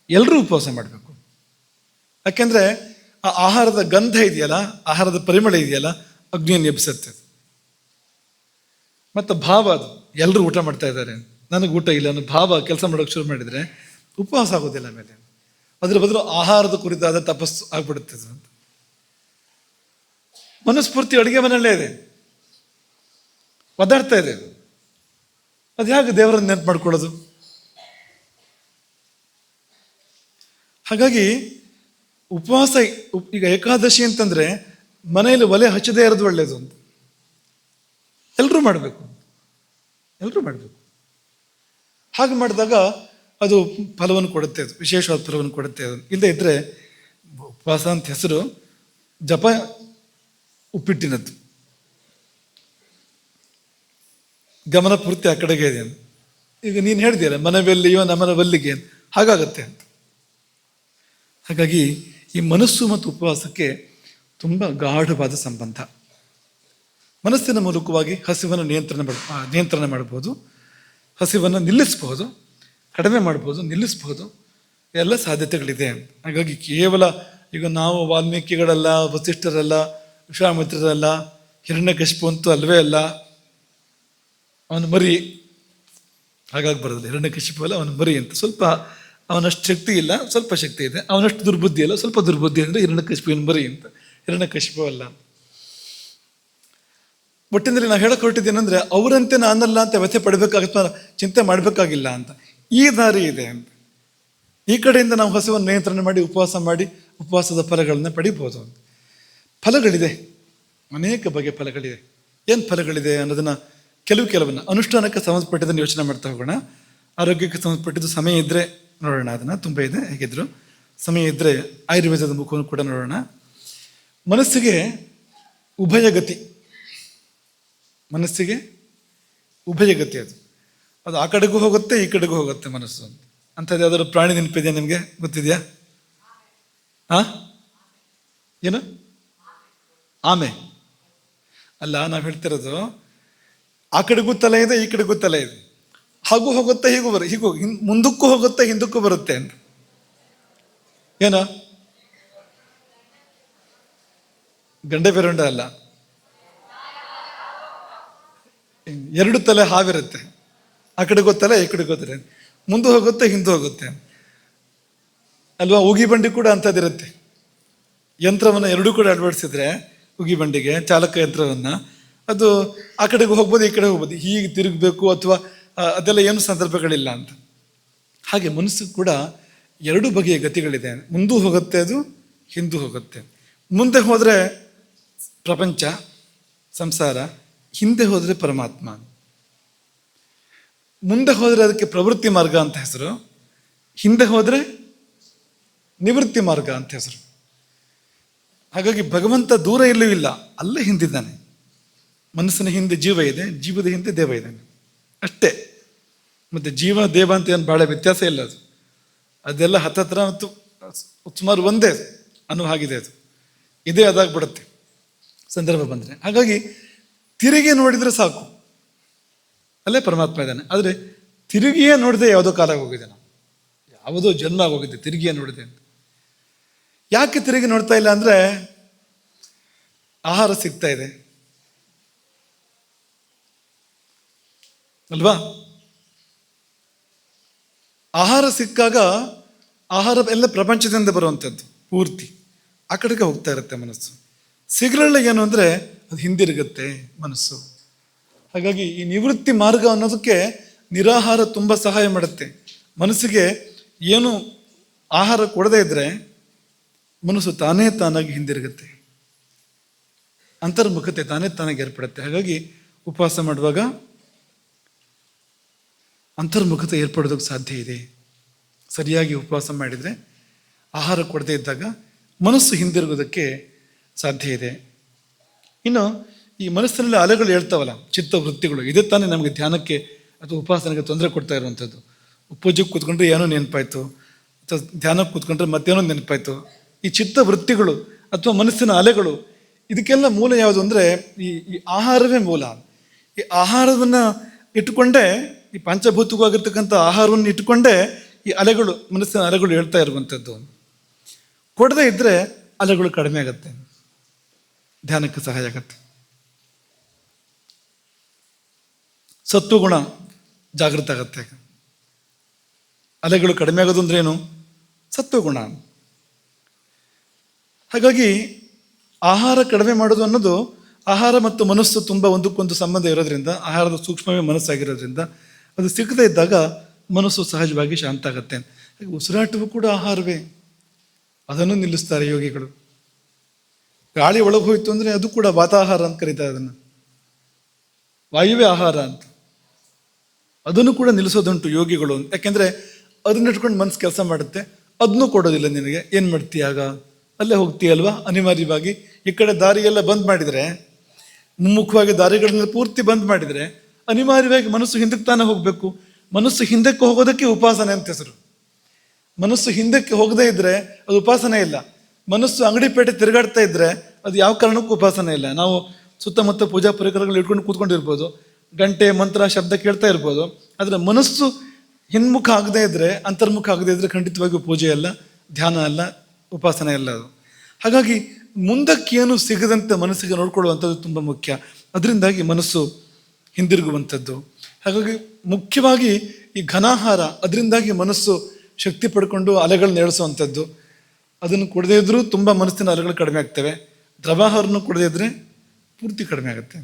ಎಲ್ಲರೂ ಉಪವಾಸ ಮಾಡಬೇಕು. ಯಾಕೆಂದರೆ ಆ ಆಹಾರದ ಗಂಧ ಇದೆಯಲ್ಲ, ಆಹಾರದ ಪರಿಮಳ ಇದೆಯಲ್ಲ, ಅಗ್ನಿಯನ್ನು ಎಬ್ಬಿಸುತ್ತೆ. ಮತ್ತು ಭಾವ, ಅದು ಎಲ್ಲರೂ ಊಟ ಮಾಡ್ತಾ ಇದ್ದಾರೆ, ನನಗೆ ಊಟ ಇಲ್ಲ ಅನ್ನೋ ಭಾವ ಕೆಲಸ ಮಾಡೋಕ್ಕೆ ಶುರು ಮಾಡಿದರೆ ಉಪವಾಸ ಆಗೋದಿಲ್ಲ. ಆಮೇಲೆ ಅದರ ಬದಲು ಆಹಾರದ ಕುರಿತಾದ ತಪಸ್ಸು ಆಗ್ಬಿಡುತ್ತೆ ಅಂತ. ಮನಸ್ಫೂರ್ತಿ ಅಡುಗೆ ಮನೆಯಲ್ಲೇ ಇದೆ, ಒದ್ದಾಡ್ತಾ ಇದೆ. ಅದು ಹೇಗೆ ದೇವರನ್ನು ನೆನಪು ಮಾಡ್ಕೊಳ್ಳೋದು? ಹಾಗಾಗಿ ಉಪವಾಸ, ಈಗ ಏಕಾದಶಿ ಅಂತಂದರೆ ಮನೆಯಲ್ಲಿ ಒಲೆ ಹಚ್ಚದೇ ಇರೋದು ಒಳ್ಳೆಯದು ಅಂತ. ಎಲ್ಲರೂ ಮಾಡಬೇಕು, ಎಲ್ಲರೂ ಮಾಡಬೇಕು. ಹಾಗೆ ಮಾಡಿದಾಗ ಅದು ಫಲವನ್ನು ಕೊಡುತ್ತೆ, ಅದು ವಿಶೇಷವಾದ ಫಲವನ್ನು ಕೊಡುತ್ತೆ. ಅದು ಇಲ್ಲದೆ ಇದ್ದರೆ ಉಪವಾಸ ಅಂತ ಹೆಸರು, ಜಪ ಉಪ್ಪಿಟ್ಟಿನದ್ದು, ಗಮನ ಪೂರ್ತಿ ಆ ಕಡೆಗೆ ಇದೆ. ಈಗ ನೀನು ಹೇಳಿದೆಯಲ್ಲ, ಮನವೆಲ್ಲಿಯೋ ನಮನ ವಲ್ಲಿಗೆ ಅಂತ, ಹಾಗಾಗತ್ತೆ ಅಂತ. ಹಾಗಾಗಿ ಈ ಮನಸ್ಸು ಮತ್ತು ಉಪವಾಸಕ್ಕೆ ತುಂಬ ಗಾಢವಾದ ಸಂಬಂಧ. ಮನಸ್ಸಿನ ಮೂಲಕವಾಗಿ ಹಸಿವನ್ನು ನಿಯಂತ್ರಣ ಮಾಡ್ಬೋದು, ಹಸಿವನ್ನು ನಿಲ್ಲಿಸ್ಬೋದು, ಕಡಿಮೆ ಮಾಡ್ಬೋದು, ನಿಲ್ಲಿಸ್ಬೋದು, ಎಲ್ಲ ಸಾಧ್ಯತೆಗಳಿದೆ. ಹಾಗಾಗಿ ಕೇವಲ ಈಗ ನಾವು ವಾಲ್ಮೀಕಿಗಳಲ್ಲ, ವಸಿಷ್ಠರಲ್ಲ, ವಿಶ್ವಾಮಿತ್ರರಲ್ಲ, ಹಿರಣ್ಯಕಶಿಪು ಅಂತೂ ಅಲ್ವೇ ಅಲ್ಲ, ಅವನು ಮರಿ. ಹಾಗಾಗಿ ಬರೋದಿಲ್ಲ, ಹಿರಣ್ಯಕಶಿಪು ಅಲ್ಲ, ಅವನು ಮರಿ ಅಂತ. ಸ್ವಲ್ಪ ಅವನಷ್ಟು ಶಕ್ತಿ ಇಲ್ಲ, ಸ್ವಲ್ಪ ಶಕ್ತಿ ಇದೆ. ಅವನಷ್ಟು ದುರ್ಬುದ್ಧಿ ಅಲ್ಲ, ಸ್ವಲ್ಪ ದುರ್ಬುದ್ಧಿ ಅಂದರೆ ಹಿರಣ್ಯಕಶಿಪುವಿನ ಮರಿ ಅಂತ, ಹಿರಣ್ಯಕಶಿಪು ಅಲ್ಲ. ಒಟ್ಟಿನಲ್ಲಿ ನಾವು ಹೇಳಕ್ಕೆ ಹೊರಟಿದ್ದೇನೆಂದರೆ, ಅವರಂತೆ ನಾನಲ್ಲ ಅಂತ ವ್ಯಥೆ ಪಡಬೇಕಾಗತ್ತ, ಚಿಂತೆ ಮಾಡಬೇಕಾಗಿಲ್ಲ ಅಂತ. ಈ ದಾರಿ ಇದೆ ಅಂತ. ಈ ಕಡೆಯಿಂದ ನಾವು ಹಸಿವನ್ನು ನಿಯಂತ್ರಣ ಮಾಡಿ ಉಪವಾಸ ಮಾಡಿ ಉಪವಾಸದ ಫಲಗಳನ್ನ ಪಡಿಬೋದು ಅಂತ. ಫಲಗಳಿದೆ, ಅನೇಕ ಬಗೆಯ ಫಲಗಳಿದೆ. ಏನು ಫಲಗಳಿದೆ ಅನ್ನೋದನ್ನು ಕೆಲವನ್ನ ಅನುಷ್ಠಾನಕ್ಕೆ ಸಂಬಂಧಪಟ್ಟಿದ್ದನ್ನು ಯೋಚನೆ ಮಾಡ್ತಾ ಹೋಗೋಣ. ಆರೋಗ್ಯಕ್ಕೆ ಸಂಬಂಧಪಟ್ಟಿದ್ದು ಸಮಯ ಇದ್ದರೆ ನೋಡೋಣ, ಅದನ್ನು ತುಂಬ ಇದೆ. ಹೇಗಿದ್ರು ಸಮಯ ಇದ್ದರೆ ಆಯುರ್ವೇದದ ಮುಖವನ್ನು ಕೂಡ ನೋಡೋಣ. ಮನಸ್ಸಿಗೆ ಉಭಯಗತಿ, ಮನಸ್ಸಿಗೆ ಉಭಯಗತಿ. ಅದು ಆ ಕಡೆಗೂ ಹೋಗುತ್ತೆ, ಈ ಕಡೆಗೂ ಹೋಗುತ್ತೆ ಮನಸ್ಸು ಅಂತ. ಅಂಥದ್ದು ಯಾವ್ದಾದ್ರು ಪ್ರಾಣಿ ನೆನಪಿದೆಯಾ ನಿಮಗೆ? ಗೊತ್ತಿದೆಯಾ? ಏನು? ಆಮೆ ಅಲ್ಲ, ನಾವು ಹೇಳ್ತಿರೋದು ಆ ಕಡೆಗೂ ತಲೆ ಇದೆ, ಈ ಕಡೆಗೂ ತಲೆ ಇದೆ. ಹಾಗೂ ಹೋಗುತ್ತೆ, ಹೀಗೂ ಮುಂದಕ್ಕೂ ಹೋಗುತ್ತೆ, ಹಿಂದಕ್ಕೂ ಬರುತ್ತೆ ಅಂತ. ಏನೋ ಗಂಡೆ ಬೆರುಂಡ ಅಲ್ಲ, ಎರಡು ತಲೆ ಹಾವಿರುತ್ತೆ. ಆ ಕಡೆ ಗೊತ್ತಲ್ಲ, ಈ ಕಡೆ ಗೊತ್ತಲ್ಲ, ಮುಂದೆ ಹೋಗುತ್ತೆ, ಹಿಂದೆ ಹೋಗುತ್ತೆ ಅಲ್ವಾ? ಉಗಿ ಬಂಡಿ ಕೂಡ ಅಂಥದ್ದಿರುತ್ತೆ. ಯಂತ್ರವನ್ನು ಎರಡೂ ಕೂಡ ಅಳವಡಿಸಿದ್ರೆ, ಉಗಿ ಬಂಡಿಗೆ ಚಾಲಕ ಯಂತ್ರವನ್ನು, ಅದು ಆ ಕಡೆಗೂ ಹೋಗ್ಬೋದು, ಈ ಕಡೆ ಹೋಗ್ಬೋದು, ಹೀಗೆ ತಿರುಗಬೇಕು ಅಥವಾ ಅದೆಲ್ಲ ಏನು ಸಂದರ್ಭಗಳಿಲ್ಲ ಅಂತ. ಹಾಗೆ ಮನಸ್ಸು ಕೂಡ ಎರಡು ಬಗೆಯ ಗತಿಗಳಿದೆ. ಮುಂದೂ ಹೋಗುತ್ತೆ, ಅದು ಹಿಂದೂ ಹೋಗುತ್ತೆ. ಮುಂದೆ ಹೋದರೆ ಪ್ರಪಂಚ, ಸಂಸಾರ, ಹಿಂದೆ ಹೋದರೆ ಪರಮಾತ್ಮ. ಮುಂದೆ ಹೋದರೆ ಅದಕ್ಕೆ ಪ್ರವೃತ್ತಿ ಮಾರ್ಗ ಅಂತ ಹೆಸರು, ಹಿಂದೆ ಹೋದರೆ ನಿವೃತ್ತಿ ಮಾರ್ಗ ಅಂತ ಹೆಸರು. ಹಾಗಾಗಿ ಭಗವಂತ ದೂರ ಎಲ್ಲೂ ಇಲ್ಲ, ಅಲ್ಲೇ ಹಿಂದಿದ್ದಾನೆ. ಮನಸ್ಸಿನ ಹಿಂದೆ ಜೀವ ಇದೆ, ಜೀವದ ಹಿಂದೆ ದೇವ ಇದ್ದಾನೆ ಅಷ್ಟೇ. ಮತ್ತು ಜೀವ ದೇವ ಅಂತ ಏನು ಭಾಳ ವ್ಯತ್ಯಾಸ ಇಲ್ಲ. ಅದೆಲ್ಲ ಹತ್ತತ್ರ ಮತ್ತು ಸುಮಾರು ಒಂದೇ ಅನ್ನೋ ಹಾಗಿದೆ. ಅದು ಇದೇ ಅದಾಗ್ಬಿಡುತ್ತೆ ಸಂದರ್ಭ ಬಂದರೆ. ಹಾಗಾಗಿ ತಿರುಗಿ ನೋಡಿದರೆ ಸಾಕು, ಅಲ್ಲೇ ಪರಮಾತ್ಮ ಇದ್ದಾನೆ. ಆದರೆ ತಿರುಗಿಯೇ ನೋಡಿದೆ ಯಾವುದೋ ಕಾಲ ಹೋಗಿದೆ, ನಾವು ಯಾವುದೋ ಜನ್ಮ ಆಗೋಗಿದೆ ತಿರುಗಿಯೇ ನೋಡಿದೆ ಅಂತ. ಯಾಕೆ ತಿರುಗಿ ನೋಡ್ತಾ ಇಲ್ಲ ಅಂದರೆ, ಆಹಾರ ಸಿಗ್ತಾ ಇದೆ ಅಲ್ವಾ? ಆಹಾರ ಸಿಕ್ಕಾಗ ಆಹಾರ ಎಲ್ಲ ಪ್ರಪಂಚದಿಂದ ಬರುವಂಥದ್ದು ಪೂರ್ತಿ, ಆ ಕಡೆಗೆ ಹೋಗ್ತಾ ಇರುತ್ತೆ ಮನಸ್ಸು. ಸಿಗರಲ್ಲ ಏನು ಅಂದರೆ ಅದು ಹಿಂದಿರುಗುತ್ತೆ ಮನಸ್ಸು. ಹಾಗಾಗಿ ಈ ನಿವೃತ್ತಿ ಮಾರ್ಗ ಅನ್ನೋದಕ್ಕೆ ನಿರಾಹಾರ ತುಂಬ ಸಹಾಯ ಮಾಡುತ್ತೆ. ಮನಸ್ಸಿಗೆ ಏನು ಆಹಾರ ಕೊಡದೇ ಇದ್ದರೆ ಮನಸ್ಸು ತಾನಾಗಿ ಹಿಂದಿರುಗುತ್ತೆ, ಅಂತರ್ಮುಖತೆ ತಾನಾಗಿ ಏರ್ಪಡುತ್ತೆ. ಹಾಗಾಗಿ ಉಪವಾಸ ಮಾಡುವಾಗ ಅಂತರ್ಮುಖತೆ ಏರ್ಪಡೋದಕ್ಕೆ ಸಾಧ್ಯ ಇದೆ. ಸರಿಯಾಗಿ ಉಪವಾಸ ಮಾಡಿದರೆ, ಆಹಾರ ಕೊಡದೇ ಇದ್ದಾಗ ಮನಸ್ಸು ಹಿಂದಿರುಗೋದಕ್ಕೆ ಸಾಧ್ಯ ಇದೆ. ಇನ್ನು ಈ ಮನಸ್ಸಿನಲ್ಲಿ ಅಲೆಗಳು ಹೇಳ್ತಾವಲ್ಲ, ಚಿತ್ತವೃತ್ತಿಗಳು, ಇದೇ ತಾನೇ ನಮಗೆ ಧ್ಯಾನಕ್ಕೆ ಅಥವಾ ಉಪಾಸನೆಗೆ ತೊಂದರೆ ಕೊಡ್ತಾ ಇರುವಂಥದ್ದು. ಪೂಜೆಗೆ ಕೂತ್ಕೊಂಡ್ರೆ ಏನೋ ನೆನಪಾಯ್ತು, ಅಥವಾ ಧ್ಯಾನಕ್ಕೆ ಕೂತ್ಕೊಂಡ್ರೆ ಮತ್ತೇನೋ ನೆನಪಾಯ್ತು. ಈ ಚಿತ್ತವೃತ್ತಿಗಳು ಅಥವಾ ಮನಸ್ಸಿನ ಅಲೆಗಳು, ಇದಕ್ಕೆಲ್ಲ ಮೂಲ ಯಾವುದು ಅಂದರೆ ಈ ಆಹಾರವೇ ಮೂಲ. ಈ ಆಹಾರವನ್ನು ಇಟ್ಟುಕೊಂಡೇ, ಈ ಪಂಚಭೂತವಾಗಿರ್ತಕ್ಕಂಥ ಆಹಾರವನ್ನು ಇಟ್ಟುಕೊಂಡೇ ಈ ಅಲೆಗಳು, ಮನಸ್ಸಿನ ಅಲೆಗಳು ಹೇಳ್ತಾ ಇರುವಂಥದ್ದು. ಕೊಡದೇ ಇದ್ದರೆ ಅಲೆಗಳು ಕಡಿಮೆ ಆಗುತ್ತೆ, ಧ್ಯಾನಕ್ಕೆ ಸಹಾಯ ಆಗತ್ತೆ. ಸತ್ವಗುಣ ಜಾಗೃತ ಆಗತ್ತೆ. ಅಲೆಗಳು ಕಡಿಮೆ ಆಗೋದು ಅಂದ್ರೆ ಏನು? ಸತ್ವಗುಣ. ಹಾಗಾಗಿ ಆಹಾರ ಕಡಿಮೆ ಮಾಡೋದು ಅನ್ನೋದು, ಆಹಾರ ಮತ್ತು ಮನಸ್ಸು ತುಂಬ ಒಂದಕ್ಕೊಂದು ಸಂಬಂಧ ಇರೋದ್ರಿಂದ, ಆಹಾರದ ಸೂಕ್ಷ್ಮವೇ ಮನಸ್ಸಾಗಿರೋದ್ರಿಂದ ಅದು ಸಿಕ್ಕದೇ ಇದ್ದಾಗ ಮನಸ್ಸು ಸಹಜವಾಗಿ ಶಾಂತ ಆಗತ್ತೆ. ಹಾಗೆ ಉಸಿರಾಟವೂ ಕೂಡ ಆಹಾರವೇ, ಅದನ್ನು ನಿಲ್ಲಿಸ್ತಾರೆ ಯೋಗಿಗಳು. ಗಾಳಿ ಒಳಗೆ ಹೋಯ್ತು ಅಂದರೆ ಅದು ಕೂಡ ವಾತಾಹಾರ ಅಂತ ಕರೀತಾರೆ ಅದನ್ನು, ವಾಯುವೇ ಆಹಾರ ಅಂತ. ಅದನ್ನು ಕೂಡ ನಿಲ್ಲಿಸೋದುಂಟು ಯೋಗಿಗಳು. ಯಾಕೆಂದರೆ ಅದನ್ನ ಇಟ್ಕೊಂಡು ಮನಸ್ಸು ಕೆಲಸ ಮಾಡುತ್ತೆ, ಅದನ್ನೂ ಕೊಡೋದಿಲ್ಲ ನಿನಗೆ. ಏನು ಮಾಡ್ತೀಯಾಗ? ಅಲ್ಲೇ ಹೋಗ್ತೀಯಲ್ವಾ ಅನಿವಾರ್ಯವಾಗಿ. ಈ ಕಡೆ ದಾರಿಯೆಲ್ಲ ಬಂದ್ ಮಾಡಿದರೆ, ಮುಮ್ಮುಖವಾಗಿ ದಾರಿಗಳನ್ನ ಪೂರ್ತಿ ಬಂದ್ ಮಾಡಿದರೆ ಅನಿವಾರ್ಯವಾಗಿ ಮನಸ್ಸು ಹಿಂದಕ್ಕೆ ತಾನೇ ಹೋಗಬೇಕು. ಮನಸ್ಸು ಹಿಂದಕ್ಕೆ ಹೋಗೋದಕ್ಕೆ ಉಪಾಸನೆ ಅಂತ ಹೆಸರು. ಮನಸ್ಸು ಹಿಂದಕ್ಕೆ ಹೋಗದೇ ಇದ್ದರೆ ಅದು ಉಪಾಸನೆ ಇಲ್ಲ. ಮನಸ್ಸು ಅಂಗಡಿ ಪೇಟೆ ತಿರುಗಾಡ್ತಾ ಇದ್ದರೆ ಅದು ಯಾವ ಕಾರಣಕ್ಕೂ ಉಪಾಸನೆ ಇಲ್ಲ. ನಾವು ಸುತ್ತಮುತ್ತ ಪೂಜಾ ಪರಿಕರಗಳು ಇಟ್ಕೊಂಡು ಕೂತ್ಕೊಂಡಿರ್ಬೋದು, ಗಂಟೆ ಮಂತ್ರ ಶಬ್ದ ಕೇಳ್ತಾ ಇರ್ಬೋದು, ಆದರೆ ಮನಸ್ಸು ಹಿನ್ಮುಖ ಆಗದೇ ಇದ್ದರೆ, ಅಂತರ್ಮುಖ ಆಗದೇ ಇದ್ದರೆ ಖಂಡಿತವಾಗಿಯೂ ಪೂಜೆ ಅಲ್ಲ, ಧ್ಯಾನ ಅಲ್ಲ, ಉಪಾಸನೆ ಅಲ್ಲ ಅದು. ಹಾಗಾಗಿ ಮುಂದಕ್ಕೇನು ಸಿಗದಂತೆ ಮನಸ್ಸಿಗೆ ನೋಡ್ಕೊಳ್ಳುವಂಥದ್ದು ತುಂಬ ಮುಖ್ಯ. ಅದರಿಂದಾಗಿ ಮನಸ್ಸು ಹಿಂದಿರುಗುವಂಥದ್ದು. ಹಾಗಾಗಿ ಮುಖ್ಯವಾಗಿ ಈ ಘನಾಹಾರ, ಅದರಿಂದಾಗಿ ಮನಸ್ಸು ಶಕ್ತಿ ಪಡ್ಕೊಂಡು ಅಲೆಗಳನ್ನ ಏಳಿಸುವಂಥದ್ದು. ಅದನ್ನು ಕೊಡದೇ ಇದ್ರೂ ತುಂಬ ಮನಸ್ಸಿನ ಅಲೆಗಳು ಕಡಿಮೆ ಆಗ್ತವೆ. ದ್ರವಾಹಾರನ್ನು ಕೊಡದೇ ಇದ್ದರೆ ಪೂರ್ತಿ ಕಡಿಮೆ ಆಗುತ್ತೆ,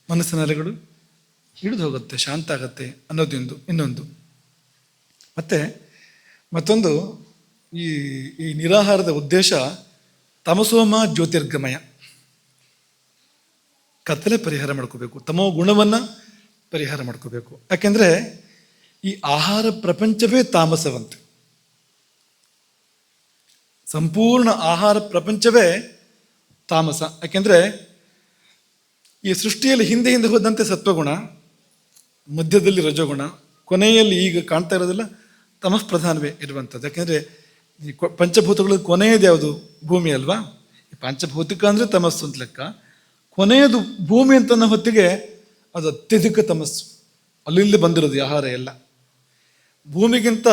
ಮನಸ್ಸಿನ ಅಲೆಗಳು ಹಿಡಿದು ಹೋಗುತ್ತೆ, ಶಾಂತ ಆಗತ್ತೆ ಅನ್ನೋದೊಂದು. ಇನ್ನೊಂದು ಮತ್ತೊಂದು, ಈ ನಿರಾಹಾರದ ಉದ್ದೇಶ ತಮಸೋಮ ಜ್ಯೋತಿರ್ಗಮಯ, ಕತ್ತಲೆ ಪರಿಹಾರ ಮಾಡ್ಕೋಬೇಕು, ತಮೋ ಗುಣವನ್ನು ಪರಿಹಾರ ಮಾಡ್ಕೋಬೇಕು. ಯಾಕೆಂದರೆ ಈ ಆಹಾರ ಪ್ರಪಂಚವೇ ತಾಮಸವಂತೆ. ಸಂಪೂರ್ಣ ಆಹಾರ ಪ್ರಪಂಚವೇ ತಾಮಸ. ಯಾಕೆಂದರೆ ಈ ಸೃಷ್ಟಿಯಲ್ಲಿ ಹಿಂದೆ ಹಿಂದೆ ಹೋದಂತೆ ಸತ್ವಗುಣ, ಮಧ್ಯದಲ್ಲಿ ರಜೋಗುಣ, ಕೊನೆಯಲ್ಲಿ ಈಗ ಕಾಣ್ತಾ ಇರೋದೆಲ್ಲ ತಮಸ್ ಪ್ರಧಾನವೇ ಇರುವಂಥದ್ದು. ಯಾಕೆಂದರೆ ಈ ಪಂಚಭೂತಗಳ ಕೊನೆಯದು ಯಾವುದು? ಭೂಮಿ ಅಲ್ವಾ? ಈ ಪಂಚಭೌತಿಕ ಅಂದರೆ ತಮಸ್ಸು ಅಂತ ಲೆಕ್ಕ. ಕೊನೆಯದು ಭೂಮಿ ಅಂತನ್ನೋ ಹೊತ್ತಿಗೆ ಅದು ಅತ್ಯಧಿಕ ತಮಸ್ಸು. ಅಲ್ಲಿ ಬಂದಿರೋದು ಈ ಆಹಾರ ಎಲ್ಲ. ಭೂಮಿಗಿಂತ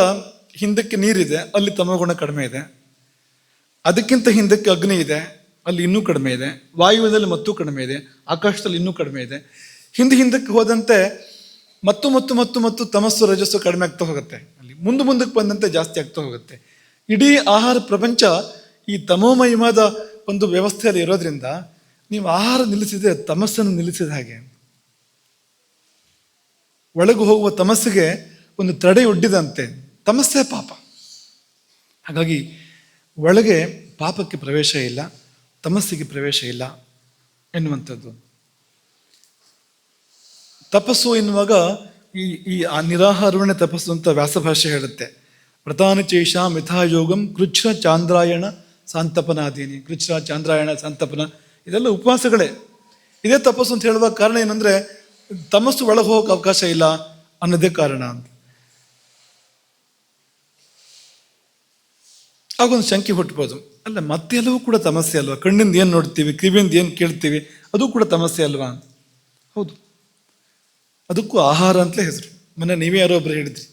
ಹಿಂದಕ್ಕೆ ನೀರಿದೆ, ಅಲ್ಲಿ ತಮೋಗುಣ ಕಡಿಮೆ ಇದೆ. ಅದಕ್ಕಿಂತ ಹಿಂದಕ್ಕೆ ಅಗ್ನಿ ಇದೆ, ಅಲ್ಲಿ ಇನ್ನೂ ಕಡಿಮೆ ಇದೆ. ವಾಯುವಿನಲ್ಲಿ ಮತ್ತೂ ಕಡಿಮೆ ಇದೆ, ಆಕಾಶದಲ್ಲಿ ಇನ್ನೂ ಕಡಿಮೆ ಇದೆ. ಹಿಂದಕ್ಕೆ ಹೋದಂತೆ ಮತ್ತು ತಮಸ್ಸು ರಜಸ್ಸು ಕಡಿಮೆ ಆಗ್ತಾ ಹೋಗುತ್ತೆ. ಅಲ್ಲಿ ಮುಂದಕ್ಕೆ ಬಂದಂತೆ ಜಾಸ್ತಿ ಆಗ್ತಾ ಹೋಗುತ್ತೆ. ಇಡೀ ಆಹಾರ ಪ್ರಪಂಚ ಈ ತಮೋಮಯವಾದ ಒಂದು ವ್ಯವಸ್ಥೆಯಲ್ಲಿ ಇರೋದ್ರಿಂದ ನೀವು ಆಹಾರ ನಿಲ್ಲಿಸಿದ್ರೆ ತಮಸ್ಸನ್ನು ನಿಲ್ಲಿಸಿದ ಹಾಗೆ. ಒಳಗೆ ಹೋಗುವ ತಮಸ್ಸಿಗೆ ಒಂದು ತಡೆ ಒಡ್ಡಿದಂತೆ. ತಮಸ್ಸೇ ಪಾಪ. ಹಾಗಾಗಿ ಒಳಗೆ ಪಾಪಕ್ಕೆ ಪ್ರವೇಶ ಇಲ್ಲ, ತಮಸ್ಸಿಗೆ ಪ್ರವೇಶ ಇಲ್ಲ ಎನ್ನುವಂಥದ್ದು. ತಪಸ್ಸು ಎನ್ನುವಾಗ ಈ ಆ ನಿರಾಹಾರವನ್ನೇ ತಪಸ್ಸು ಅಂತ ವ್ಯಾಸಭಾಷೆ ಹೇಳುತ್ತೆ. ವ್ರತಾನಿ ಚೇಷ ಮಿಥಾಯೋಗಂ ಕೃಚ್ಛ್ರ ಚಾಂದ್ರಾಯಣ ಸಾಂತಪನಾದೀನಿ. ಕೃಚ್ಛ್ರ ಚಾಂದ್ರಾಯಣ ಸಾಂತಪನ ಇದೆಲ್ಲ ಉಪವಾಸಗಳೇ. ಇದೇ ತಪಸ್ಸು ಅಂತ ಹೇಳುವ ಕಾರಣ ಏನಂದರೆ ತಮಸ್ಸು ಒಳಗೆ ಹೋಗೋಕೆ ಅವಕಾಶ ಇಲ್ಲ ಅನ್ನೋದೇ ಕಾರಣ ಅಂತ. ಆಗೊಂದು ಶಂಕೆ ಹುಟ್ಟಬೋದು, ಅಲ್ಲ ಮತ್ತೆಲ್ಲವೂ ಕೂಡ ತಮಸ್ಸೆ ಅಲ್ವಾ? ಕಣ್ಣಿಂದ ಏನು ನೋಡ್ತೀವಿ, ಕಿವಿಯಿಂದ ಏನು ಕೇಳ್ತೀವಿ, ಅದು ಕೂಡ ತಮಸ್ಸೆ ಅಲ್ವಾ ಅಂತ. ಹೌದು, ಅದಕ್ಕೂ ಆಹಾರ ಅಂತಲೇ ಹೆಸರು. ಮೊನ್ನೆ ನೀವೇ ಯಾರೋ ಒಬ್ಬರು ಹೇಳಿದ್ರಿ,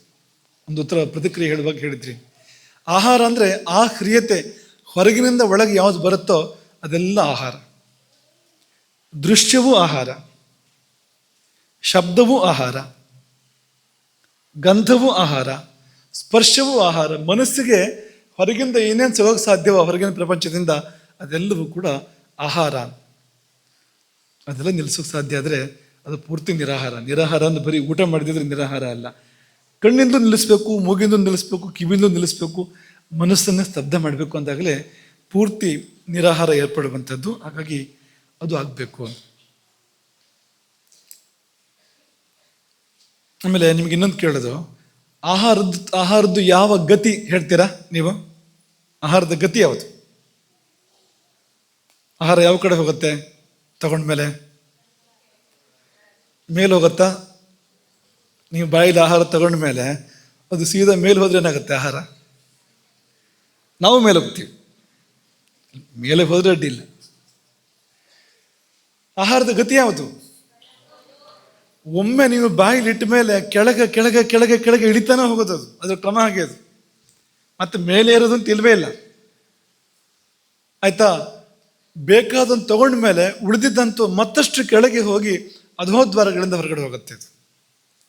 ಒಂದು ಉತ್ತರ ಪ್ರತಿಕ್ರಿಯೆ ಹೇಳುವಾಗ ಹೇಳಿದ್ರಿ, ಆಹಾರ ಅಂದರೆ ಆ ಕ್ರಿಯತೆ ಹೊರಗಿನಿಂದ ಒಳಗೆ ಯಾವುದು ಬರುತ್ತೋ ಅದೆಲ್ಲ ಆಹಾರ. ದೃಶ್ಯವೂ ಆಹಾರ, ಶಬ್ದವೂ ಆಹಾರ, ಗಂಧವೂ ಆಹಾರ, ಸ್ಪರ್ಶವೂ ಆಹಾರ. ಮನಸ್ಸಿಗೆ ಹೊರಗಿಂದ ಏನೇನು ಸಿಗೋಕ್ಕೆ ಸಾಧ್ಯವೋ ಹೊರಗಿನ ಪ್ರಪಂಚದಿಂದ ಅದೆಲ್ಲವೂ ಕೂಡ ಆಹಾರ. ಅದೆಲ್ಲ ನಿಲ್ಲಿಸೋಕೆ ಸಾಧ್ಯ ಆದರೆ ಅದು ಪೂರ್ತಿ ನಿರಾಹಾರ. ನಿರಾಹಾರ ಅಂದ್ರೆ ಬರೀ ಊಟ ಮಾಡಿದ್ರೆ ನಿರಾಹಾರ ಅಲ್ಲ. ಕಣ್ಣಿಂದ ನಿಲ್ಲಿಸ್ಬೇಕು, ಮೂಗಿಂದ ನಿಲ್ಲಿಸ್ಬೇಕು, ಕಿವಿಯಿಂದ ನಿಲ್ಲಿಸ್ಬೇಕು, ಮನಸ್ಸನ್ನು ಸ್ತಬ್ಧ ಮಾಡಬೇಕು ಅಂದಾಗಲೇ ಪೂರ್ತಿ ನಿರಾಹಾರ ಏರ್ಪಡುವಂಥದ್ದು. ಹಾಗಾಗಿ ಅದು ಆಗಬೇಕು. ಆಮೇಲೆ ನಿಮ್ಗೆ ಇನ್ನೊಂದು ಕೇಳೋದು, ಆಹಾರದ್ದು ಯಾವ ಗತಿ ಹೇಳ್ತೀರಾ ನೀವು? ಆಹಾರದ ಗತಿ ಯಾವುದು? ಆಹಾರ ಯಾವ ಕಡೆ ಹೋಗುತ್ತೆ? ತಗೊಂಡ್ಮೇಲೆ ಮೇಲೆ ಹೋಗುತ್ತಾ? ನೀವು ಬಾಯಿಲಿ ಆಹಾರ ತಗೊಂಡ್ಮೇಲೆ ಅದು ಸೀದಾ ಮೇಲೆ ಹೋದ್ರೆ ಏನಾಗುತ್ತೆ ಆಹಾರ? ನಾವು ಮೇಲೆ ಹೋಗ್ತೀವಿ, ಮೇಲೆ ಹೋದ್ರೆ ಅಡ್ಡಿಲ್ಲ. ಆಹಾರದ ಗತಿ ಯಾವುದು? ಒಮ್ಮೆ ನೀವು ಬಾಯಿಲಿ ಇಟ್ಟ ಮೇಲೆ ಕೆಳಗೆ ಕೆಳಗೆ ಕೆಳಗೆ ಕೆಳಗೆ ಇಳಿತಾನೆ ಹೋಗೋದು. ಅದು ಅದ್ರ ಕ್ರಮ ಹಾಗೆ ಅದು. ಮತ್ತೆ ಮೇಲೆ ಇರೋದು ಅಂತ ಇಲ್ವೇ ಇಲ್ಲ. ಆಯ್ತಾ? ಬೇಕಾದಂತ ತಗೊಂಡ್ಮೇಲೆ ಉಳಿದಿದ್ದಂತೂ ಮತ್ತಷ್ಟು ಕೆಳಗೆ ಹೋಗಿ ಅಧೋದ್ವಾರಗಳಿಂದ ಹೊರಗಡೆ ಹೋಗುತ್ತೆ. ಇದು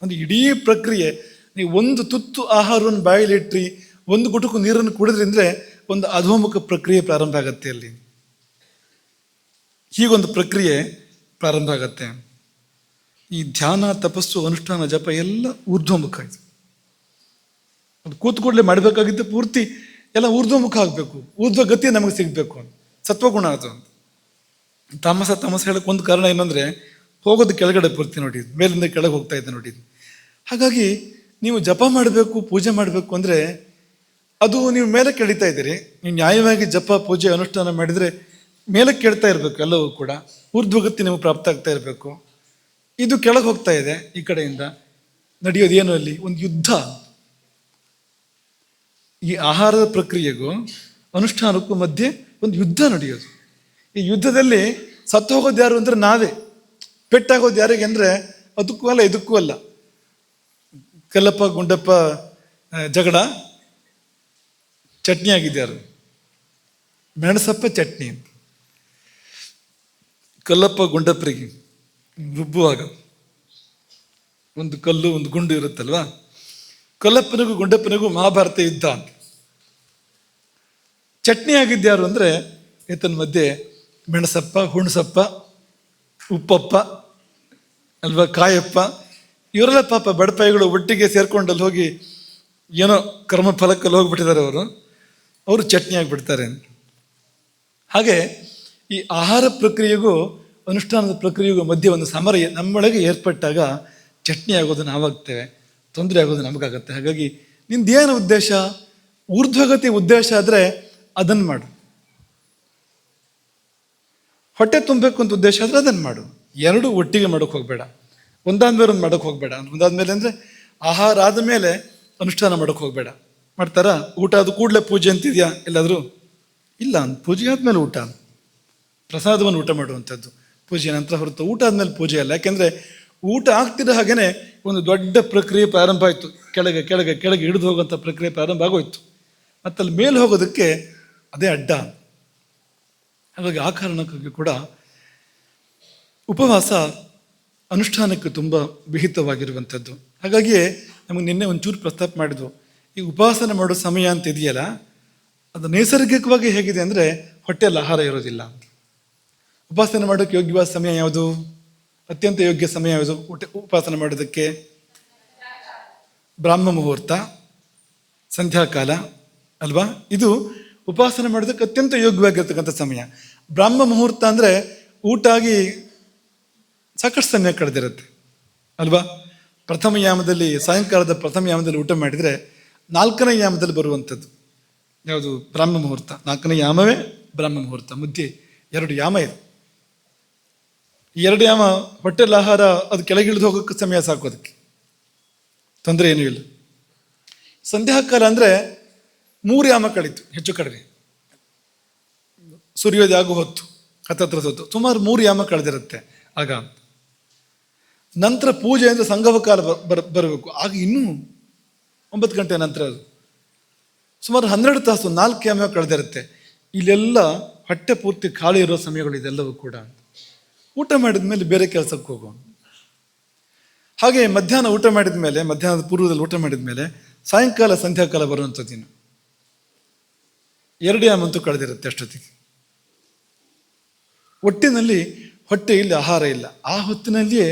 ಒಂದು ಇಡೀ ಪ್ರಕ್ರಿಯೆ. ನೀವು ಒಂದು ತುತ್ತು ಆಹಾರವನ್ನು ಬಾಯಿಲಿ ಇಟ್ರಿ, ಒಂದು ಗುಟುಕು ನೀರನ್ನು ಕುಡಿದ್ರಿಂದ್ರೆ ಒಂದು ಅಧೋಮುಖ ಪ್ರಕ್ರಿಯೆ ಪ್ರಾರಂಭ ಆಗತ್ತೆ. ಅಲ್ಲಿ ಹೀಗೊಂದು ಪ್ರಕ್ರಿಯೆ ಪ್ರಾರಂಭ ಆಗತ್ತೆ. ಈ ಧ್ಯಾನ, ತಪಸ್ಸು, ಅನುಷ್ಠಾನ, ಜಪ ಎಲ್ಲ ಊರ್ಧ್ವಮುಖ. ಇದು ಅದು ಕೂತು ಕೂಡಲೇ ಮಾಡಬೇಕಾಗಿದ್ದು ಪೂರ್ತಿ ಎಲ್ಲ ಊರ್ಧ್ವಮುಖ ಆಗಬೇಕು. ಊರ್ಧ್ವ ಗತಿ ನಮಗೆ ಸಿಗಬೇಕು. ಸತ್ವಗುಣ ಅದು. ತಾಮಸ ಹೇಳಕ್ಕೆ ಒಂದು ಕಾರಣ ಏನಂದರೆ ಹೋಗೋದು ಕೆಳಗಡೆ ಪೂರ್ತಿ ನೋಡಿ, ಮೇಲಿಂದ ಕೆಳಗೆ ಹೋಗ್ತಾ ಇದೆ ನೋಡಿ. ಹಾಗಾಗಿ ನೀವು ಜಪ ಮಾಡಬೇಕು, ಪೂಜೆ ಮಾಡಬೇಕು ಅಂದರೆ ಅದು ನೀವು ಮೇಲೆ ಕೆಳಿತಾ ಇದ್ದೀರಿ. ನೀವು ನ್ಯಾಯವಾಗಿ ಜಪ, ಪೂಜೆ, ಅನುಷ್ಠಾನ ಮಾಡಿದರೆ ಮೇಲೆ ಕೇಳ್ತಾ ಇರಬೇಕು. ಎಲ್ಲವೂ ಕೂಡ ಊರ್ಧ್ವಗತಿ ನೀವು ಪ್ರಾಪ್ತ ಆಗ್ತಾ ಇರಬೇಕು. ಇದು ಕೆಳಗೆ ಹೋಗ್ತಾ ಇದೆ. ಈ ಕಡೆಯಿಂದ ನಡೆಯೋದೇನು? ಅಲ್ಲಿ ಒಂದು ಯುದ್ಧ. ಈ ಆಹಾರದ ಪ್ರಕ್ರಿಯೆಗೂ ಅನುಷ್ಠಾನಕ್ಕೂ ಮಧ್ಯೆ ಒಂದು ಯುದ್ಧ ನಡೆಯೋದು. ಈ ಯುದ್ಧದಲ್ಲಿ ಸತ್ತು ಹೋಗೋದು ಯಾರು ಅಂದರೆ ನಾವೇ. ಪೆಟ್ಟಾಗೋದು ಯಾರಿಗೆ ಅಂದರೆ ಅದಕ್ಕೂ ಅಲ್ಲ ಇದಕ್ಕೂ ಅಲ್ಲ. ಕಲ್ಲಪ್ಪ ಗುಂಡಪ್ಪ ಜಗಳ ಚಟ್ನಿ ಆಗಿದ್ಯಾರು? ಮೆಣಸಪ್ಪ ಚಟ್ನಿ. ಕಲ್ಲಪ್ಪ ಗುಂಡಪ್ಪರಿಗೆ ರುಬ್ಬುವಾಗ ಒಂದು ಕಲ್ಲು ಒಂದು ಗುಂಡು ಇರುತ್ತಲ್ವಾ? ಕಲ್ಲಪ್ಪನಿಗೂ ಗುಂಡಪ್ಪನಿಗೂ ಮಹಾಭಾರತ ಯುದ್ಧ ಅಂತ. ಚಟ್ನಿ ಆಗಿದ್ಯಾರು ಅಂದರೆ ಈತನ ಮಧ್ಯೆ ಮೆಣಸಪ್ಪ, ಹುಣಸಪ್ಪ, ಉಪ್ಪಪ್ಪ ಅಲ್ವಾ, ಕಾಯಪ್ಪ, ಇವರೆಲ್ಲ ಪಾಪ ಬಡಪಾಯಿಗಳು ಒಟ್ಟಿಗೆ ಸೇರ್ಕೊಂಡಲ್ಲಿ ಹೋಗಿ ಏನೋ ಕರ್ಮಫಲಕ್ಕಲ್ಲಿ ಹೋಗ್ಬಿಟ್ಟಿದ್ದಾರೆ. ಅವರು ಚಟ್ನಿ ಆಗಿಬಿಡ್ತಾರೆ. ಹಾಗೆ ಈ ಆಹಾರ ಪ್ರಕ್ರಿಯೆಗೂ ಅನುಷ್ಠಾನದ ಪ್ರಕ್ರಿಯೆಗೂ ಮಧ್ಯೆ ಒಂದು ಸಮರ ನಮ್ಮೊಳಗೆ ಏರ್ಪಟ್ಟಾಗ ಚಟ್ನಿ ಆಗೋದು ನಾವಾಗ್ತೇವೆ, ತೊಂದರೆ ಆಗೋದು ನಮಗಾಗತ್ತೆ. ಹಾಗಾಗಿ ನಿಂದೇನು ಉದ್ದೇಶ? ಊರ್ಧ್ವಗತಿ ಉದ್ದೇಶ ಆದರೆ ಅದನ್ನು ಮಾಡು. ಹೊಟ್ಟೆ ತುಂಬಬೇಕು ಅಂತ ಉದ್ದೇಶ ಆದರೆ ಅದನ್ನು ಮಾಡು. ಎರಡು ಒಟ್ಟಿಗೆ ಮಾಡೋಕ್ಕೆ ಹೋಗಬೇಡ. ಒಂದಾದ್ಮೇಲೆ ಒಂದು ಮಾಡೋಕ್ಕೆ ಹೋಗಬೇಡ. ಒಂದಾದ್ಮೇಲೆ ಅಂದರೆ ಆಹಾರ ಆದಮೇಲೆ ಅನುಷ್ಠಾನ ಮಾಡೋಕ್ಕೆ ಹೋಗಬೇಡ. ಮಾಡ್ತಾರಾ? ಊಟ ಆದ ಕೂಡಲೇ ಪೂಜೆ ಅಂತಿದೆಯಾ ಎಲ್ಲಾದರೂ? ಇಲ್ಲ. ಪೂಜೆ ಆದಮೇಲೆ ಊಟ, ಪ್ರಸಾದವನ್ನು ಊಟ ಮಾಡುವಂಥದ್ದು ಪೂಜೆ ನಂತರ ಹೊರತು ಊಟ ಆದಮೇಲೆ ಪೂಜೆ ಅಲ್ಲ. ಯಾಕೆಂದರೆ ಊಟ ಆಗ್ತಿದ್ದ ಹಾಗೇ ಒಂದು ದೊಡ್ಡ ಪ್ರಕ್ರಿಯೆ ಪ್ರಾರಂಭ ಆಯಿತು. ಕೆಳಗೆ ಕೆಳಗೆ ಕೆಳಗೆ ಹಿಡಿದು ಹೋಗುವಂಥ ಪ್ರಕ್ರಿಯೆ ಪ್ರಾರಂಭ ಆಗೋಯ್ತು. ಮತ್ತಲ್ಲಿ ಮೇಲೆ ಹೋಗೋದಕ್ಕೆ ಅದೇ ಅಡ್ಡ. ಹಾಗಾಗಿ ಆ ಕಾರಣಕ್ಕಾಗಿ ಕೂಡ ಉಪವಾಸ ಅನುಷ್ಠಾನಕ್ಕೆ ತುಂಬ ವಿಹಿತವಾಗಿರುವಂಥದ್ದು. ಹಾಗಾಗಿಯೇ ನಮಗೆ ನಿನ್ನೆ ಒಂಚೂರು ಪ್ರಸ್ತಾಪ ಮಾಡಿದ್ವು. ಈ ಉಪವಾಸನೆ ಮಾಡೋ ಸಮಯ ಅಂತ ಇದೆಯಲ್ಲ, ಅದು ನೈಸರ್ಗಿಕವಾಗಿ ಹೇಗಿದೆ ಅಂದರೆ ಹೊಟ್ಟೆಯಲ್ಲಿ ಆಹಾರ ಇರೋದಿಲ್ಲ. ಉಪಾಸನೆ ಮಾಡೋಕ್ಕೆ ಯೋಗ್ಯವಾದ ಸಮಯ ಯಾವುದು? ಅತ್ಯಂತ ಯೋಗ್ಯ ಸಮಯ ಯಾವುದು ಉಪಾಸನೆ ಮಾಡೋದಕ್ಕೆ? ಬ್ರಾಹ್ಮ ಮುಹೂರ್ತ, ಸಂಧ್ಯಾಕಾಲ ಅಲ್ವಾ? ಇದು ಉಪಾಸನೆ ಮಾಡೋದಕ್ಕೆ ಅತ್ಯಂತ ಯೋಗ್ಯವಾಗಿರ್ತಕ್ಕಂಥ ಸಮಯ. ಬ್ರಾಹ್ಮ ಮುಹೂರ್ತ ಅಂದರೆ ಊಟ ಆಗಿ ಸಾಕಷ್ಟು ಸಮಯ ಕಳೆದಿರುತ್ತೆ ಅಲ್ವಾ? ಪ್ರಥಮ ಯಾಮದಲ್ಲಿ, ಸಾಯಂಕಾಲದ ಪ್ರಥಮ ಯಾಮದಲ್ಲಿ ಊಟ ಮಾಡಿದರೆ 4ನೇ ಯಾಮದಲ್ಲಿ ಬರುವಂಥದ್ದು ಯಾವುದು? ಬ್ರಾಹ್ಮ ಮುಹೂರ್ತ. 4ನೇ ಯಾಮವೇ ಬ್ರಾಹ್ಮ ಮುಹೂರ್ತ. ಮಧ್ಯೆ 2 ಯಾಮ ಇದೆ. ಈ 2 ಯಾಮ ಹೊಟ್ಟೆಲಿ ಆಹಾರ ಅದು ಕೆಳಗಿಳಿದು ಹೋಗೋಕ್ಕೆ ಸಮಯ ಸಾಕು, ಅದಕ್ಕೆ ತೊಂದರೆ ಏನೂ ಇಲ್ಲ. ಸಂಧ್ಯಾಕಾಲ ಅಂದರೆ 3 ಯಾಮ ಕಳೀತು ಹೆಚ್ಚು ಕಡಿಮೆ. ಸೂರ್ಯೋದಯ ಆಗೋ ಹೊತ್ತು, ಹತ್ತತ್ರ ಹೊತ್ತು ಸುಮಾರು 3 ಯಾಮ ಕಳೆದಿರುತ್ತೆ ಆಗ. ನಂತರ ಪೂಜೆ ಅಂದರೆ ಸಂಗಮ ಕಾಲ ಬರಬೇಕು. ಆಗ ಇನ್ನೂ 9 ಗಂಟೆ ನಂತರ ಅದು ಸುಮಾರು 12 ತಾಸು, 4 ಯಾಮ ಕಳೆದಿರುತ್ತೆ. ಇಲ್ಲೆಲ್ಲ ಹೊಟ್ಟೆ ಪೂರ್ತಿ ಖಾಲಿ ಇರೋ ಸಮಯಗಳು ಇದೆಲ್ಲವೂ ಕೂಡ. ಊಟ ಮಾಡಿದ ಮೇಲೆ ಬೇರೆ ಕೆಲಸಕ್ಕೆ ಹೋಗೋ. ಹಾಗೆ ಮಧ್ಯಾಹ್ನ ಊಟ ಮಾಡಿದ ಮೇಲೆ, ಮಧ್ಯಾಹ್ನದ ಪೂರ್ವದಲ್ಲಿ ಊಟ ಮಾಡಿದ ಮೇಲೆ ಸಾಯಂಕಾಲ ಸಂಧ್ಯಾಕಾಲ ಬರುವಂಥದ್ದು ದಿನ 2 ಯಾಮಂತೂ ಕಳೆದಿರುತ್ತೆ ಅಷ್ಟೊತ್ತಿಗೆ. ಒಟ್ಟಿನಲ್ಲಿ ಹೊಟ್ಟೆಯಲ್ಲಿ ಆಹಾರ ಇಲ್ಲ. ಆ ಹೊತ್ತಿನಲ್ಲಿಯೇ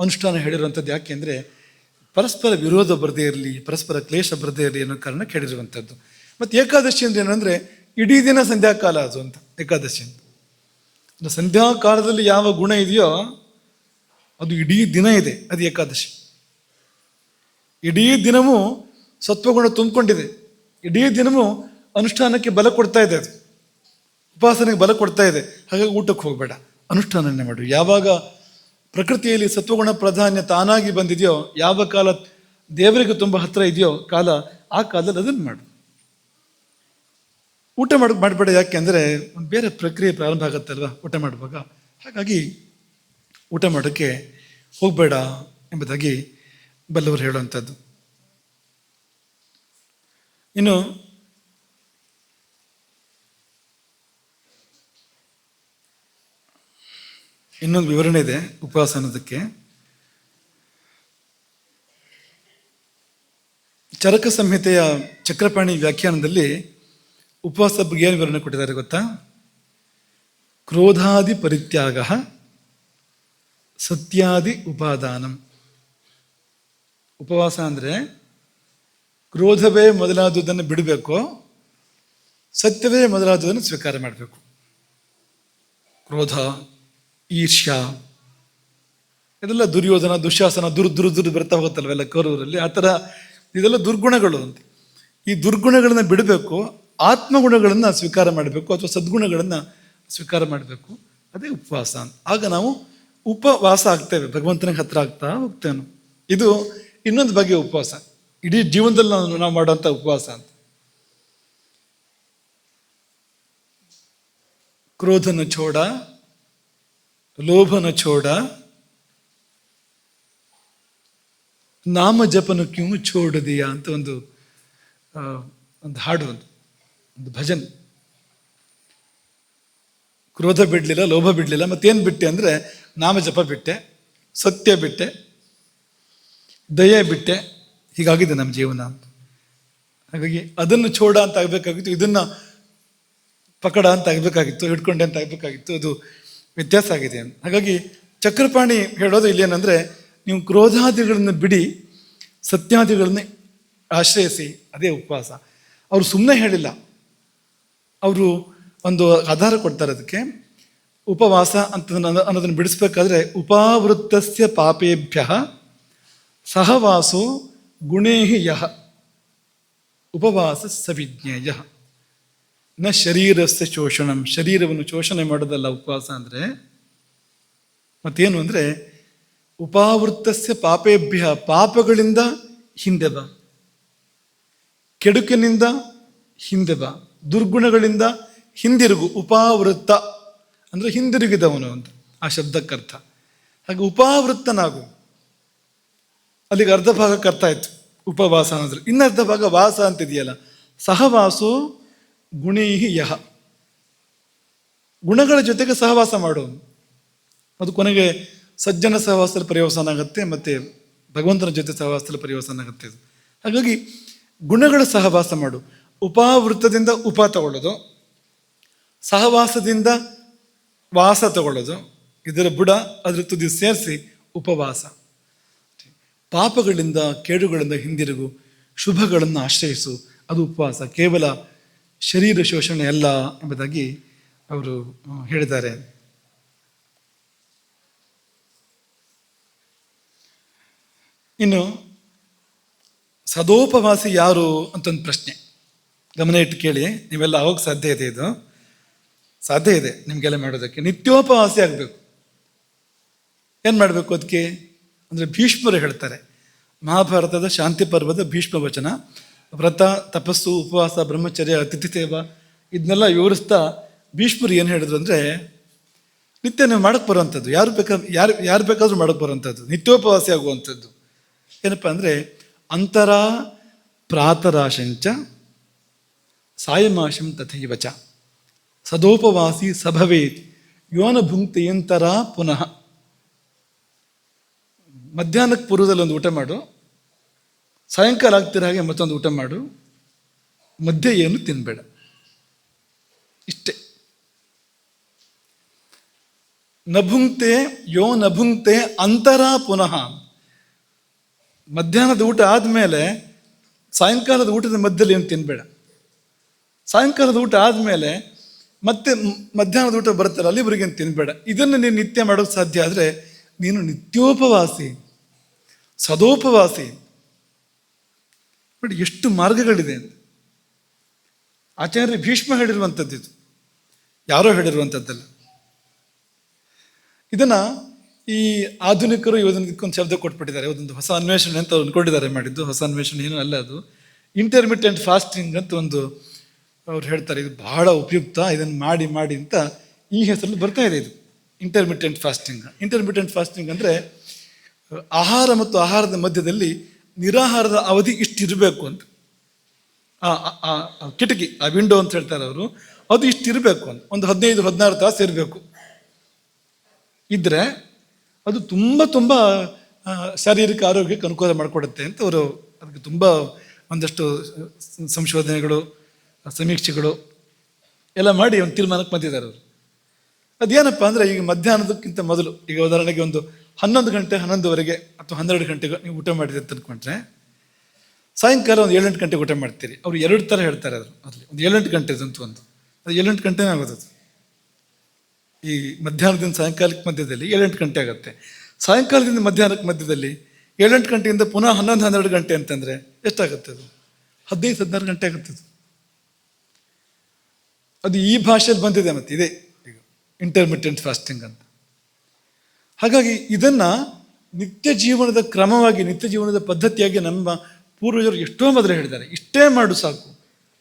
ಅನುಷ್ಠಾನ ಹೇಳಿರುವಂಥದ್ದು. ಯಾಕೆಂದರೆ ಪರಸ್ಪರ ವಿರೋಧ ಬರದೇ ಇರಲಿ, ಪರಸ್ಪರ ಕ್ಲೇಶ ಬರದೇ ಇರಲಿ ಅನ್ನೋ ಕಾರಣಕ್ಕೆ ಹೇಳಿರುವಂಥದ್ದು. ಮತ್ತು ಏಕಾದಶಿ ಅಂದ್ರೆ ಏನಂದರೆ ಇಡೀ ದಿನ ಸಂಧ್ಯಾಕಾಲ ಅದು ಅಂತ ಏಕಾದಶಿ ಅಂತ. ಸಂಧ್ಯಾಕಾಲದಲ್ಲಿ ಯಾವ ಗುಣ ಇದೆಯೋ ಅದು ಇಡೀ ದಿನ ಇದೆ, ಅದು ಏಕಾದಶಿ. ಇಡೀ ದಿನವೂ ಸತ್ವಗುಣ ತುಂಬಿಕೊಂಡಿದೆ. ಇಡೀ ದಿನವೂ ಅನುಷ್ಠಾನಕ್ಕೆ ಬಲ ಕೊಡ್ತಾ ಇದೆ, ಅದು ಉಪಾಸನೆಗೆ ಬಲ ಕೊಡ್ತಾ ಇದೆ. ಹಾಗಾಗಿ ಊಟಕ್ಕೆ ಹೋಗಬೇಡ. ಅನುಷ್ಠಾನನೆ ಮಾಡು. ಯಾವಾಗ ಪ್ರಕೃತಿಯಲ್ಲಿ ಸತ್ವಗುಣ ಪ್ರಾಧಾನ್ಯ ತಾನಾಗಿ ಬಂದಿದೆಯೋ, ಯಾವ ಕಾಲ ದೇವರಿಗೆ ತುಂಬ ಹತ್ತಿರ ಇದೆಯೋ ಕಾಲ, ಆ ಕಾಲದಲ್ಲಿ ಅದನ್ನು ಮಾಡು. ಊಟ ಮಾಡಬೇಡ. ಯಾಕೆ ಅಂದರೆ ಒಂದು ಬೇರೆ ಪ್ರಕ್ರಿಯೆ ಪ್ರಾರಂಭ ಆಗುತ್ತಲ್ವ ಊಟ ಮಾಡುವಾಗ. ಹಾಗಾಗಿ ಊಟ ಮಾಡೋಕ್ಕೆ ಹೋಗಬೇಡ ಎಂಬುದಾಗಿ ಬಲ್ಲವರು ಹೇಳುವಂಥದ್ದು. ಇನ್ನು ಇನ್ನೊಂದು ವಿವರಣೆ ಇದೆ ಉಪವಾಸ ಅನ್ನೋದಕ್ಕೆ. ಚರಕ ಸಂಹಿತೆಯ ಚಕ್ರಪಾಣಿ ವ್ಯಾಖ್ಯಾನದಲ್ಲಿ ಉಪವಾಸ ಬಗ್ಗೆ ಏನು ವಿವರಣೆ ಕೊಟ್ಟಿದ್ದಾರೆ ಗೊತ್ತಾ? ಕ್ರೋಧಾದಿ ಪರಿತ್ಯಾಗ ಸತ್ಯಾದಿ ಉಪಾದಾನಂ. ಉಪವಾಸ ಅಂದರೆ ಕ್ರೋಧವೇ ಮೊದಲಾದುದನ್ನು ಬಿಡಬೇಕು, ಸತ್ಯವೇ ಮೊದಲಾದುದನ್ನು ಸ್ವೀಕಾರ ಮಾಡಬೇಕು. ಕ್ರೋಧ, ಈರ್ಷ್ಯ ಇದೆಲ್ಲ ದುರ್ಯೋಧನ, ದುಶ್ಯಾಸನ, ದುರ್ ಬರ್ತಾ ಹೋಗುತ್ತಲ್ವೆಲ್ಲ ಕೌರವರಲ್ಲಿ. ಆ ಥರ ಇದೆಲ್ಲ ದುರ್ಗುಣಗಳು ಅಂತ. ಈ ದುರ್ಗುಣಗಳನ್ನು ಬಿಡಬೇಕು, ಆತ್ಮಗುಣಗಳನ್ನು ಸ್ವೀಕಾರ ಮಾಡಬೇಕು, ಅಥವಾ ಸದ್ಗುಣಗಳನ್ನು ಸ್ವೀಕಾರ ಮಾಡಬೇಕು. ಅದೇ ಉಪವಾಸ ಅಂತ. ಆಗ ನಾವು ಉಪವಾಸ ಆಗ್ತೇವೆ, ಭಗವಂತನಿಗೆ ಹತ್ರ ಆಗ್ತಾ ಹೋಗ್ತೇವೆ. ಇದು ಇನ್ನೊಂದು ಬಗೆಯ ಉಪವಾಸ, ಇಡೀ ಜೀವನದಲ್ಲಿ ನಾವು ಮಾಡುವಂಥ ಉಪವಾಸ ಅಂತ. ಕ್ರೋಧನ ಛೋಡ, ಲೋಭನ ಛೋಡ, ನಾಮ ಜಪನ ಕ್ಯೂ ಛೋಡ ದಿಯಾ ಅಂತ ಒಂದು ಹಾಡು, ಒಂದು ಭಜನ್. ಕ್ರೋಧ ಬಿಡಲಿಲ್ಲ, ಲೋಭ ಬಿಡಲಿಲ್ಲ, ಮತ್ತೇನು ಬಿಟ್ಟೆ ಅಂದರೆ ನಾಮ ಜಪ ಬಿಟ್ಟೆ, ಸತ್ಯ ಬಿಟ್ಟೆ, ದಯೆ ಬಿಟ್ಟೆ. ಹೀಗಾಗಿದೆ ನಮ್ಮ ಜೀವನ ಅಂತ. ಹಾಗಾಗಿ ಅದನ್ನು ಛೋಡ ಅಂತ ಆಗಬೇಕಾಗಿತ್ತು, ಇದನ್ನು ಪಕಡ ಅಂತ ಆಗಬೇಕಾಗಿತ್ತು, ಹಿಡ್ಕೊಂಡೆ ಅಂತ ಆಗಬೇಕಾಗಿತ್ತು. ಅದು ವ್ಯತ್ಯಾಸ ಆಗಿದೆ. ಹಾಗಾಗಿ ಚಕ್ರಪಾಣಿ ಹೇಳೋದು ಇಲ್ಲೇನೆಂದರೆ, ನೀವು ಕ್ರೋಧಾದಿಗಳನ್ನು ಬಿಡಿ, ಸತ್ಯಾದಿಗಳನ್ನು ಆಶ್ರಯಿಸಿ. ಅದೇ ಉಪವಾಸ. ಅವರು ಸುಮ್ಮನೆ ಹೇಳಿಲ್ಲ, ಅವರು ಒಂದು ಆಧಾರ ಕೊಡ್ತಾರೆ ಅದಕ್ಕೆ. ಉಪವಾಸ ಅಂತ ಅನ್ನೋದನ್ನು ಬಿಡಿಸ್ಬೇಕಾದ್ರೆ, ಉಪಾವೃತ್ತಸ್ಯ ಪಾಪೇಭ್ಯ ಸಹವಾಸೋ ಗುಣೇಹಿ ಯಹ ಉಪವಾಸ ಸವಿಜ್ಞೇಯ ನ ಶರೀರಸ್ಯ ಶೋಷಣಂ. ಶರೀರವನ್ನು ಶೋಷಣೆ ಮಾಡೋದಲ್ಲ ಉಪವಾಸ ಅಂದರೆ. ಮತ್ತೇನು ಅಂದರೆ, ಉಪಾವೃತ್ತಸ್ಯ ಪಾಪೇಭ್ಯ, ಪಾಪಗಳಿಂದ ಹಿಂದೆ ಬಾ, ಕೆಡುಕಿನಿಂದ ಹಿಂದೆ ಬಾ, ದುರ್ಗುಣಗಳಿಂದ ಹಿಂದಿರುಗು. ಉಪಾವೃತ್ತ ಅಂದರೆ ಹಿಂದಿರುಗಿದವನು ಅಂತ ಆ ಶಬ್ದಕ್ಕರ್ಥ. ಹಾಗೆ ಉಪಾವೃತ್ತನಾಗು. ಅಲ್ಲಿಗೆ ಅರ್ಧ ಭಾಗಕ್ಕೆ ಅರ್ಥ ಆಯ್ತು ಉಪವಾಸ ಅನ್ನೋದ್ರೆ. ಇನ್ನರ್ಧ ಭಾಗ ವಾಸ ಅಂತಿದೆಯಲ್ಲ, ಸಹವಾಸೋ ಗುಣೇಹಿ ಯಹ, ಗುಣಗಳ ಜೊತೆಗೆ ಸಹವಾಸ ಮಾಡು. ಅದು ಕೊನೆಗೆ ಸಜ್ಜನ ಸಹವಾಸದಲ್ಲಿ ಪರ್ಯವಸಾನ ಆಗುತ್ತೆ, ಮತ್ತು ಭಗವಂತನ ಜೊತೆ ಸಹವಾಸದಲ್ಲಿ ಪರ್ಯವಸಾನ ಆಗುತ್ತೆ. ಇದು ಹಾಗಾಗಿ ಗುಣಗಳ ಸಹವಾಸ ಮಾಡು. ಉಪಾವೃತ್ತದಿಂದ ಉಪ ತಗೊಳ್ಳೋದು, ಸಹವಾಸದಿಂದ ವಾಸ ತಗೊಳ್ಳೋದು, ಇದರ ಬುಡ ಅದರ ತುದಿ ಸೇರಿಸಿ ಉಪವಾಸ. ಪಾಪಗಳಿಂದ ಕೇಡುಗಳಿಂದ ಹಿಂದಿರುಗು, ಶುಭಗಳನ್ನು ಆಶ್ರಯಿಸು, ಅದು ಉಪವಾಸ. ಕೇವಲ ಶರೀರ ಶೋಷಣೆ ಅಲ್ಲ ಎಂಬುದಾಗಿ ಅವರು ಹೇಳಿದ್ದಾರೆ. ಇನ್ನು ಸದೋಪವಾಸಿ ಯಾರು ಅಂತ ಒಂದು ಪ್ರಶ್ನೆ ಗಮನ ಇಟ್ಟು ಕೇಳಿ. ನೀವೆಲ್ಲ ಆಗೋಕ್ಕೆ ಸಾಧ್ಯ ಇದೆ, ಇದು ಸಾಧ್ಯ ಇದೆ ನಿಮಗೆಲ್ಲ ಮಾಡೋದಕ್ಕೆ. ನಿತ್ಯೋಪವಾಸಿ ಆಗಬೇಕು. ಏನು ಮಾಡಬೇಕು ಅದಕ್ಕೆ ಅಂದರೆ, ಭೀಷ್ಮರು ಹೇಳ್ತಾರೆ, ಮಹಾಭಾರತದ ಶಾಂತಿ ಪರ್ವದ ಭೀಷ್ಮ ವಚನ, ವ್ರತ, ತಪಸ್ಸು, ಉಪವಾಸ, ಬ್ರಹ್ಮಚರ್ಯ, ಅತಿಥಿ ಸೇವ ಇದನ್ನೆಲ್ಲ ವಿವರಿಸ್ತಾ ಭೀಷ್ಮರು ಏನು ಹೇಳಿದ್ರು ಅಂದರೆ, ನಿತ್ಯ ನೀವು ಮಾಡಕ್ಕೆ ಬರುವಂಥದ್ದು, ಯಾರು ಬೇಕಾದರೂ ಮಾಡಕ್ಕೆ ಬರುವಂಥದ್ದು, ನಿತ್ಯೋಪವಾಸಿ ಆಗುವಂಥದ್ದು ಏನಪ್ಪ ಅಂದರೆ, ಅಂತರ ಪ್ರಾತರಾಶಂಚ ಸಾಯಮಾಶಂ ತಥೈವಚ ಸದೋಪವಾಸಿ ಸಭವೇತ್ ಯೋನ ಭುಂಕ್ತಿಯಂತರ ಪುನಃ. ಮಧ್ಯಾಹ್ನಕ್ಕೆ ಪೂರ್ವದಲ್ಲಿ ಒಂದು ಊಟ ಮಾಡು, ಸಾಯಂಕಾಲ ಆಗ್ತಿರೋ ಹಾಗೆ ಮತ್ತೊಂದು ಊಟ ಮಾಡು, ಮಧ್ಯೆ ಏನು ತಿನ್ನಬೇಡ. ಇಷ್ಟೇ. ನಭುಂಕ್ತೆ ಯೋ ನಭುಂಕ್ತೆ ಅಂತರ ಪುನಃ. ಮಧ್ಯಾಹ್ನದ ಊಟ ಆದಮೇಲೆ ಸಾಯಂಕಾಲದ ಊಟದ ಮಧ್ಯದಲ್ಲಿ ಏನು ತಿನ್ನಬೇಡ. ಸಾಯಂಕಾಲದ ಊಟ ಆದಮೇಲೆ ಮತ್ತೆ ಮಧ್ಯಾಹ್ನದ ಊಟ ಬರುತ್ತಲ್ಲ, ಅಲ್ಲಿವರೆಗೆ ಏನು ತಿನ್ನಬೇಡ. ಇದನ್ನು ನೀನು ನಿತ್ಯ ಮಾಡೋಕ್ಕೆ ಸಾಧ್ಯ ಆದರೆ ನೀನು ನಿತ್ಯೋಪವಾಸಿ, ಸದೋಪವಾಸಿ. ನೋಡಿ ಎಷ್ಟು ಮಾರ್ಗಗಳಿದೆ ಅಂತ. ಆಚಾರ್ಯ ಭೀಷ್ಮ ಹೇಳಿರುವಂಥದ್ದು ಇದು, ಯಾರೋ ಹೇಳಿರುವಂಥದ್ದಲ್ಲ. ಇದನ್ನು ಈ ಆಧುನಿಕರು ಇದಕ್ಕೊಂದು ಶಬ್ದ ಕೊಟ್ಬಿಟ್ಟಿದ್ದಾರೆ, ಒಂದು ಹೊಸ ಅನ್ವೇಷಣೆ ಅಂತ ಅಂದ್ಕೊಂಡಿದ್ದಾರೆ ಮಾಡಿದ್ದು. ಹೊಸ ಅನ್ವೇಷಣೆ ಏನೂ ಅಲ್ಲ ಅದು. ಇಂಟರ್ಮಿಟೆಂಟ್ ಫಾಸ್ಟಿಂಗ್ ಅಂತ ಒಂದು ಅವ್ರು ಹೇಳ್ತಾರೆ, ಇದು ಬಹಳ ಉಪಯುಕ್ತ, ಇದನ್ನು ಮಾಡಿ ಮಾಡಿ ಅಂತ ಈ ಹೆಸರಲ್ಲಿ ಬರ್ತಾ ಇದೆ ಇದು ಇಂಟರ್ಮಿಟೆಂಟ್ ಫಾಸ್ಟಿಂಗ್. ಇಂಟರ್ಮಿಟೆಂಟ್ ಫಾಸ್ಟಿಂಗ್ ಅಂದರೆ ಆಹಾರ ಮತ್ತು ಆಹಾರದ ಮಧ್ಯದಲ್ಲಿ ನಿರಾಹಾರದ ಅವಧಿ ಇಷ್ಟಿರಬೇಕು ಅಂತ. ಆ ಕಿಟಕಿ, ಆ ವಿಂಡೋ ಅಂತ ಹೇಳ್ತಾರೆ ಅವರು, ಅದು ಇಷ್ಟಿರಬೇಕು ಅಂತ, ಒಂದು 15-16 ತಾಸು ಇರಬೇಕು. ಇದ್ದರೆ ಅದು ತುಂಬ ತುಂಬ ಶಾರೀರಿಕ ಆರೋಗ್ಯಕ್ಕೆ ಅನುಕೂಲ ಮಾಡಿಕೊಡುತ್ತೆ ಅಂತ ಅವರು ಅದಕ್ಕೆ ತುಂಬ ಒಂದಷ್ಟು ಸಂಶೋಧನೆಗಳು, ಸಮೀಕ್ಷೆಗಳು ಎಲ್ಲ ಮಾಡಿ ಒಂದು ತೀರ್ಮಾನಕ್ಕೆ ಬಂದಿದ್ದಾರೆ ಅವರು. ಅದೇನಪ್ಪ ಅಂದರೆ, ಈಗ ಮಧ್ಯಾಹ್ನದಕ್ಕಿಂತ ಮೊದಲು, ಈಗ ಉದಾಹರಣೆಗೆ ಒಂದು 11 ಗಂಟೆ 11ವರೆಗೆ ಅಥವಾ 12 ಗಂಟೆಗೆ ನೀವು ಊಟ ಮಾಡಿದೆ ಅಂತ ಅಂದ್ಕೊಂಡ್ರೆ, ಸಾಯಂಕಾಲ ಒಂದು 7-8 ಗಂಟೆಗೆ ಊಟ ಮಾಡ್ತೀರಿ. ಅವರು 2 ಥರ ಹೇಳ್ತಾರೆ ಅದರಲ್ಲಿ ಒಂದು 7-8 ಗಂಟೆದಂತೂ ಒಂದು, ಅದು 7-8 ಗಂಟೆನೇ ಆಗೋದು. ಈ ಮಧ್ಯಾಹ್ನದಿಂದ ಸಾಯಂಕಾಲಕ್ಕೆ ಮಧ್ಯದಲ್ಲಿ 7-8 ಗಂಟೆ ಆಗುತ್ತೆ. ಸಾಯಂಕಾಲದಿಂದ ಮಧ್ಯಾಹ್ನಕ್ಕೆ ಮಧ್ಯದಲ್ಲಿ 7-8 ಗಂಟೆಯಿಂದ ಪುನಃ 11-12 ಗಂಟೆ ಅಂತಂದರೆ ಎಷ್ಟಾಗುತ್ತೆ? ಅದು 15-16 ಗಂಟೆ ಆಗುತ್ತೆ. ಅದು ಈ ಭಾಷೆಯಲ್ಲಿ ಬಂದಿದೆ, ಮತ್ತು ಇದೆ ಈಗ ಇಂಟರ್ಮಿಟೆಂಟ್ ಫಾಸ್ಟಿಂಗ್ ಅಂತ. ಹಾಗಾಗಿ ಇದನ್ನು ನಿತ್ಯ ಜೀವನದ ಕ್ರಮವಾಗಿ, ನಿತ್ಯ ಜೀವನದ ಪದ್ಧತಿಯಾಗಿ ನಮ್ಮ ಪೂರ್ವಜರು ಎಷ್ಟೋ ಮೊದಲೇ ಹೇಳಿದ್ದಾರೆ. ಇಷ್ಟೇ ಮಾಡು ಸಾಕು,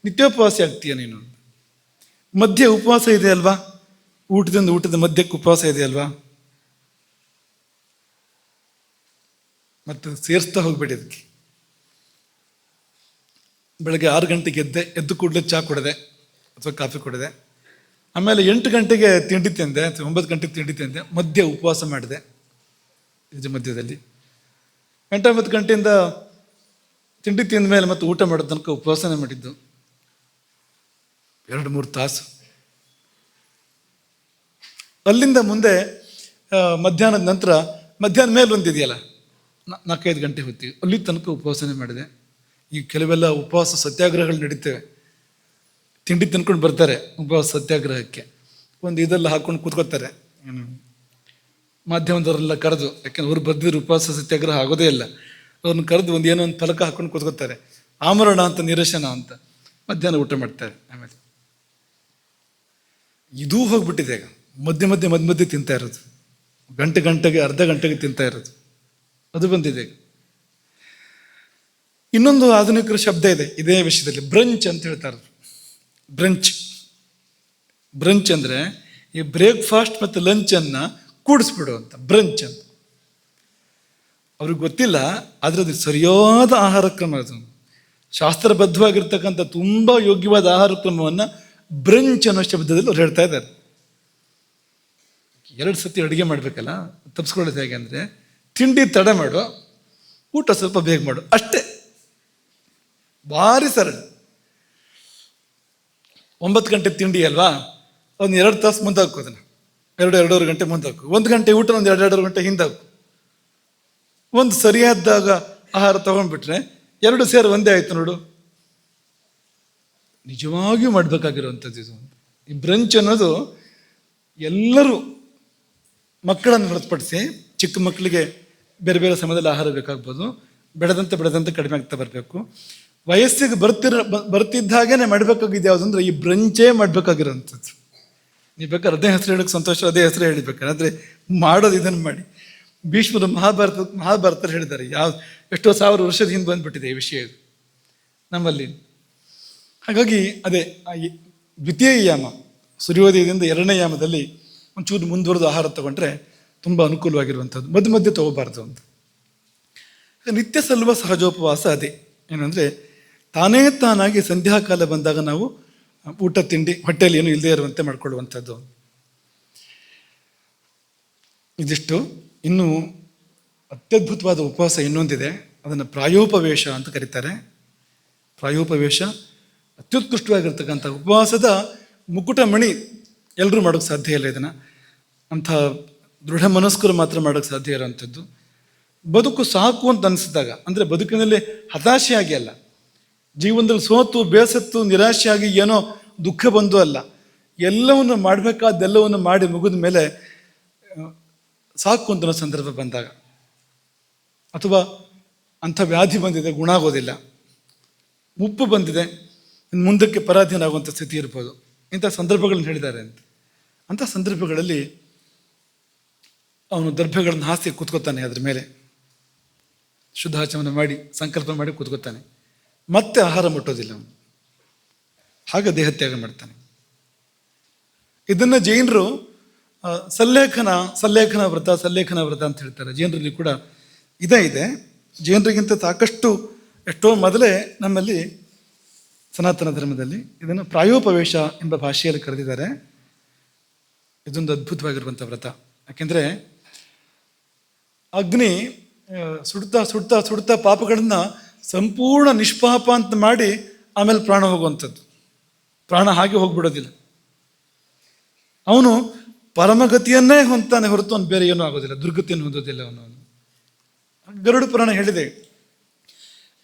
ನಿತ್ಯೋಪವಾಸ ಆಗ್ತೀಯ ನೀನು. ಮಧ್ಯೆ ಉಪವಾಸ ಇದೆ ಅಲ್ವಾ, ಊಟದ ಮಧ್ಯಕ್ಕೆ ಉಪವಾಸ ಇದೆ ಅಲ್ವಾ, ಮತ್ತು ಸೇರಿಸ್ತಾ ಹೋಗ್ಬೇಡಿ ಅದಕ್ಕೆ. ಬೆಳಗ್ಗೆ 6 ಗಂಟೆಗೆ ಎದ್ದು ಕೂಡಲೇ ಚಹಾ ಕುಡಿದೆ ಅಥವಾ ಕಾಫಿ ಕುಡಿದೆ, ಆಮೇಲೆ 8 ಗಂಟೆಗೆ ತಿಂಡಿ ತಿಂದೆ ಅಥವಾ 9 ಗಂಟೆಗೆ ತಿಂಡಿ ತಿಂದೆ, ಮಧ್ಯೆ ಉಪವಾಸ ಮಾಡಿದೆ. ಇದ್ರ ಮಧ್ಯದಲ್ಲಿ 8-9 ಗಂಟೆಯಿಂದ ತಿಂಡಿ ತಿಂದ ಮೇಲೆ ಮತ್ತು ಊಟ ಮಾಡೋ ತನಕ ಉಪವಾಸನೆ ಮಾಡಿದ್ದು 2-3 ತಾಸು. ಅಲ್ಲಿಂದ ಮುಂದೆ ಮಧ್ಯಾಹ್ನದ ನಂತರ, ಮಧ್ಯಾಹ್ನ ಮೇಲೆ ಒಂದಿದೆಯಲ್ಲ 4-5 ಗಂಟೆ ಹೊತ್ತಿಗೆ, ಅಲ್ಲಿ ತನಕ ಉಪವಾಸನೆ ಮಾಡಿದೆ. ಈ ಕೆಲವೆಲ್ಲ ಉಪವಾಸ ಸತ್ಯಾಗ್ರಹಗಳು ನಡೀತವೆ. ತಿಂಡಿ ತಿನ್ಕೊಂಡು ಬರ್ತಾರೆ ಉಪವಾಸ ಸತ್ಯಾಗ್ರಹಕ್ಕೆ, ಒಂದು ಇದೆಲ್ಲ ಹಾಕ್ಕೊಂಡು ಕೂತ್ಕೋತಾರೆ ಮಾಧ್ಯಮದವರೆಲ್ಲ ಕರೆದು. ಯಾಕೆಂದ್ರೆ ಅವ್ರು ಬರ್ದಿದ್ರು ಉಪವಾಸ ಸತ್ಯಾಗ್ರಹ ಆಗೋದೇ ಇಲ್ಲ. ಅವ್ರನ್ನ ಕರೆದು ಏನೋ ಒಂದು ಫಲಕ ಹಾಕ್ಕೊಂಡು ಕೂತ್ಕೋತಾರೆ, ಆಮರಣ ಅಂತ, ನಿರಶನ ಅಂತ. ಮಧ್ಯಾಹ್ನ ಊಟ ಮಾಡ್ತಾರೆ. ಆಮೇಲೆ ಇದೂ ಹೋಗ್ಬಿಟ್ಟಿದೆ ಈಗ. ಮಧ್ಯೆ ಮಧ್ಯೆ ತಿಂತಾ ಇರೋದು, ಗಂಟೆಗೆ ಅರ್ಧ ಗಂಟೆಗೆ ತಿಂತಾ ಇರೋದು, ಅದು ಬಂದಿದೆ. ಇನ್ನೊಂದು ಆಧುನಿಕರ ಶಬ್ದ ಇದೆ ಇದೇ ವಿಷಯದಲ್ಲಿ, ಬ್ರಂಚ್ ಅಂತ ಹೇಳ್ತಾರೆ. ಬ್ರಂಚ್ ಅಂದರೆ ಈ ಬ್ರೇಕ್ಫಾಸ್ಟ್ ಮತ್ತು ಲಂಚನ್ನು ಕೂಡಿಸ್ಬಿಡು ಅಂತ, ಬ್ರಂಚ್ ಅಂತ. ಅವ್ರಿಗೆ ಗೊತ್ತಿಲ್ಲ, ಆದರೆ ಅದು ಸರಿಯಾದ ಆಹಾರ ಕ್ರಮ. ಅದು ಶಾಸ್ತ್ರಬದ್ಧವಾಗಿರ್ತಕ್ಕಂಥ ತುಂಬ ಯೋಗ್ಯವಾದ ಆಹಾರ ಕ್ರಮವನ್ನು ಬ್ರಂಚ್ ಅನ್ನೋ ಶಬ್ದದಲ್ಲಿ ಅವ್ರು ಹೇಳ್ತಾ ಇದ್ದಾರೆ. 2 ಸತಿ ಅಡುಗೆ ಮಾಡಬೇಕಲ್ಲ, ತಪ್ಪಿಸ್ಕೊಳ್ಳೋದು ಹೇಗೆ ಅಂದರೆ, ತಿಂಡಿ ತಡ ಮಾಡು, ಊಟ ಸ್ವಲ್ಪ ಬೇಗ ಮಾಡು, ಅಷ್ಟೇ. ಭಾರಿ ಸರಳ. 9 ಗಂಟೆ ತಿಂಡಿ ಅಲ್ವಾ, ಒಂದು 2 ತಾಸು ಮುಂದೆ ಹಾಕು, ಅದನ್ನು 2-2.5 ಗಂಟೆ ಮುಂದೆ ಹಾಕು. 1 ಗಂಟೆ ಊಟ ಒಂದು 2-2.5 ಗಂಟೆ ಹಿಂದೆ ಹಾಕು. ಒಂದು ಸರಿಯಾದಾಗ ಆಹಾರ ತಗೊಂಡ್ಬಿಟ್ರೆ 2 ಸೇರಿ ಒಂದೇ ಆಯ್ತು ನೋಡು. ನಿಜವಾಗಿಯೂ ಮಾಡಬೇಕಾಗಿರುವಂಥದ್ದು ಇದು. ಈ ಬ್ರಂಚ್ ಅನ್ನೋದು ಎಲ್ಲರೂ, ಮಕ್ಕಳನ್ನು ಹೊರತುಪಡಿಸಿ ಚಿಕ್ಕ ಮಕ್ಕಳಿಗೆ ಬೇರೆ ಬೇರೆ ಸಮಯದಲ್ಲಿ ಆಹಾರ ಬೇಕಾಗ್ಬೋದು, ಬೆಳೆದಂತೆ ಕಡಿಮೆ ಆಗ್ತಾ ಬರಬೇಕು. ವಯಸ್ಸಿಗೆ ಬರ್ತಿದ್ದ ಹಾಗೇನೆ ಮಾಡಬೇಕಾಗಿದ್ದು ಯಾವುದು ಅಂದರೆ ಈ ಬ್ರಂಚೇ ಮಾಡಬೇಕಾಗಿರೋಂಥದ್ದು. ನೀವು ಬೇಕಾದ್ರೆ ಅದೇ ಹೆಸರು ಹೇಳೋಕ್ಕೆ ಸಂತೋಷ, ಅದೇ ಹೆಸರು ಹೇಳಿಬೇಕಾರೆ, ಆದರೆ ಮಾಡೋದು ಇದನ್ನು ಮಾಡಿ. ಭೀಷ್ಮರು ಮಹಾಭಾರತ ಹೇಳಿದ್ದಾರೆ. ಎಷ್ಟೋ 1000 ವರ್ಷದ ಹಿಂದೆ ಬಂದುಬಿಟ್ಟಿದೆ ಈ ವಿಷಯ ನಮ್ಮಲ್ಲಿ. ಹಾಗಾಗಿ ಅದೇ ದ್ವಿತೀಯ ಯಾಮ, ಸೂರ್ಯೋದಯದಿಂದ 2ನೇ ಯಾಮದಲ್ಲಿ ಒಂಚೂರು ಮುಂದುವರೆದು ಆಹಾರ ತಗೊಂಡ್ರೆ ತುಂಬ ಅನುಕೂಲವಾಗಿರುವಂಥದ್ದು. ಮಧ್ಯೆ ತಗೋಬಾರ್ದು ಅಂತ. ನಿತ್ಯ ಸಲ್ಲುವ ಸಹಜೋಪವಾಸ ಅದೇ ಏನಂದರೆ, ತಾನಾಗಿ ಸಂಧ್ಯಾಕಾಲ ಬಂದಾಗ ನಾವು ಊಟ ತಿಂಡಿ ಹೊಟ್ಟೆಯಲ್ಲಿ ಏನೂ ಇಲ್ಲದೆ ಇರುವಂತೆ ಮಾಡಿಕೊಳ್ಳುವಂಥದ್ದು. ಇದಿಷ್ಟು. ಇನ್ನು ಅತ್ಯದ್ಭುತವಾದ ಉಪವಾಸ ಇನ್ನೊಂದಿದೆ, ಅದನ್ನು ಪ್ರಾಯೋಪವೇಶ ಅಂತ ಕರೀತಾರೆ. ಪ್ರಾಯೋಪವೇಶ ಅತ್ಯುತ್ಕೃಷ್ಟವಾಗಿರ್ತಕ್ಕಂಥ ಉಪವಾಸದ ಮುಕುಟಮಣಿ. ಎಲ್ಲರೂ ಮಾಡೋಕ್ಕೆ ಸಾಧ್ಯ ಇಲ್ಲ ಇದನ್ನು, ಅಂಥ ದೃಢ ಮನಸ್ಕರು ಮಾತ್ರ ಮಾಡೋಕ್ಕೆ ಸಾಧ್ಯ ಇರೋವಂಥದ್ದು. ಬದುಕು ಸಾಕು ಅಂತ ಅನಿಸಿದಾಗ, ಅಂದರೆ ಬದುಕಿನಲ್ಲಿ ಹತಾಶೆಯಾಗಿ ಅಲ್ಲ, ಜೀವನದಲ್ಲಿ ಸೋತು ಬೇಸತ್ತು ನಿರಾಶೆಯಾಗಿ ಏನೋ ದುಃಖ ಬಂದು ಅಲ್ಲ, ಎಲ್ಲವನ್ನು ಮಾಡಬೇಕಾದ್ದೆಲ್ಲವನ್ನು ಮಾಡಿ ಮುಗಿದ ಮೇಲೆ ಸಾಕು ಅಂತ ಸಂದರ್ಭ ಬಂದಾಗ, ಅಥವಾ ಅಂಥ ವ್ಯಾಧಿ ಬಂದಿದೆ, ಗುಣ ಆಗೋದಿಲ್ಲ, ಮುಪ್ಪು ಬಂದಿದೆ, ಮುಂದಕ್ಕೆ ಪರಾಧೀನಾಗುವಂಥ ಸ್ಥಿತಿ ಇರ್ಬೋದು, ಇಂಥ ಸಂದರ್ಭಗಳನ್ನ ಹೇಳಿದ್ದಾರೆ ಅಂತ. ಅಂಥ ಸಂದರ್ಭಗಳಲ್ಲಿ ಅವನು ದರ್ಭೆಗಳನ್ನು ಹಾಸಿ ಕೂತ್ಕೋತಾನೆ, ಅದ್ರ ಮೇಲೆ ಶುದ್ಧಾಚಮನ ಮಾಡಿ ಸಂಕಲ್ಪ ಮಾಡಿ ಕೂತ್ಕೋತಾನೆ. ಮತ್ತೆ ಆಹಾರ ಮುಟ್ಟೋದಿಲ್ಲ ಅವನು, ಹಾಗೆ ದೇಹತ್ಯಾಗ ಮಾಡ್ತಾನೆ. ಇದನ್ನು ಜೈನರು ಸಲ್ಲೇಖನ ವ್ರತ ಅಂತ ಹೇಳ್ತಾರೆ. ಜೈನರಲ್ಲಿ ಕೂಡ ಇದೆ. ಜೈನರಿಗಿಂತ ಸಾಕಷ್ಟು ಎಷ್ಟೋ ಮೊದಲೇ ನಮ್ಮಲ್ಲಿ ಸನಾತನ ಧರ್ಮದಲ್ಲಿ ಇದನ್ನು ಪ್ರಾಯೋಪವೇಶ ಎಂಬ ಭಾಷೆಯಲ್ಲಿ ಕರೆದಿದ್ದಾರೆ. ಇದೊಂದು ಅದ್ಭುತವಾಗಿರುವಂಥ ವ್ರತ. ಯಾಕೆಂದರೆ ಅಗ್ನಿ ಸುಡ್ತಾ ಪಾಪಗಳನ್ನು ಸಂಪೂರ್ಣ ನಿಷ್ಪಾಪ ಅಂತ ಮಾಡಿ ಆಮೇಲೆ ಪ್ರಾಣ ಹೋಗುವಂಥದ್ದು. ಪ್ರಾಣ ಹಾಗೆ ಹೋಗ್ಬಿಡೋದಿಲ್ಲ, ಅವನು ಪರಮಗತಿಯನ್ನೇ ಹೊಂತಾನೆ ಹೊರತು ಅವನು ಬೇರೆ ಏನೂ ಆಗೋದಿಲ್ಲ, ದುರ್ಗತಿಯನ್ನು ಹೊಂದೋದಿಲ್ಲ ಅವನು. ಗರುಡ ಪುರಾಣ ಹೇಳಿದೆ,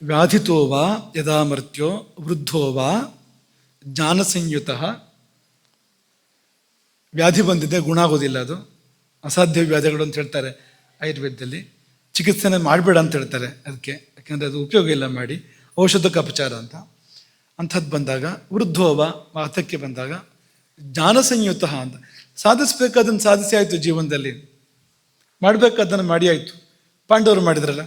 ವ್ಯಾಧಿತೋವಾ ಯದಾ ಮರ್ತ್ಯೋ ವೃದ್ಧೋವಾ ಜ್ಞಾನ ಸಂಯುತ. ವ್ಯಾಧಿ ಬಂದಿದೆ, ಗುಣ ಆಗೋದಿಲ್ಲ, ಅದು ಅಸಾಧ್ಯ ವ್ಯಾಧಿಗಳು ಅಂತ ಹೇಳ್ತಾರೆ ಆಯುರ್ವೇದದಲ್ಲಿ. ಚಿಕಿತ್ಸೆನೇ ಮಾಡಬೇಡ ಅಂತ ಹೇಳ್ತಾರೆ ಅದಕ್ಕೆ, ಯಾಕೆಂದರೆ ಅದು ಉಪಯೋಗ ಇಲ್ಲ ಮಾಡಿ, ಔಷಧಕ್ಕೆ ಅಪಚಾರ ಅಂತ. ಅಂಥದ್ದು ಬಂದಾಗ ವೃದ್ಧೋವ ವಾತಕ್ಕೆ ಬಂದಾಗ ಜ್ಞಾನ ಸಂಯುತ ಅಂತ ಸಾಧಿಸ್ಬೇಕಾದನ್ನು ಸಾಧಿಸಿ ಆಯಿತು, ಜೀವನದಲ್ಲಿ ಮಾಡಬೇಕಾದನ್ನು ಮಾಡಿ ಆಯಿತು. ಪಾಂಡವರು ಮಾಡಿದ್ರಲ್ಲ,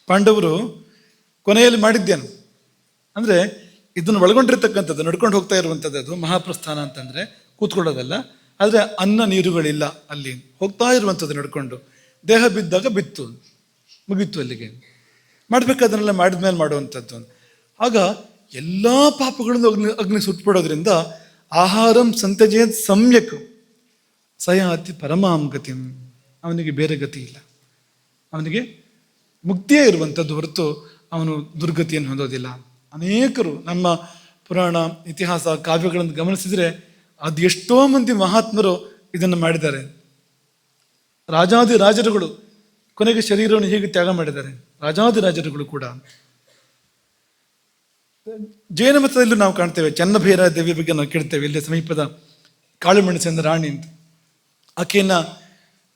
ಪಾಂಡವರು ಕೊನೆಯಲ್ಲಿ ಮಾಡಿದ್ದೇನು ಅಂದರೆ ಇದನ್ನು ಒಳಗೊಂಡಿರ್ತಕ್ಕಂಥದ್ದು, ನಡ್ಕೊಂಡು ಹೋಗ್ತಾ ಇರುವಂಥದ್ದು. ಅದು ಮಹಾಪ್ರಸ್ಥಾನ ಅಂತಂದರೆ ಕೂತ್ಕೊಳ್ಳೋದಲ್ಲ, ಆದರೆ ಅನ್ನ ನೀರುಗಳಿಲ್ಲ, ಅಲ್ಲಿ ಹೋಗ್ತಾ ಇರುವಂಥದ್ದು ನಡ್ಕೊಂಡು. ದೇಹ ಬಿದ್ದಾಗ ಬಿತ್ತು, ಮುಗೀತು, ಅಲ್ಲಿಗೆ. ಮಾಡಬೇಕಾದನ್ನೆಲ್ಲ ಮಾಡಿದ್ಮೇಲೆ ಮಾಡುವಂಥದ್ದು. ಆಗ ಎಲ್ಲ ಪಾಪಗಳನ್ನು ಅಗ್ನಿ ಸುಟ್ಬಿಡೋದ್ರಿಂದ ಆಹಾರಂ ಸಂತಜೇತ್ ಸಮ್ಯಕ್ ಸಯಾತಿ ಪರಮಾಂ ಗತಿಂ. ಅವನಿಗೆ ಬೇರೆ ಗತಿ ಇಲ್ಲ, ಅವನಿಗೆ ಮುಕ್ತಿಯೇ ಇರುವಂಥದ್ದು ಹೊರತು ಅವನು ದುರ್ಗತಿಯನ್ನು ಹೊಂದೋದಿಲ್ಲ. ಅನೇಕರು ನಮ್ಮ ಪುರಾಣ ಇತಿಹಾಸ ಕಾವ್ಯಗಳನ್ನು ಗಮನಿಸಿದರೆ ಅದು ಎಷ್ಟೋ ಮಂದಿ ಮಹಾತ್ಮರು ಇದನ್ನು ಮಾಡಿದ್ದಾರೆ. ರಾಜರುಗಳು ಕೊನೆಗೆ ಶರೀರವನ್ನು ಹೇಗೆ ತ್ಯಾಗ ಮಾಡಿದ್ದಾರೆ, ರಾಜರುಗಳು ಕೂಡ. ಜೈನ ಮತದಲ್ಲೂ ನಾವು ಕಾಣ್ತೇವೆ, ಚನ್ನಭೈರ ದೇವಿ ಬಗ್ಗೆ ನಾವು ಕೇಳ್ತೇವೆ. ಇಲ್ಲಿ ಸಮೀಪದ ಕಾಳುಮೆಣಸಿನ ರಾಣಿ ಅಂತ, ಆಕೆಯನ್ನು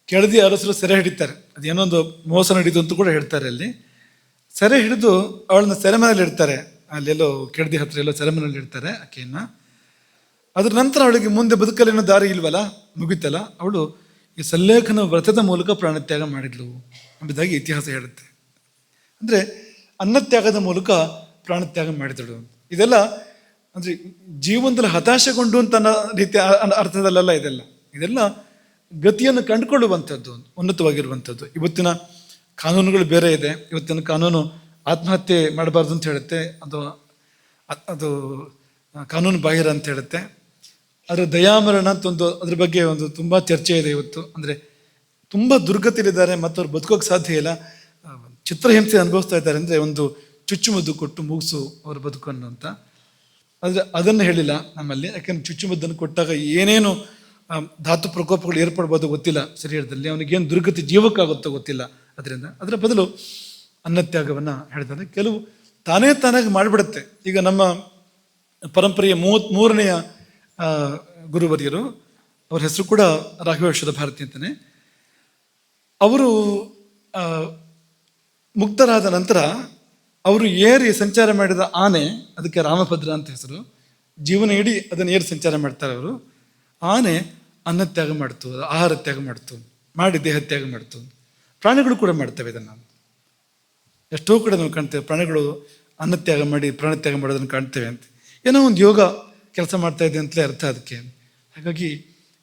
ಕೆಳದಿ ಅರಸರು ಸೆರೆ ಹಿಡಿತಾರೆ. ಅದೇನೋ ಒಂದು ಮೋಸ ನಡೀತು ಅಂತ ಕೂಡ ಹೇಳ್ತಾರೆ. ಅಲ್ಲಿ ಸೆರೆ ಹಿಡಿದು ಅವಳನ್ನ ಸೆರೆಮನೆಯಲ್ಲಿ ಇಡ್ತಾರೆ, ಅಲ್ಲೆಲ್ಲೋ ಕೆಳದಿ ಹತ್ರ ಎಲ್ಲೋ ಸೆರೆಮನೆಯಲ್ಲಿ ಇಡ್ತಾರೆ ಆಕೆಯನ್ನು. ಅದ್ರ ನಂತರ ಅವಳಿಗೆ ಮುಂದೆ ಬದುಕಲೇನೋ ದಾರಿ ಇಲ್ವಲ್ಲ, ಮುಗಿತಲ್ಲ, ಅವಳು ಈ ಸಲ್ಲೇಖನ ವ್ರತದ ಮೂಲಕ ಪ್ರಾಣತ್ಯಾಗ ಮಾಡಿದ್ಲು ಎಂಬುದಾಗಿ ಇತಿಹಾಸ ಹೇಳುತ್ತೆ. ಅಂದರೆ ಅನ್ನತ್ಯಾಗದ ಮೂಲಕ ಪ್ರಾಣತ್ಯಾಗ ಮಾಡಿದಳು. ಇದೆಲ್ಲ ಅಂದರೆ ಜೀವನದಲ್ಲಿ ಹತಾಶೆಗೊಂಡು ಅಂತ ಅನ್ನೋ ರೀತಿಯ ಅರ್ಥದಲ್ಲೆಲ್ಲ ಇದೆಲ್ಲ ಗತಿಯನ್ನು ಕಂಡುಕೊಳ್ಳುವಂಥದ್ದು, ಉನ್ನತವಾಗಿರುವಂಥದ್ದು. ಇವತ್ತಿನ ಕಾನೂನುಗಳು ಬೇರೆ ಇದೆ. ಇವತ್ತಿನ ಕಾನೂನು ಆತ್ಮಹತ್ಯೆ ಮಾಡಬಾರ್ದು ಅಂತ ಹೇಳುತ್ತೆ, ಅದು ಕಾನೂನು ಬಾಹಿರ ಅಂತ ಹೇಳುತ್ತೆ. ಆದರೆ ದಯಾಮರಣ ಅಂತ ಅದ್ರ ಬಗ್ಗೆ ಒಂದು ತುಂಬ ಚರ್ಚೆ ಇದೆ ಇವತ್ತು. ಅಂದರೆ ತುಂಬ ದುರ್ಗತಿಲಿದ್ದಾರೆ ಮತ್ತು ಅವ್ರು ಬದುಕೋಕೆ ಸಾಧ್ಯ ಇಲ್ಲ, ಚಿತ್ರಹಿಂಸೆ ಅನುಭವಿಸ್ತಾ ಇದ್ದಾರೆ. ಅಂದರೆ ಒಂದು ಚುಚ್ಚುಮದ್ದು ಕೊಟ್ಟು ಮುಗಿಸು ಅವ್ರ ಬದುಕನ್ನು ಅಂತ. ಆದರೆ ಅದನ್ನು ಹೇಳಿಲ್ಲ ನಮ್ಮಲ್ಲಿ, ಯಾಕೆಂದ್ರೆ ಚುಚ್ಚುಮದ್ದನ್ನು ಕೊಟ್ಟಾಗ ಏನೇನು ಧಾತು ಪ್ರಕೋಪಗಳು ಏರ್ಪಡ್ಬೋದು ಗೊತ್ತಿಲ್ಲ ಶರೀರದಲ್ಲಿ, ಅವನಿಗೇನು ದುರ್ಗತಿ ಜೀವಕ್ಕಾಗುತ್ತೋ ಗೊತ್ತಿಲ್ಲ. ಅದರಿಂದ ಅದರ ಬದಲು ಅನ್ನತ್ಯಾಗವನ್ನು ಹೇಳಿದ್ದಾರೆ. ಕೆಲವು ತಾನಾಗಿ ಮಾಡಿಬಿಡುತ್ತೆ. ಈಗ ನಮ್ಮ ಪರಂಪರೆಯ 33ನೇ ಗುರುವರಿಯರು, ಅವ್ರ ಹೆಸರು ಕೂಡ ರಾಘವೇಶ್ವರ ಭಾರತಿ ಅಂತಲೇ. ಅವರು ಮುಕ್ತರಾದ ನಂತರ ಅವರು ಏರಿ ಸಂಚಾರ ಮಾಡಿದ ಆನೆ, ಅದಕ್ಕೆ ರಾಮಭದ್ರ ಅಂತ ಹೆಸರು, ಜೀವನ ಇಡೀ ಅದನ್ನು ಏರಿ ಸಂಚಾರ ಮಾಡ್ತಾರೆ ಅವರು. ಆನೆ ಅನ್ನತ್ಯಾಗ ಮಾಡ್ತು, ಆಹಾರ ತ್ಯಾಗ ಮಾಡ್ತು, ಮಾಡಿ ದೇಹತ್ಯಾಗ ಮಾಡ್ತು. ಪ್ರಾಣಿಗಳು ಕೂಡ ಮಾಡ್ತವೆ ಇದನ್ನು. ಎಷ್ಟೋ ಕಡೆ ನಾವು ಕಾಣ್ತೇವೆ, ಪ್ರಾಣಿಗಳು ಅನ್ನತ್ಯಾಗ ಮಾಡಿ ಪ್ರಾಣತ್ಯಾಗ ಮಾಡೋದನ್ನು ಕಾಣ್ತೇವೆ ಅಂತ. ಏನೋ ಒಂದು ಯೋಗ ಕೆಲಸ ಮಾಡ್ತಾ ಇದೆ ಅಂತಲೇ ಅರ್ಥ ಅದಕ್ಕೆ. ಹಾಗಾಗಿ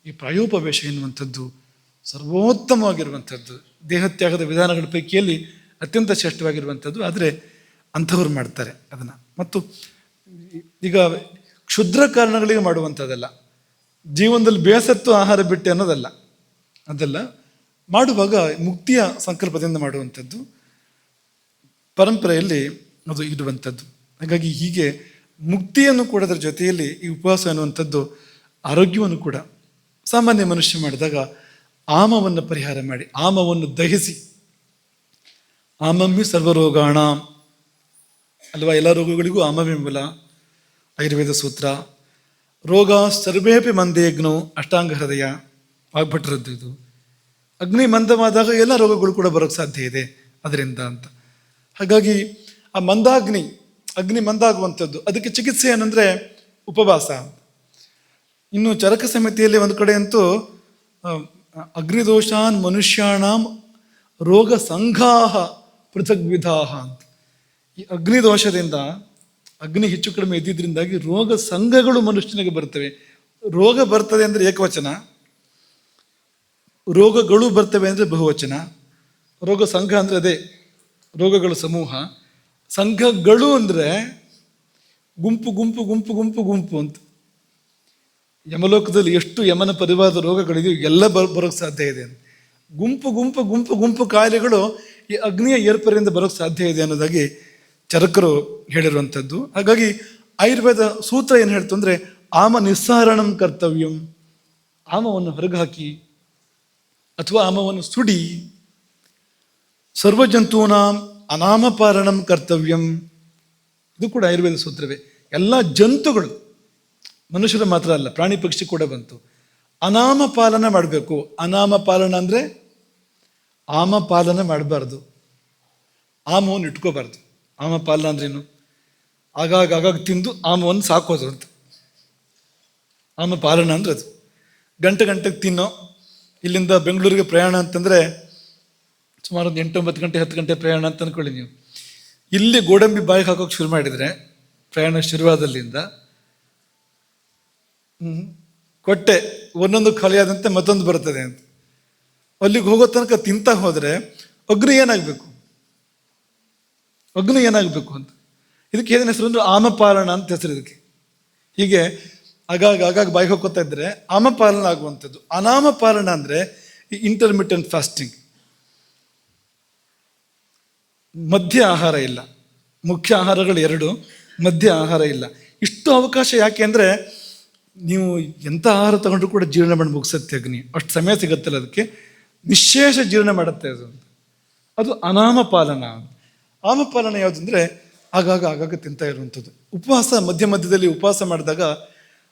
ಈ ಪ್ರಾಯೋಪವೇಶ ಎನ್ನುವಂಥದ್ದು ಸರ್ವೋತ್ತಮವಾಗಿರುವಂಥದ್ದು, ದೇಹತ್ಯಾಗದ ವಿಧಾನಗಳ ಪೈಕಿಯಲ್ಲಿ ಅತ್ಯಂತ ಶ್ರೇಷ್ಠವಾಗಿರುವಂಥದ್ದು. ಆದರೆ ಅಂಥವ್ರು ಮಾಡ್ತಾರೆ ಅದನ್ನು. ಮತ್ತು ಈಗ ಕ್ಷುದ್ರ ಕಾರಣಗಳಿಗೆ ಮಾಡುವಂಥದ್ದಲ್ಲ, ಜೀವನದಲ್ಲಿ ಬೇಸತ್ತು ಆಹಾರ ಬಿಟ್ಟೆ ಅನ್ನೋದಲ್ಲ, ಅದೆಲ್ಲ ಮಾಡುವಾಗ ಮುಕ್ತಿಯ ಸಂಕಲ್ಪದಿಂದ ಮಾಡುವಂಥದ್ದು, ಪರಂಪರೆಯಲ್ಲಿ ಅದು ಇರುವಂಥದ್ದು. ಹಾಗಾಗಿ ಹೀಗೆ ಮುಕ್ತಿಯನ್ನು ಕೂಡ ಅದರ ಜೊತೆಯಲ್ಲಿ ಈ ಉಪವಾಸ ಅನ್ನುವಂಥದ್ದು ಆರೋಗ್ಯವನ್ನು ಕೂಡ. ಸಾಮಾನ್ಯ ಮನುಷ್ಯ ಮಾಡಿದಾಗ ಆಮವನ್ನು ಪರಿಹಾರ ಮಾಡಿ, ಆಮವನ್ನು ದಹಿಸಿ, ಆಮಮ್ಮಿ ಸರ್ವರೋಗಾಣ ಅಲ್ವಾ, ಎಲ್ಲ ರೋಗಗಳಿಗೂ ಆಮವೇ ಮೂಲ, ಆಯುರ್ವೇದ ಸೂತ್ರ. ರೋಗ ಸರ್ವೇಪಿ ಮಂದೇಗ್ನೋ ಅಷ್ಟಾಂಗ ಹೃದಯ, ವಾಗ್ಭಟರದ್ದು ಇದು. ಅಗ್ನಿ ಮಂದವಾದಾಗ ಎಲ್ಲ ರೋಗಗಳು ಕೂಡ ಬರೋಕ್ಕೆ ಸಾಧ್ಯ ಇದೆ ಅದರಿಂದ ಅಂತ. ಹಾಗಾಗಿ ಆ ಅಗ್ನಿ ಮಂದಾಗುವಂಥದ್ದು, ಅದಕ್ಕೆ ಚಿಕಿತ್ಸೆ ಏನಂದರೆ ಉಪವಾಸ. ಇನ್ನು ಚರಕ ಸಮಿತಿಯಲ್ಲಿ ಒಂದು ಕಡೆ ಅಂತೂ ಅಗ್ನಿದೋಷಾನ್ ಮನುಷ್ಯಾಣಾಂ ರೋಗ ಸಂಘಾಹ ಪೃಥಕ್ ವಿಧಾಹ ಅಂತ. ಈ ಅಗ್ನಿದೋಷದಿಂದ ಅಗ್ನಿ ಹೆಚ್ಚು ಕಡಿಮೆ ಇದ್ದಿದ್ದರಿಂದಾಗಿ ರೋಗ ಸಂಘಗಳು ಮನುಷ್ಯನಿಗೆ ಬರ್ತವೆ. ರೋಗ ಬರ್ತದೆ ಅಂದರೆ ಏಕವಚನ, ರೋಗಗಳು ಬರ್ತವೆ ಅಂದರೆ ಬಹುವಚನ. ರೋಗ ಸಂಘ ಅಂದರೆ ಅದೇ ರೋಗಗಳ ಸಮೂಹ. ಸಂಘಗಳು ಅಂದರೆ ಗುಂಪು ಗುಂಪು ಗುಂಪು ಗುಂಪು ಗುಂಪು ಅಂತ. ಯಮಲೋಕದಲ್ಲಿ ಎಷ್ಟು ಯಮನ ಪರಿವಾರದ ರೋಗಗಳಿದೆಯೋ ಎಲ್ಲ ಬರೋಕ್ಕೆ ಸಾಧ್ಯ ಇದೆ ಅಂತ. ಗುಂಪು ಗುಂಪು ಗುಂಪು ಗುಂಪು ಕಾಯಿಲೆಗಳು ಈ ಅಗ್ನಿಯ ಏರ್ಪರಿಂದ ಬರೋಕ್ಕೆ ಸಾಧ್ಯ ಇದೆ ಅನ್ನೋದಾಗಿ ಚರಕರು ಹೇಳಿರುವಂಥದ್ದು. ಹಾಗಾಗಿ ಆಯುರ್ವೇದ ಸೂತ್ರ ಏನು ಹೇಳ್ತು ಅಂದರೆ ಆಮ ನಿಸ್ಸಾರಣಂ ಕರ್ತವ್ಯಂ, ಆಮವನ್ನು ಹೊರಗೆ ಹಾಕಿ ಅಥವಾ ಆಮವನ್ನು ಸುಡಿ. ಸರ್ವಜಂತೂನಾಂ ಅನಾಮಪಾರಣಂ ಕರ್ತವ್ಯಂ, ಇದು ಕೂಡ ಆಯುರ್ವೇದ ಸೂತ್ರವೇ. ಎಲ್ಲ ಜಂತುಗಳು, ಮನುಷ್ಯರು ಮಾತ್ರ ಅಲ್ಲ, ಪ್ರಾಣಿ ಪಕ್ಷಿ ಕೂಡ ಬಂತು. ಅನಾಮ ಪಾಲನ ಮಾಡಬೇಕು. ಅನಾಮ ಪಾಲನ ಅಂದರೆ ಆಮ ಪಾಲನ ಮಾಡಬಾರ್ದು, ಆಮವನ್ನು ಇಟ್ಕೋಬಾರ್ದು. ಆಮ ಪಾಲನ ಅಂದ್ರೇನು? ಆಗಾಗ ತಿಂದು ಆಮವನ್ನು ಸಾಕೋದು ಅಂತ. ಆಮ ಪಾಲನ ಅಂದ್ರೆ ಅದು. ಗಂಟೆಗೆ ತಿನ್ನೋ. ಇಲ್ಲಿಂದ ಬೆಂಗಳೂರಿಗೆ ಪ್ರಯಾಣ ಅಂತಂದರೆ ಸುಮಾರು ಒಂದು 8-9 ಗಂಟೆ 10 ಗಂಟೆ ಪ್ರಯಾಣ ಅಂತ ಅಂದ್ಕೊಳ್ಳಿ ನೀವು. ಇಲ್ಲಿ ಗೋಡಂಬಿ ಬಾಯಿಗೆ ಹಾಕೋಕೆ ಶುರು ಮಾಡಿದರೆ ಪ್ರಯಾಣ ಶುರುವಾದಲ್ಲಿಂದ ಕೊಟ್ಟೆ ಒಂದೊಂದು ಖಾಲಿಯಾದಂತೆ ಮತ್ತೊಂದು ಬರ್ತದೆ ಅಂತ. ಅಲ್ಲಿಗೆ ಹೋಗೋ ತನಕ ತಿಂತಾ ಹೋದರೆ ಅಗ್ನಿ ಏನಾಗಬೇಕು ಅಂತ. ಇದಕ್ಕೆ ಏನೇನು ಹೆಸರು ಅಂದ್ರೆ ಆಮಪಾಲನ ಅಂತ ಹೆಸರು ಇದಕ್ಕೆ. ಹೀಗೆ ಆಗಾಗ ಬಾಯಿಗೆ ಹೋಗ್ಕೋತಾ ಇದ್ದರೆ ಆಮಪಾಲನ ಆಗುವಂಥದ್ದು. ಅನಾಮಪಾಲನ ಅಂದರೆ ಇಂಟರ್ಮಿಟೆಂಟ್ ಫಾಸ್ಟಿಂಗ್, ಮಧ್ಯ ಆಹಾರ ಇಲ್ಲ. ಮುಖ್ಯ ಆಹಾರಗಳು 2, ಮಧ್ಯ ಆಹಾರ ಇಲ್ಲ. ಇಷ್ಟು ಅವಕಾಶ ಯಾಕೆ ಅಂದರೆ ನೀವು ಎಂಥ ಆಹಾರ ತಗೊಂಡ್ರು ಕೂಡ ಜೀರ್ಣ ಮಾಡಿ ಮುಗಿಸುತ್ತೆ ಅಗ್ನಿ. ಅಷ್ಟು ಸಮಯ ಸಿಗುತ್ತಲ್ಲ ಅದಕ್ಕೆ, ನಿಶೇಷ ಜೀರ್ಣ ಮಾಡುತ್ತೆ ಅದು. ಅದು ಅನಾಮಪಾಲನ. ಆಮಪಾಲನ ಯಾವುದಂದರೆ ಆಗಾಗ ತಿಂತಾ ಇರುವಂಥದ್ದು. ಉಪವಾಸ ಮಧ್ಯದಲ್ಲಿ ಉಪವಾಸ ಮಾಡಿದಾಗ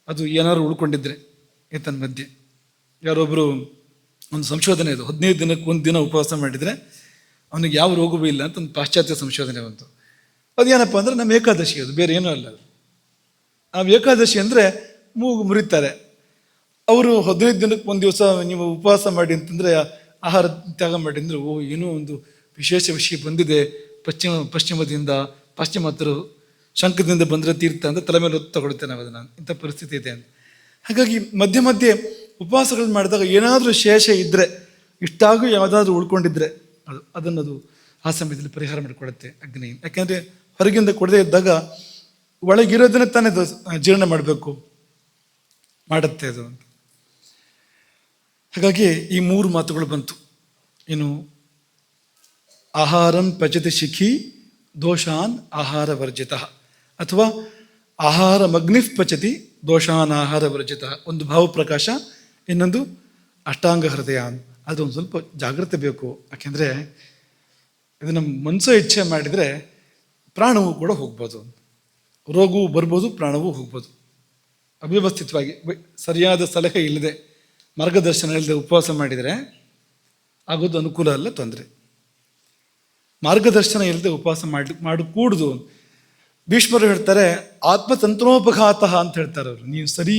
ಅದು ಏನಾದ್ರು ಉಳ್ಕೊಂಡಿದ್ರೆ ಏತನ್ ಮಧ್ಯೆ ಯಾರೊಬ್ಬರು ಒಂದು ಸಂಶೋಧನೆ ಇದು, 15 ದಿನಕ್ಕೆ 1 ದಿನ ಉಪವಾಸ ಮಾಡಿದರೆ ಅವನಿಗೆ ಯಾವ ರೋಗವೂ ಇಲ್ಲ ಅಂತ ಒಂದು ಪಾಶ್ಚಾತ್ಯ ಸಂಶೋಧನೆ ಬಂತು. ಅದೇನಪ್ಪ ಅಂದರೆ ನಮ್ಮ ಏಕಾದಶಿ, ಅದು ಬೇರೆ ಏನೂ ಅಲ್ಲ. ನಾವು ಏಕಾದಶಿ ಅಂದರೆ ಮೂಗು ಮುರಿತಾರೆ. ಅವರು 15 ದಿನಕ್ಕೆ 1 ದಿವಸ ನೀವು ಉಪವಾಸ ಮಾಡಿ ಅಂತಂದರೆ, ಆಹಾರ ತ್ಯಾಗ ಮಾಡಿ ಅಂದರೆ, ಏನೋ ಒಂದು ವಿಶೇಷ ವಿಷಯ ಬಂದಿದೆ ಪಶ್ಚಿಮದಿಂದ, ಪಾಶ್ಚಿಮಾತ್ಯರು ಶಂಕದಿಂದ ಬಂದರೆ ತೀರ್ಥ ಅಂತ ತಲೆ ಮೇಲೆ ಹೊತ್ತು ತಗೊಳ್ತೇನೆ ನಾವು ಅದನ್ನು, ಇಂಥ ಪರಿಸ್ಥಿತಿ ಇದೆ ಅಂತ. ಹಾಗಾಗಿ ಮಧ್ಯೆ ಉಪವಾಸಗಳು ಮಾಡಿದಾಗ ಏನಾದರೂ ಶೇಷ ಇದ್ದರೆ, ಇಷ್ಟಾಗೂ ಯಾವುದಾದ್ರೂ ಉಳ್ಕೊಂಡಿದ್ರೆ ಅದನ್ನದು ಆ ಸಮಯದಲ್ಲಿ ಪರಿಹಾರ ಮಾಡಿಕೊಡುತ್ತೆ ಅಗ್ನಿ. ಯಾಕೆಂದರೆ ಹೊರಗಿಂದ ಕೊಡದೇ ಇದ್ದಾಗ ಒಳಗಿರೋದನ್ನೇ ತಾನೇ ಜೀರ್ಣ ಮಾಡಬೇಕು, ಮಾಡುತ್ತೆ ಅದು ಅಂತ. ಹಾಗಾಗಿ ಈ 3 ಮಾತುಗಳು ಬಂತು. ಏನು? ಆಹಾರಂ ಪಚತಿ ಶಿಖಿ ದೋಷಾನ್ ಆಹಾರ ವರ್ಜಿತ, ಅಥವಾ ಆಹಾರಮಗ್ನಿಫ್ ಪಚತಿ ದೋಷಾನ್ ಆಹಾರ ವರ್ಜಿತ. ಒಂದು ಭಾವಪ್ರಕಾಶ, ಇನ್ನೊಂದು ಅಷ್ಟಾಂಗ ಹೃದಯ. ಅದು ಒಂದು ಸ್ವಲ್ಪ ಜಾಗ್ರತೆ ಬೇಕು. ಯಾಕೆಂದರೆ ಇದು ನಮ್ಮ ಮನಸ್ಸು ಇಚ್ಛೆ ಮಾಡಿದರೆ ಪ್ರಾಣವೂ ಕೂಡ ಹೋಗ್ಬೋದು, ರೋಗವೂ ಬರ್ಬೋದು, ಪ್ರಾಣವೂ ಹೋಗ್ಬೋದು. ಅವ್ಯವಸ್ಥಿತವಾಗಿ ಸರಿಯಾದ ಸಲಹೆ ಇಲ್ಲದೆ, ಮಾರ್ಗದರ್ಶನ ಇಲ್ಲದೆ ಉಪವಾಸ ಮಾಡಿದರೆ ಆಗೋದು ಅನುಕೂಲ ಅಲ್ಲ, ತೊಂದರೆ. ಮಾರ್ಗದರ್ಶನ ಇಲ್ಲದೆ ಉಪವಾಸ ಮಾಡಕೂಡ್ದು. ಭೀಷ್ಮರು ಹೇಳ್ತಾರೆ ಆತ್ಮತಂತ್ರೋಪಘಾತ ಅಂತ ಹೇಳ್ತಾರೆ ಅವರು. ನೀವು ಸರಿ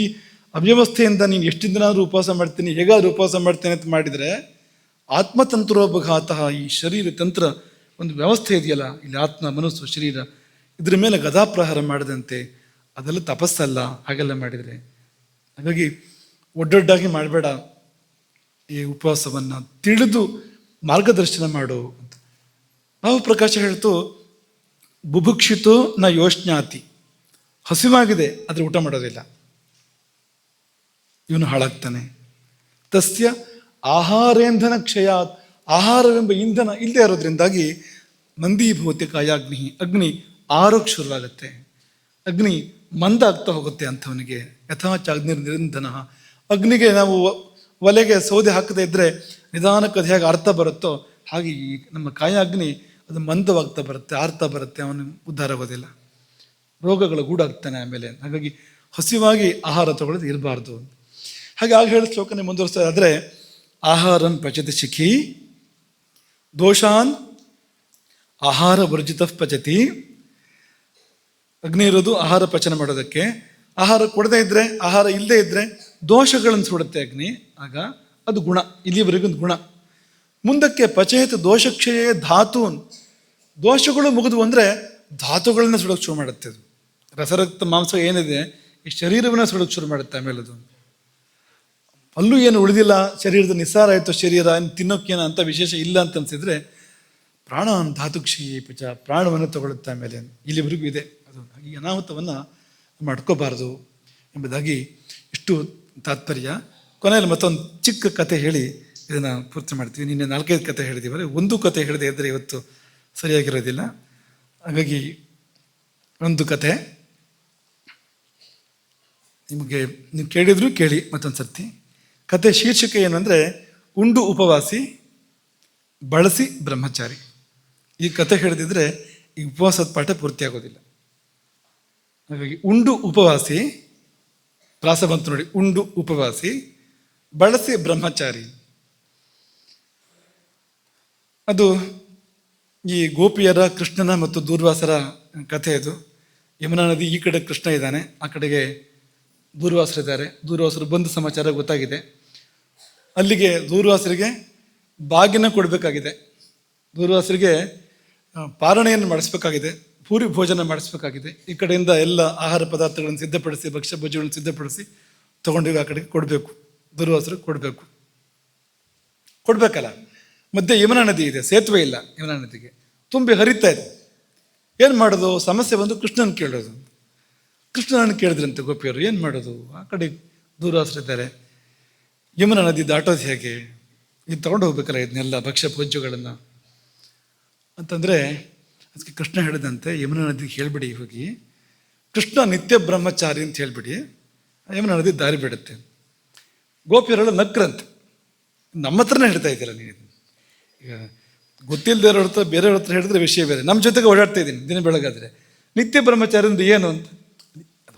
ಅವ್ಯವಸ್ಥೆಯಿಂದ ನೀನು ಎಷ್ಟು ದಿನ ಆದರೂ ಉಪವಾಸ ಮಾಡ್ತೀನಿ, ಹೇಗಾದ್ರೂ ಉಪವಾಸ ಮಾಡ್ತೇನೆ ಅಂತ ಮಾಡಿದರೆ ಆತ್ಮತಂತ್ರೋಪಘಾತ, ಈ ಶರೀರ ತಂತ್ರ ಒಂದು ವ್ಯವಸ್ಥೆ ಇದೆಯಲ್ಲ, ಇಲ್ಲಿ ಆತ್ಮ, ಮನಸ್ಸು, ಶರೀರ, ಇದ್ರ ಮೇಲೆ ಗದಾಪ್ರಹಾರ ಮಾಡದಂತೆ, ಅದೆಲ್ಲ ತಪಸ್ಸಲ್ಲ ಹಾಗೆಲ್ಲ ಮಾಡಿದರೆ. ಹಾಗಾಗಿ ಒಡ್ಡೊಡ್ಡಾಗಿ ಮಾಡಬೇಡ ಈ ಉಪವಾಸವನ್ನು, ತಿಳಿದು ಮಾರ್ಗದರ್ಶನ ಮಾಡು ಅಂತ. ಭಾವಪ್ರಕಾಶ ಹೇಳ್ತು ಬುಭುಕ್ಷಿತು ನ ಯೋಷ್ಞಾತಿ, ಹಸಿವಾಗಿದೆ ಆದರೆ ಊಟ ಮಾಡೋದಿಲ್ಲ, ಇವನು ಹಾಳಾಗ್ತಾನೆ. ತಸ್ಯ ಆಹಾರೇಂಧನ ಕ್ಷಯಾತ್, ಆಹಾರವೆಂಬ ಇಂಧನ ಇಲ್ಲದೆ ಇರೋದ್ರಿಂದಾಗಿ ಮಂದೀಭೂತಿ ಕಾಯಾಗ್ನಿ, ಅಗ್ನಿ ಆರೋಗ್ಯ ಶುರುವಾಗುತ್ತೆ, ಅಗ್ನಿ ಮಂದ ಆಗ್ತಾ ಹೋಗುತ್ತೆ ಅಂಥವನಿಗೆ. ಯಥಾಚಾಗ್ನಿ ನಿರಂಧನ, ಅಗ್ನಿಗೆ ನಾವು ಒಲೆಗೆ ಸೌದೆ ಹಾಕದೇ ಇದ್ದರೆ ನಿಧಾನಕ್ಕೆ ಅದು ಹೇಗೆ ಅರ್ಥ ಬರುತ್ತೋ ಹಾಗೆ ಈ ನಮ್ಮ ಕಾಯಾಗ್ನಿ ಅದು ಮಂದವಾಗ್ತಾ ಬರುತ್ತೆ, ಆರ್ತಾ ಬರುತ್ತೆ, ಅವನು ಉದ್ಧಾರ ಆಗೋದಿಲ್ಲ, ರೋಗಗಳ ಗೂಡಾಗ್ತಾನೆ ಆಮೇಲೆ. ಹಾಗಾಗಿ ಹಸಿವಾಗಿ ಆಹಾರ ತಗೊಳ್ಳೋದು ಇರಬಾರ್ದು. ಹಾಗೆ ಆಗ ಹೇಳೋ ಶ್ಲೋಕನೇ ಮುಂದುವರಿಸ್ತಾ ಆದರೆ ಆಹಾರಂ ಪಚತಿ ಶಿಖಿ ದೋಷಾನ್ ಆಹಾರ ವರ್ಜಿತ ಪಚತಿ. ಅಗ್ನಿ ಇರೋದು ಆಹಾರ ಪಚನ ಮಾಡೋದಕ್ಕೆ. ಆಹಾರ ಕೊಡದೇ ಇದ್ದರೆ, ಆಹಾರ ಇಲ್ಲದೆ ಇದ್ದರೆ ದೋಷಗಳನ್ನು ಸುಡುತ್ತೆ ಅಗ್ನಿ. ಆಗ ಅದು ಗುಣ, ಇಲ್ಲಿವರೆಗೊಂದು ಗುಣ. ಮುಂದಕ್ಕೆ ಪಚೇತ ದೋಷಕ್ಷಯೇ ಧಾತೂನ್, ದೋಷಗಳು ಮುಗಿದು ಅಂದರೆ ಧಾತುಗಳನ್ನ ಸುಡೋಕೆ ಶುರು ಮಾಡುತ್ತೆ. ಅದು ರಸರಕ್ತ ಮಾಂಸ ಏನಿದೆ ಈ ಶರೀರವನ್ನು ಸುಡೋಕೆ ಶುರು ಮಾಡುತ್ತೆ. ಆಮೇಲೆ ಅದು ಅಲ್ಲೂ ಏನು ಉಳಿದಿಲ್ಲ, ಶರೀರದ ನಿಸ್ಸಾರ ಆಯಿತು, ಶರೀರ ತಿನ್ನೋಕ್ಕೇನ ಅಂತ ವಿಶೇಷ ಇಲ್ಲ ಅಂತ ಅನಿಸಿದ್ರೆ ಪ್ರಾಣ ಧಾತುಕ್ಷಯೇ ಪಚ, ಪ್ರಾಣವನ್ನು ತಗೊಳುತ್ತೆ ಆಮೇಲೆ. ಇಲ್ಲಿವರೆಗೂ ಇದೆ ಅದು. ಈ ಅನಾಹುತವನ್ನು ಮಾಡ್ಕೋಬಾರ್ದು ಎಂಬುದಾಗಿ ಇಷ್ಟು ತಾತ್ಪರ್ಯ. ಕೊನೆಯಲ್ಲಿ ಮತ್ತೊಂದು ಚಿಕ್ಕ ಕತೆ ಹೇಳಿ ಇದನ್ನು ಪೂರ್ತಿ ಮಾಡ್ತೀವಿ. ನಿನ್ನೆ 4-5 ಕತೆ ಹೇಳಿದ್ದೀವಲ್ಲ, ಒಂದು ಕತೆ ಹೇಳದೆ ಇದ್ದರೆ ಇವತ್ತು ಸರಿಯಾಗಿರೋದಿಲ್ಲ. ಹಾಗಾಗಿ ಒಂದು ಕತೆ ನಿಮಗೆ ನೀವು ಕೇಳಿದ್ರು ಕೇಳಿ ಮತ್ತೊಂದು ಸರ್ತಿ. ಕತೆ ಶೀರ್ಷಿಕೆ ಏನು ಅಂದರೆ ಉಂಡು ಉಪವಾಸಿ ಬಳಸಿ ಬ್ರಹ್ಮಚಾರಿ. ಈ ಕತೆ ಹೇಳಿದಿದ್ರೆ ಈ ಉಪವಾಸದ ಪಾಠ ಪೂರ್ತಿ ಆಗೋದಿಲ್ಲ. ಹಾಗಾಗಿ ಉಂಡು ಉಪವಾಸಿ, ಪ್ರಾಸ ಬಂತು ನೋಡಿ, ಉಂಡು ಉಪವಾಸಿ ಬಳಸಿ ಬ್ರಹ್ಮಚಾರಿ. ಅದು ಈ ಗೋಪಿಯರ, ಕೃಷ್ಣನ ಮತ್ತು ದೂರ್ವಾಸರ ಕಥೆ. ಇದು ಯಮುನಾ ನದಿ ಈ ಕಡೆ ಕೃಷ್ಣ ಇದ್ದಾನೆ, ಆ ಕಡೆಗೆ ದೂರ್ವಾಸರಿದ್ದಾರೆ. ದೂರ್ವಾಸರು ಬಂದ ಸಮಾಚಾರ ಗೊತ್ತಾಗಿದೆ. ಅಲ್ಲಿಗೆ ದೂರ್ವಾಸರಿಗೆ ಬಾಗಿನ ಕೊಡಬೇಕಾಗಿದೆ, ದೂರ್ವಾಸರಿಗೆ ಪಾರಣೆಯನ್ನು ಮಾಡಿಸ್ಬೇಕಾಗಿದೆ, ಪೂರಿ ಭೋಜನ ಮಾಡಿಸ್ಬೇಕಾಗಿದೆ. ಈ ಕಡೆಯಿಂದ ಎಲ್ಲ ಆಹಾರ ಪದಾರ್ಥಗಳನ್ನು ಸಿದ್ಧಪಡಿಸಿ, ಭಕ್ಷ್ಯ ಭೋಜನಗಳನ್ನು ಸಿದ್ಧಪಡಿಸಿ ತೊಗೊಂಡೋಗಿ ಆ ಕಡೆಗೆ ಕೊಡಬೇಕು, ದೂರ್ವಾಸರಿಗೆ ಕೊಡಬೇಕಲ್ಲ. ಮಧ್ಯೆ ಯಮುನಾ ನದಿ ಇದೆ, ಸೇತುವೆ ಇಲ್ಲ, ಯಮುನಾ ನದಿಗೆ ತುಂಬಿ ಹರಿತಾ ಇದೆ. ಏನು ಮಾಡೋದು? ಸಮಸ್ಯೆ ಬಂದು ಕೃಷ್ಣನ ಕೇಳೋದು. ಕೃಷ್ಣನನ್ನು ಕೇಳಿದ್ರಂತೆ ಗೋಪಿಯವರು, ಏನು ಮಾಡೋದು? ಆ ಕಡೆ ದೂರ್ವಾಸರಿದ್ದಾರೆ, ಯಮುನಾ ನದಿ ದಾಟೋದು ಹೇಗೆ? ಇದು ತೊಗೊಂಡು ಹೋಗ್ಬೇಕಲ್ಲ ಇದನ್ನೆಲ್ಲ ಭಕ್ಷ್ಯ ಭೋಜ್ಯಗಳನ್ನು ಅಂತಂದರೆ, ಅದಕ್ಕೆ ಕೃಷ್ಣ ಹೇಳಿದಂತೆ ಯಮುನಾ ನದಿಗೆ ಹೇಳಿಬಿಡಿ, ಹೋಗಿ ಕೃಷ್ಣ ನಿತ್ಯ ಬ್ರಹ್ಮಚಾರಿ ಅಂತ ಹೇಳಿಬಿಡಿ, ಯಮುನಾ ನದಿ ದಾರಿ ಬಿಡುತ್ತೆ. ಗೋಪಿಯರೆಲ್ಲ ನಕ್ರಂತೆ, ನಮ್ಮ ಹತ್ರನೇ ಹೇಳ್ತಾ ಇದ್ದೀರ ನೀನು. ಈಗ ಗೊತ್ತಿಲ್ಲದೆ ಹತ್ರ ಬೇರೆಯವ್ರ ಹತ್ರ ಹೇಳಿದ್ರೆ ವಿಷಯ ಬೇರೆ. ನಮ್ಮ ಜೊತೆಗೆ ಓಡಾಡ್ತಾ ಇದ್ದೀನಿ ದಿನ ಬೆಳಗಾದರೆ. ನಿತ್ಯ ಬ್ರಹ್ಮಚಾರಿ ಅಂದ್ರೆ ಏನು ಅಂತ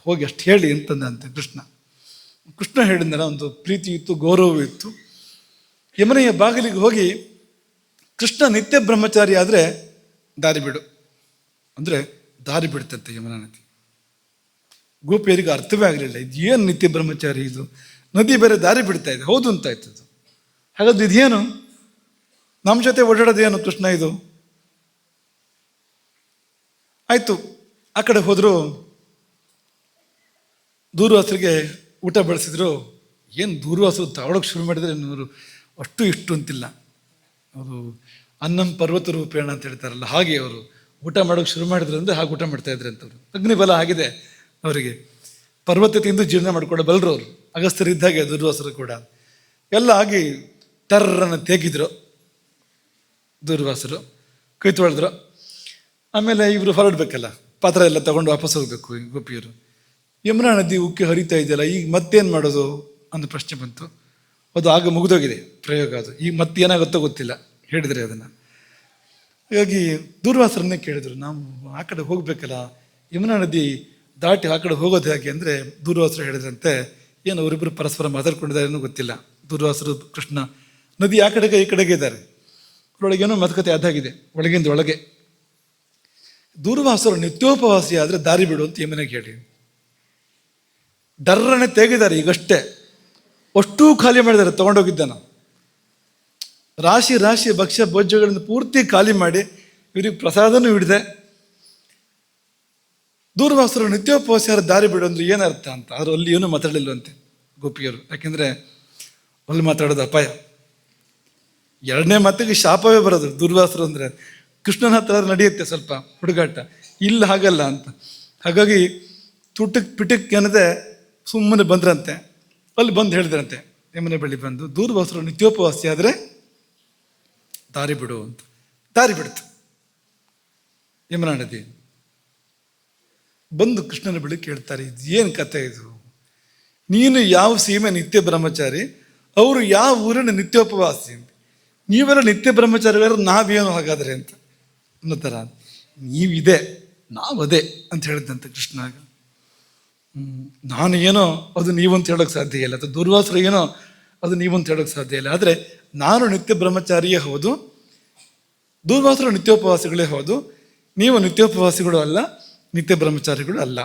ಹೋಗಿ ಅಷ್ಟು ಹೇಳಿ ಅಂತಂದಂತೆ ಕೃಷ್ಣ. ಕೃಷ್ಣ ಹೇಳಿದ್ನಲ್ಲ, ಒಂದು ಪ್ರೀತಿ ಇತ್ತು, ಗೌರವ ಇತ್ತು. ಯಮುನೆಯ ಬಾಗಿಲಿಗೆ ಹೋಗಿ ಕೃಷ್ಣ ನಿತ್ಯ ಬ್ರಹ್ಮಚಾರಿ ಆದರೆ ದಾರಿ ಬಿಡು ಅಂದರೆ ದಾರಿ ಬಿಡ್ತಂತೆ ಯಮುನಾ ನದಿ. ಗೋಪಿಯರಿಗೆ ಅರ್ಥವೇ ಆಗಲಿಲ್ಲ, ಇದು ಏನು ನಿತ್ಯ ಬ್ರಹ್ಮಚಾರಿ, ಇದು ನದಿ ಬೇರೆ ದಾರಿ ಬಿಡ್ತಾ ಇದೆ. ಹೌದು ಅಂತ ಆಯ್ತದು. ಹಾಗಾದ್ರೆ ಇದೇನು, ನಮ್ಮ ಜೊತೆ ಓಡಾಡೋದೇನು ಕೃಷ್ಣ ಇದು? ಆಯಿತು, ಆ ಕಡೆ ಹೋದರು. ದೂರ್ವಾಸರಿಗೆ ಊಟ ಬಳಸಿದ್ರು. ಏನು ದೂರ್ವಾಸರು ತಗೊಳಕ್ಕೆ ಶುರು ಮಾಡಿದರೆ ಅವರು ಅಷ್ಟು ಇಷ್ಟು ಅಂತಿಲ್ಲ, ಅವರು ಅನ್ನಂ ಪರ್ವತ ರೂಪೇಣ ಅಂತ ಹೇಳ್ತಾರಲ್ಲ, ಹಾಗೆ ಅವರು ಊಟ ಮಾಡೋಕ್ಕೆ ಶುರು ಮಾಡಿದ್ರು ಅಂದರೆ ಹಾಗೆ ಊಟ ಮಾಡ್ತಾ ಇದ್ರು ಅಂತವ್ರು. ಅಗ್ನಿಬಲ ಆಗಿದೆ ಅವರಿಗೆ, ಪರ್ವತ ತಿಂದು ಜೀರ್ಣ ಮಾಡಿಕೊಳ್ಳೋ ಬಲ್ಲರು ಅವರು. ಅಗಸ್ತ್ಯರಿದ್ದಾಗೆ ದೂರ್ವಾಸರು ಕೂಡ ಎಲ್ಲ ಆಗಿ ಟರ್ರನ್ನು ತೆಗಿದ್ರು. ದೂರ್ವಾಸರು ಕೈ ತೊಳೆದ್ರು. ಆಮೇಲೆ ಇವರು ಹೊರಡಬೇಕಲ್ಲ, ಪಾತ್ರ ಎಲ್ಲ ತಗೊಂಡು ವಾಪಸ್ ಹೋಗಬೇಕು ಈ ಗೋಪಿಯರು. ಯಮುನಾ ನದಿ ಉಕ್ಕಿ ಹರಿತಾ ಇದೆಯಲ್ಲ, ಈಗ ಮತ್ತೇನು ಮಾಡೋದು ಅನ್ನೋ ಪ್ರಶ್ನೆ ಬಂತು. ಅದು ಆಗ ಮುಗಿದೋಗಿದೆ ಪ್ರಯೋಗ. ಅದು ಈಗ ಮತ್ತೇನಾಗುತ್ತೋ ಗೊತ್ತಿಲ್ಲ, ಹೇಳಿದರೆ ಅದನ್ನು. ಹಾಗಾಗಿ ದೂರ್ವಾಸರನ್ನೇ ಕೇಳಿದ್ರು, ನಾವು ಆ ಕಡೆ ಹೋಗಬೇಕಲ್ಲ, ಯಮುನಾ ನದಿ ದಾಟಿ ಆ ಕಡೆ ಹೋಗೋದು ಹೇಗೆ ಅಂದರೆ, ದೂರ್ವಾಸರು ಹೇಳಿದ್ರಂತೆ, ಏನು ಅವರಿಬ್ಬರು ಪರಸ್ಪರ ಮಾತಾಡ್ಕೊಂಡಿದ್ದಾರೇನೋ ಗೊತ್ತಿಲ್ಲ. ದೂರ್ವಾಸರು ಕೃಷ್ಣ ನದಿ ಆ ಕಡೆಗೆ ಈ ಕಡೆಗೆ ಇದ್ದಾರೆ. ಅವರೊಳಗೇನೋ ಮಾತುಕತೆ ಅದಾಗಿದೆ ಒಳಗಿಂದ ಒಳಗೆ. ದೂರ್ವಾಸರು ನಿತ್ಯೋಪವಾಸಿ ಆದರೆ ದಾರಿ ಬಿಡು ಅಂತ ಯಮುನೆಗೆ ಹೇಳಿ ಡರ್ರನೆ ತೆಗಿದ್ದಾರೆ. ಈಗಷ್ಟೇ ಅಷ್ಟೂ ಖಾಲಿ ಮಾಡಿದ್ದಾರೆ ತೊಗೊಂಡೋಗಿದ್ದಾನ. ರಾಶಿ ರಾಶಿ ಭಕ್ಷ್ಯ ಭೋಜ್ಯಗಳನ್ನು ಪೂರ್ತಿ ಖಾಲಿ ಮಾಡಿ ಇವ್ರಿಗೆ ಪ್ರಸಾದನೂ ಹಿಡಿದೆ. ದೂರ್ವಾಸರು ನಿತ್ಯೋಪವಾಸ ದಾರಿ ಬಿಡು ಅಂದ್ರೆ ಏನರ್ಥ ಅಂತ. ಆದ್ರೆ ಅಲ್ಲಿ ಏನೂ ಮಾತಾಡಲಿಲ್ಲವಂತೆ ಗೋಪಿಯರು, ಯಾಕೆಂದರೆ ಅಲ್ಲಿ ಮಾತಾಡೋದು ಅಪಾಯ. ಎರಡನೇ ಮಾತಿಗೆ ಶಾಪವೇ ಬರೋದು ದೂರ್ವಾಸರು ಅಂದರೆ. ಕೃಷ್ಣನ ಹತ್ರ ನಡೆಯುತ್ತೆ ಸ್ವಲ್ಪ ಹುಡುಗಾಟ, ಇಲ್ಲ ಹಾಗಲ್ಲ ಅಂತ. ಹಾಗಾಗಿ ತುಟಕ್ ಪಿಟಕ್ ಏನದೆ ಸುಮ್ಮನೆ ಬಂದ್ರಂತೆ. ಅಲ್ಲಿ ಬಂದು ಹೇಳಿದ್ರಂತೆ ಯಮುನೆ ಬಳಿ ಬಂದು, ದೂರ್ವಾಸರು ನಿತ್ಯೋಪವಾಸಿ ಆದರೆ ದಾರಿ ಬಿಡು ಅಂತ. ದಾರಿ ಬಿಡ್ತು ಯಮುನಾ ನದಿ. ಬಂದು ಕೃಷ್ಣನ ಬಳಿ ಕೇಳ್ತಾರೆ, ಇದು ಏನು ಕತೆ ಇದು? ನೀನು ಯಾವ ಸೀಮೆ ನಿತ್ಯ ಬ್ರಹ್ಮಚಾರಿ, ಅವರು ಯಾವ ಊರಿನ ನಿತ್ಯೋಪವಾಸಿ ಅಂತ. ನೀವೆಲ್ಲ ನಿತ್ಯ ಬ್ರಹ್ಮಚಾರಿಗಳು, ನಾವೇನು ಹಾಗಾದರೆ ಅಂತ ಅನ್ನೋ ಥರ. ನೀವಿದೆ ನಾವು ಅದೇ ಅಂತ ಹೇಳಿದಂತೆ ಕೃಷ್ಣ. ನಾನು ಏನೋ ಅದು ನೀವಂತ ಹೇಳೋಕ್ಕೆ ಸಾಧ್ಯ ಇಲ್ಲ, ಅಥವಾ ದೂರ್ವಾಸರು ಏನೋ ಅದು ನೀವಂತ ಹೇಳೋಕ್ಕೆ ಸಾಧ್ಯ ಇಲ್ಲ. ಆದರೆ ನಾನು ನಿತ್ಯ ಬ್ರಹ್ಮಚಾರಿಯೇ ಹೌದು, ದೂರ್ವಾಸರು ನಿತ್ಯೋಪವಾಸಿಗಳೇ ಹೌದು. ನೀವು ನಿತ್ಯೋಪವಾಸಿಗಳು ಅಲ್ಲ, ನಿತ್ಯ ಬ್ರಹ್ಮಚಾರಿಗಳು ಅಲ್ಲ.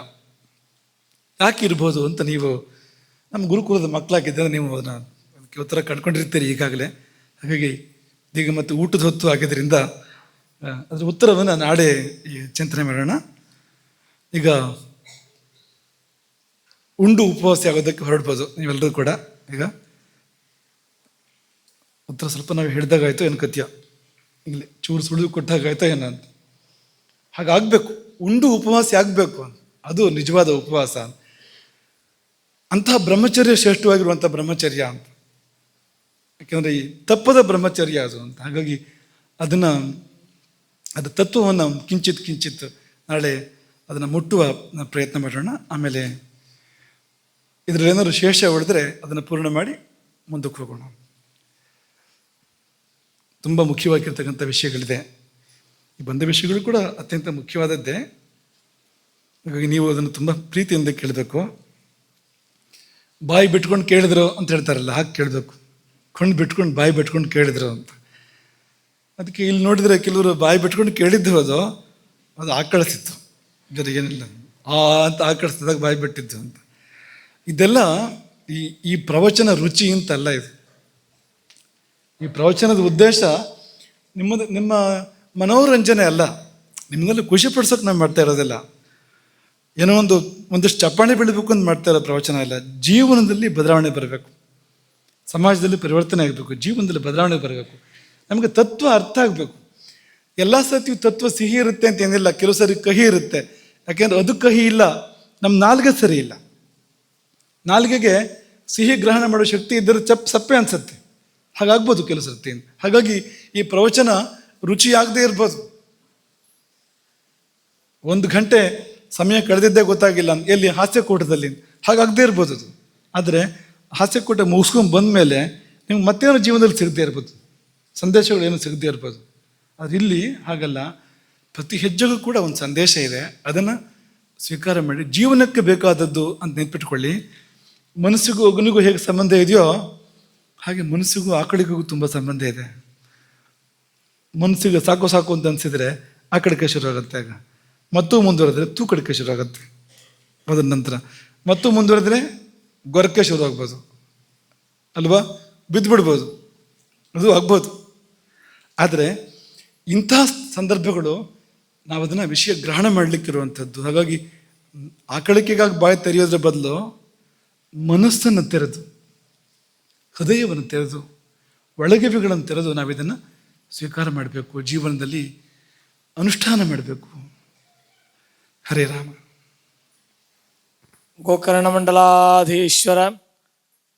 ಯಾಕೆ ಇರ್ಬೋದು ಅಂತ ನೀವು ನಮ್ಮ ಗುರುಕುಲದ ಮಕ್ಕಳಾಗಿದ್ದರೆ ನೀವು ಅದನ್ನು ಅದಕ್ಕೆ ಉತ್ತರ ಕಂಡುಕೊಂಡಿರ್ತೀರಿ ಈಗಾಗಲೇ. ಹಾಗಾಗಿ ಈಗ ಮತ್ತೆ ಊಟದ ಹೊತ್ತು ಆಗಿದ್ದರಿಂದ ಅದರ ಉತ್ತರವನ್ನು ನಾಳೆ ಚಿಂತನೆ ಮಾಡೋಣ. ಈಗ ಉಂಡು ಉಪವಾಸ ಆಗೋದಕ್ಕೆ ಹೊರಡ್ಬೋದು ನೀವೆಲ್ಲರೂ ಕೂಡ. ಈಗ ಉತ್ತರ ಸ್ವಲ್ಪ ನಾವು ಹಿಡ್ದಾಗಾಯ್ತು ಏನು ಕತ್ಯ, ಈಗಲೇ ಚೂರು ಸುಳಿದು ಕೊಟ್ಟಾಗಾಯ್ತೋ ಏನೋ ಅಂತ. ಹಾಗಾಗಬೇಕು, ಉಂಡು ಉಪವಾಸ ಆಗಬೇಕು, ಅದು ನಿಜವಾದ ಉಪವಾಸ. ಅಂತಹ ಬ್ರಹ್ಮಚರ್ಯ ಶ್ರೇಷ್ಠವಾಗಿರುವಂಥ ಬ್ರಹ್ಮಚರ್ಯ ಅಂತ. ಯಾಕೆಂದರೆ ಈ ತಪ್ಪದ ಬ್ರಹ್ಮಚರ್ಯ ಅದು ಅಂತ. ಹಾಗಾಗಿ ಅದು ತತ್ವವನ್ನು ಕಿಂಚಿತ್ ನಾಳೆ ಅದನ್ನು ಮುಟ್ಟುವ ಪ್ರಯತ್ನ ಮಾಡೋಣ. ಆಮೇಲೆ ಇದರಲ್ಲಿ ಏನಾದ್ರು ಶೇಷ ಉಳಿದ್ರೆ ಅದನ್ನು ಪೂರ್ಣ ಮಾಡಿ ಮುಂದಕ್ಕೆ ಹೋಗೋಣ. ತುಂಬ ಮುಖ್ಯವಾಗಿರ್ತಕ್ಕಂಥ ವಿಷಯಗಳಿದೆ. ಈ ಬಂದ ವಿಷಯಗಳು ಕೂಡ ಅತ್ಯಂತ ಮುಖ್ಯವಾದದ್ದೇ. ಹಾಗಾಗಿ ನೀವು ಅದನ್ನು ತುಂಬ ಪ್ರೀತಿಯಿಂದ ಕೇಳಬೇಕು. ಬಾಯಿ ಬಿಟ್ಕೊಂಡು ಕೇಳಿದ್ರು ಅಂತ ಹೇಳ್ತಾರಲ್ಲ, ಹಾಗೆ ಕೇಳಬೇಕು. ಕಣ್ಣು ಬಿಟ್ಕೊಂಡು ಬಾಯಿ ಬಿಟ್ಕೊಂಡು ಕೇಳಿದ್ರು ಅಂತ. ಅದಕ್ಕೆ ಇಲ್ಲಿ ನೋಡಿದರೆ ಕೆಲವರು ಬಾಯಿ ಬಿಟ್ಕೊಂಡು ಕೇಳಿದ್ದು ಅದು ಆಕಳಿಸಿತ್ತು, ಜೊತೆ ಏನಿಲ್ಲ ಅಂತ ಆಕಳಿಸಿದಾಗ ಬಾಯಿ ಬಿಟ್ಟಿದ್ದು ಅಂತ. ಇದೆಲ್ಲ ಈ ಪ್ರವಚನ ರುಚಿ ಅಂತಲ್ಲ. ಇದು ಈ ಪ್ರವಚನದ ಉದ್ದೇಶ ನಿಮ್ಮ ಮನೋರಂಜನೆ ಅಲ್ಲ, ನಿಮ್ಮನ್ನೆಲ್ಲ ಖುಷಿ ಪಡಿಸೋಕೆ ನಾವು ಮಾಡ್ತಾ ಇರೋದಿಲ್ಲ. ಏನೋ ಒಂದಷ್ಟು ಚಪ್ಪಾಳೆ ಬೆಳಿಬೇಕು ಅಂತ ಮಾಡ್ತಾ ಇರೋ ಪ್ರವಚನ ಇಲ್ಲ. ಜೀವನದಲ್ಲಿ ಬದಲಾವಣೆ ಬರಬೇಕು, ಸಮಾಜದಲ್ಲಿ ಪರಿವರ್ತನೆ ಆಗಬೇಕು, ಜೀವನದಲ್ಲಿ ಬದಲಾವಣೆ ಬರಬೇಕು. ನಮಗೆ ತತ್ವ ಅರ್ಥ ಆಗಬೇಕು. ಎಲ್ಲ ಸತಿಯೂ ತತ್ವ ಸಿಹಿ ಇರುತ್ತೆ ಅಂತ ಏನಿಲ್ಲ, ಕೆಲವು ಸರಿ ಕಹಿ ಇರುತ್ತೆ. ಯಾಕೆಂದ್ರೆ ಅದು ಕಹಿ ಇಲ್ಲ, ನಮ್ಮ ನಾಲ್ಗೆ ಸರಿ ಇಲ್ಲ. ನಾಲ್ಗೆಗೆ ಸಿಹಿ ಗ್ರಹಣ ಮಾಡೋ ಶಕ್ತಿ ಇದ್ದರೆ ಸಪ್ಪೆ ಅನ್ಸುತ್ತೆ, ಹಾಗಾಗ್ಬೋದು ಕೆಲವು ಸರ್ತಿ. ಹಾಗಾಗಿ ಈ ಪ್ರವಚನ ರುಚಿಯಾಗದೇ ಇರ್ಬೋದು. 1 ಗಂಟೆ ಸಮಯ ಕಳೆದಿದ್ದೇ ಗೊತ್ತಾಗಿಲ್ಲ ಎಲ್ಲಿ ಹಾಸ್ಯಕೂಟದಲ್ಲಿ, ಹಾಗಾಗದೇ ಇರ್ಬೋದು ಅದು. ಆದರೆ ಹಾಸ್ಯಕೂಟ ಮುಗಿಸ್ಕೊಂಡು ಬಂದಮೇಲೆ ನಿಮ್ಗೆ ಮತ್ತೇನೋ ಜೀವನದಲ್ಲಿ ಸಿಗದೇ ಇರ್ಬೋದು, ಸಂದೇಶಗಳು ಏನೂ ಸಿಗದೇ ಇರ್ಬೋದು. ಆದರೆ ಇಲ್ಲಿ ಹಾಗಲ್ಲ, ಪ್ರತಿ ಹೆಜ್ಜೆಗೂ ಕೂಡ ಒಂದು ಸಂದೇಶ ಇದೆ, ಅದನ್ನು ಸ್ವೀಕಾರ ಮಾಡಿ. ಜೀವನಕ್ಕೆ ಬೇಕಾದದ್ದು ಅಂತ ನೆನ್ಪಿಟ್ಕೊಳ್ಳಿ. ಮನಸ್ಸಿಗೂ ಅಗ್ನಿಗೂ ಹೇಗೆ ಸಂಬಂಧ ಇದೆಯೋ ಹಾಗೆ ಮನಸ್ಸಿಗೂ ಆಕಳಿಗೂ ತುಂಬ ಸಂಬಂಧ ಇದೆ. ಮನಸ್ಸಿಗೆ ಸಾಕು ಅಂತ ಅನಿಸಿದರೆ ಆ ಕಡೆಗೆ ಶುರು ಆಗುತ್ತೆ. ಆಗ ಮತ್ತೂ ಮುಂದುವರೆದ್ರೆ ತೂಕಡಿಕೆ ಶುರು ಆಗುತ್ತೆ. ಅದರ ನಂತರ ಮತ್ತೂ ಮುಂದುವರೆದ್ರೆ ಗೊರಕೆ ಶುರು ಆಗ್ಬೋದು ಅಲ್ವಾ, ಬಿದ್ದುಬಿಡ್ಬೋದು, ಅದು ಆಗ್ಬೋದು. ಆದರೆ ಇಂಥ ಸಂದರ್ಭಗಳು ನಾವು ಅದನ್ನು ವಿಷಯ ಗ್ರಹಣ ಮಾಡಲಿಕ್ಕಿರುವಂಥದ್ದು. ಹಾಗಾಗಿ ಆಕಳಿಕೆಗಾಗಿ ಬಾಯಿ ತೆರೆಯೋದ್ರ ಬದಲು ಮನಸ್ಸನ್ನು ತೆರೆದು, ಹೃದಯವನ್ನು ತೆರೆದು, ಒಳಗಿವಿಗಳನ್ನು ತೆರೆದು ನಾವು ಇದನ್ನು ಸ್ವೀಕಾರ ಮಾಡಬೇಕು, ಜೀವನದಲ್ಲಿ ಅನುಷ್ಠಾನ ಮಾಡಬೇಕು. ಹರೇ ರಾಮ. ಗೋಕರ್ಣ ಮಂಡಲಾಧೀಶ್ವರ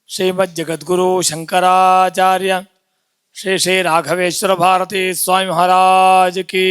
ಶ್ರೀಮದ್ ಜಗದ್ಗುರು ಶಂಕರಾಚಾರ್ಯ ಶ್ರೀ ಶ್ರೀ ರಾಘವೇಶ್ವರ ಭಾರತೀ ಸ್ವಾಮಿ ಮಹಾರಾಜ್ ಕೀ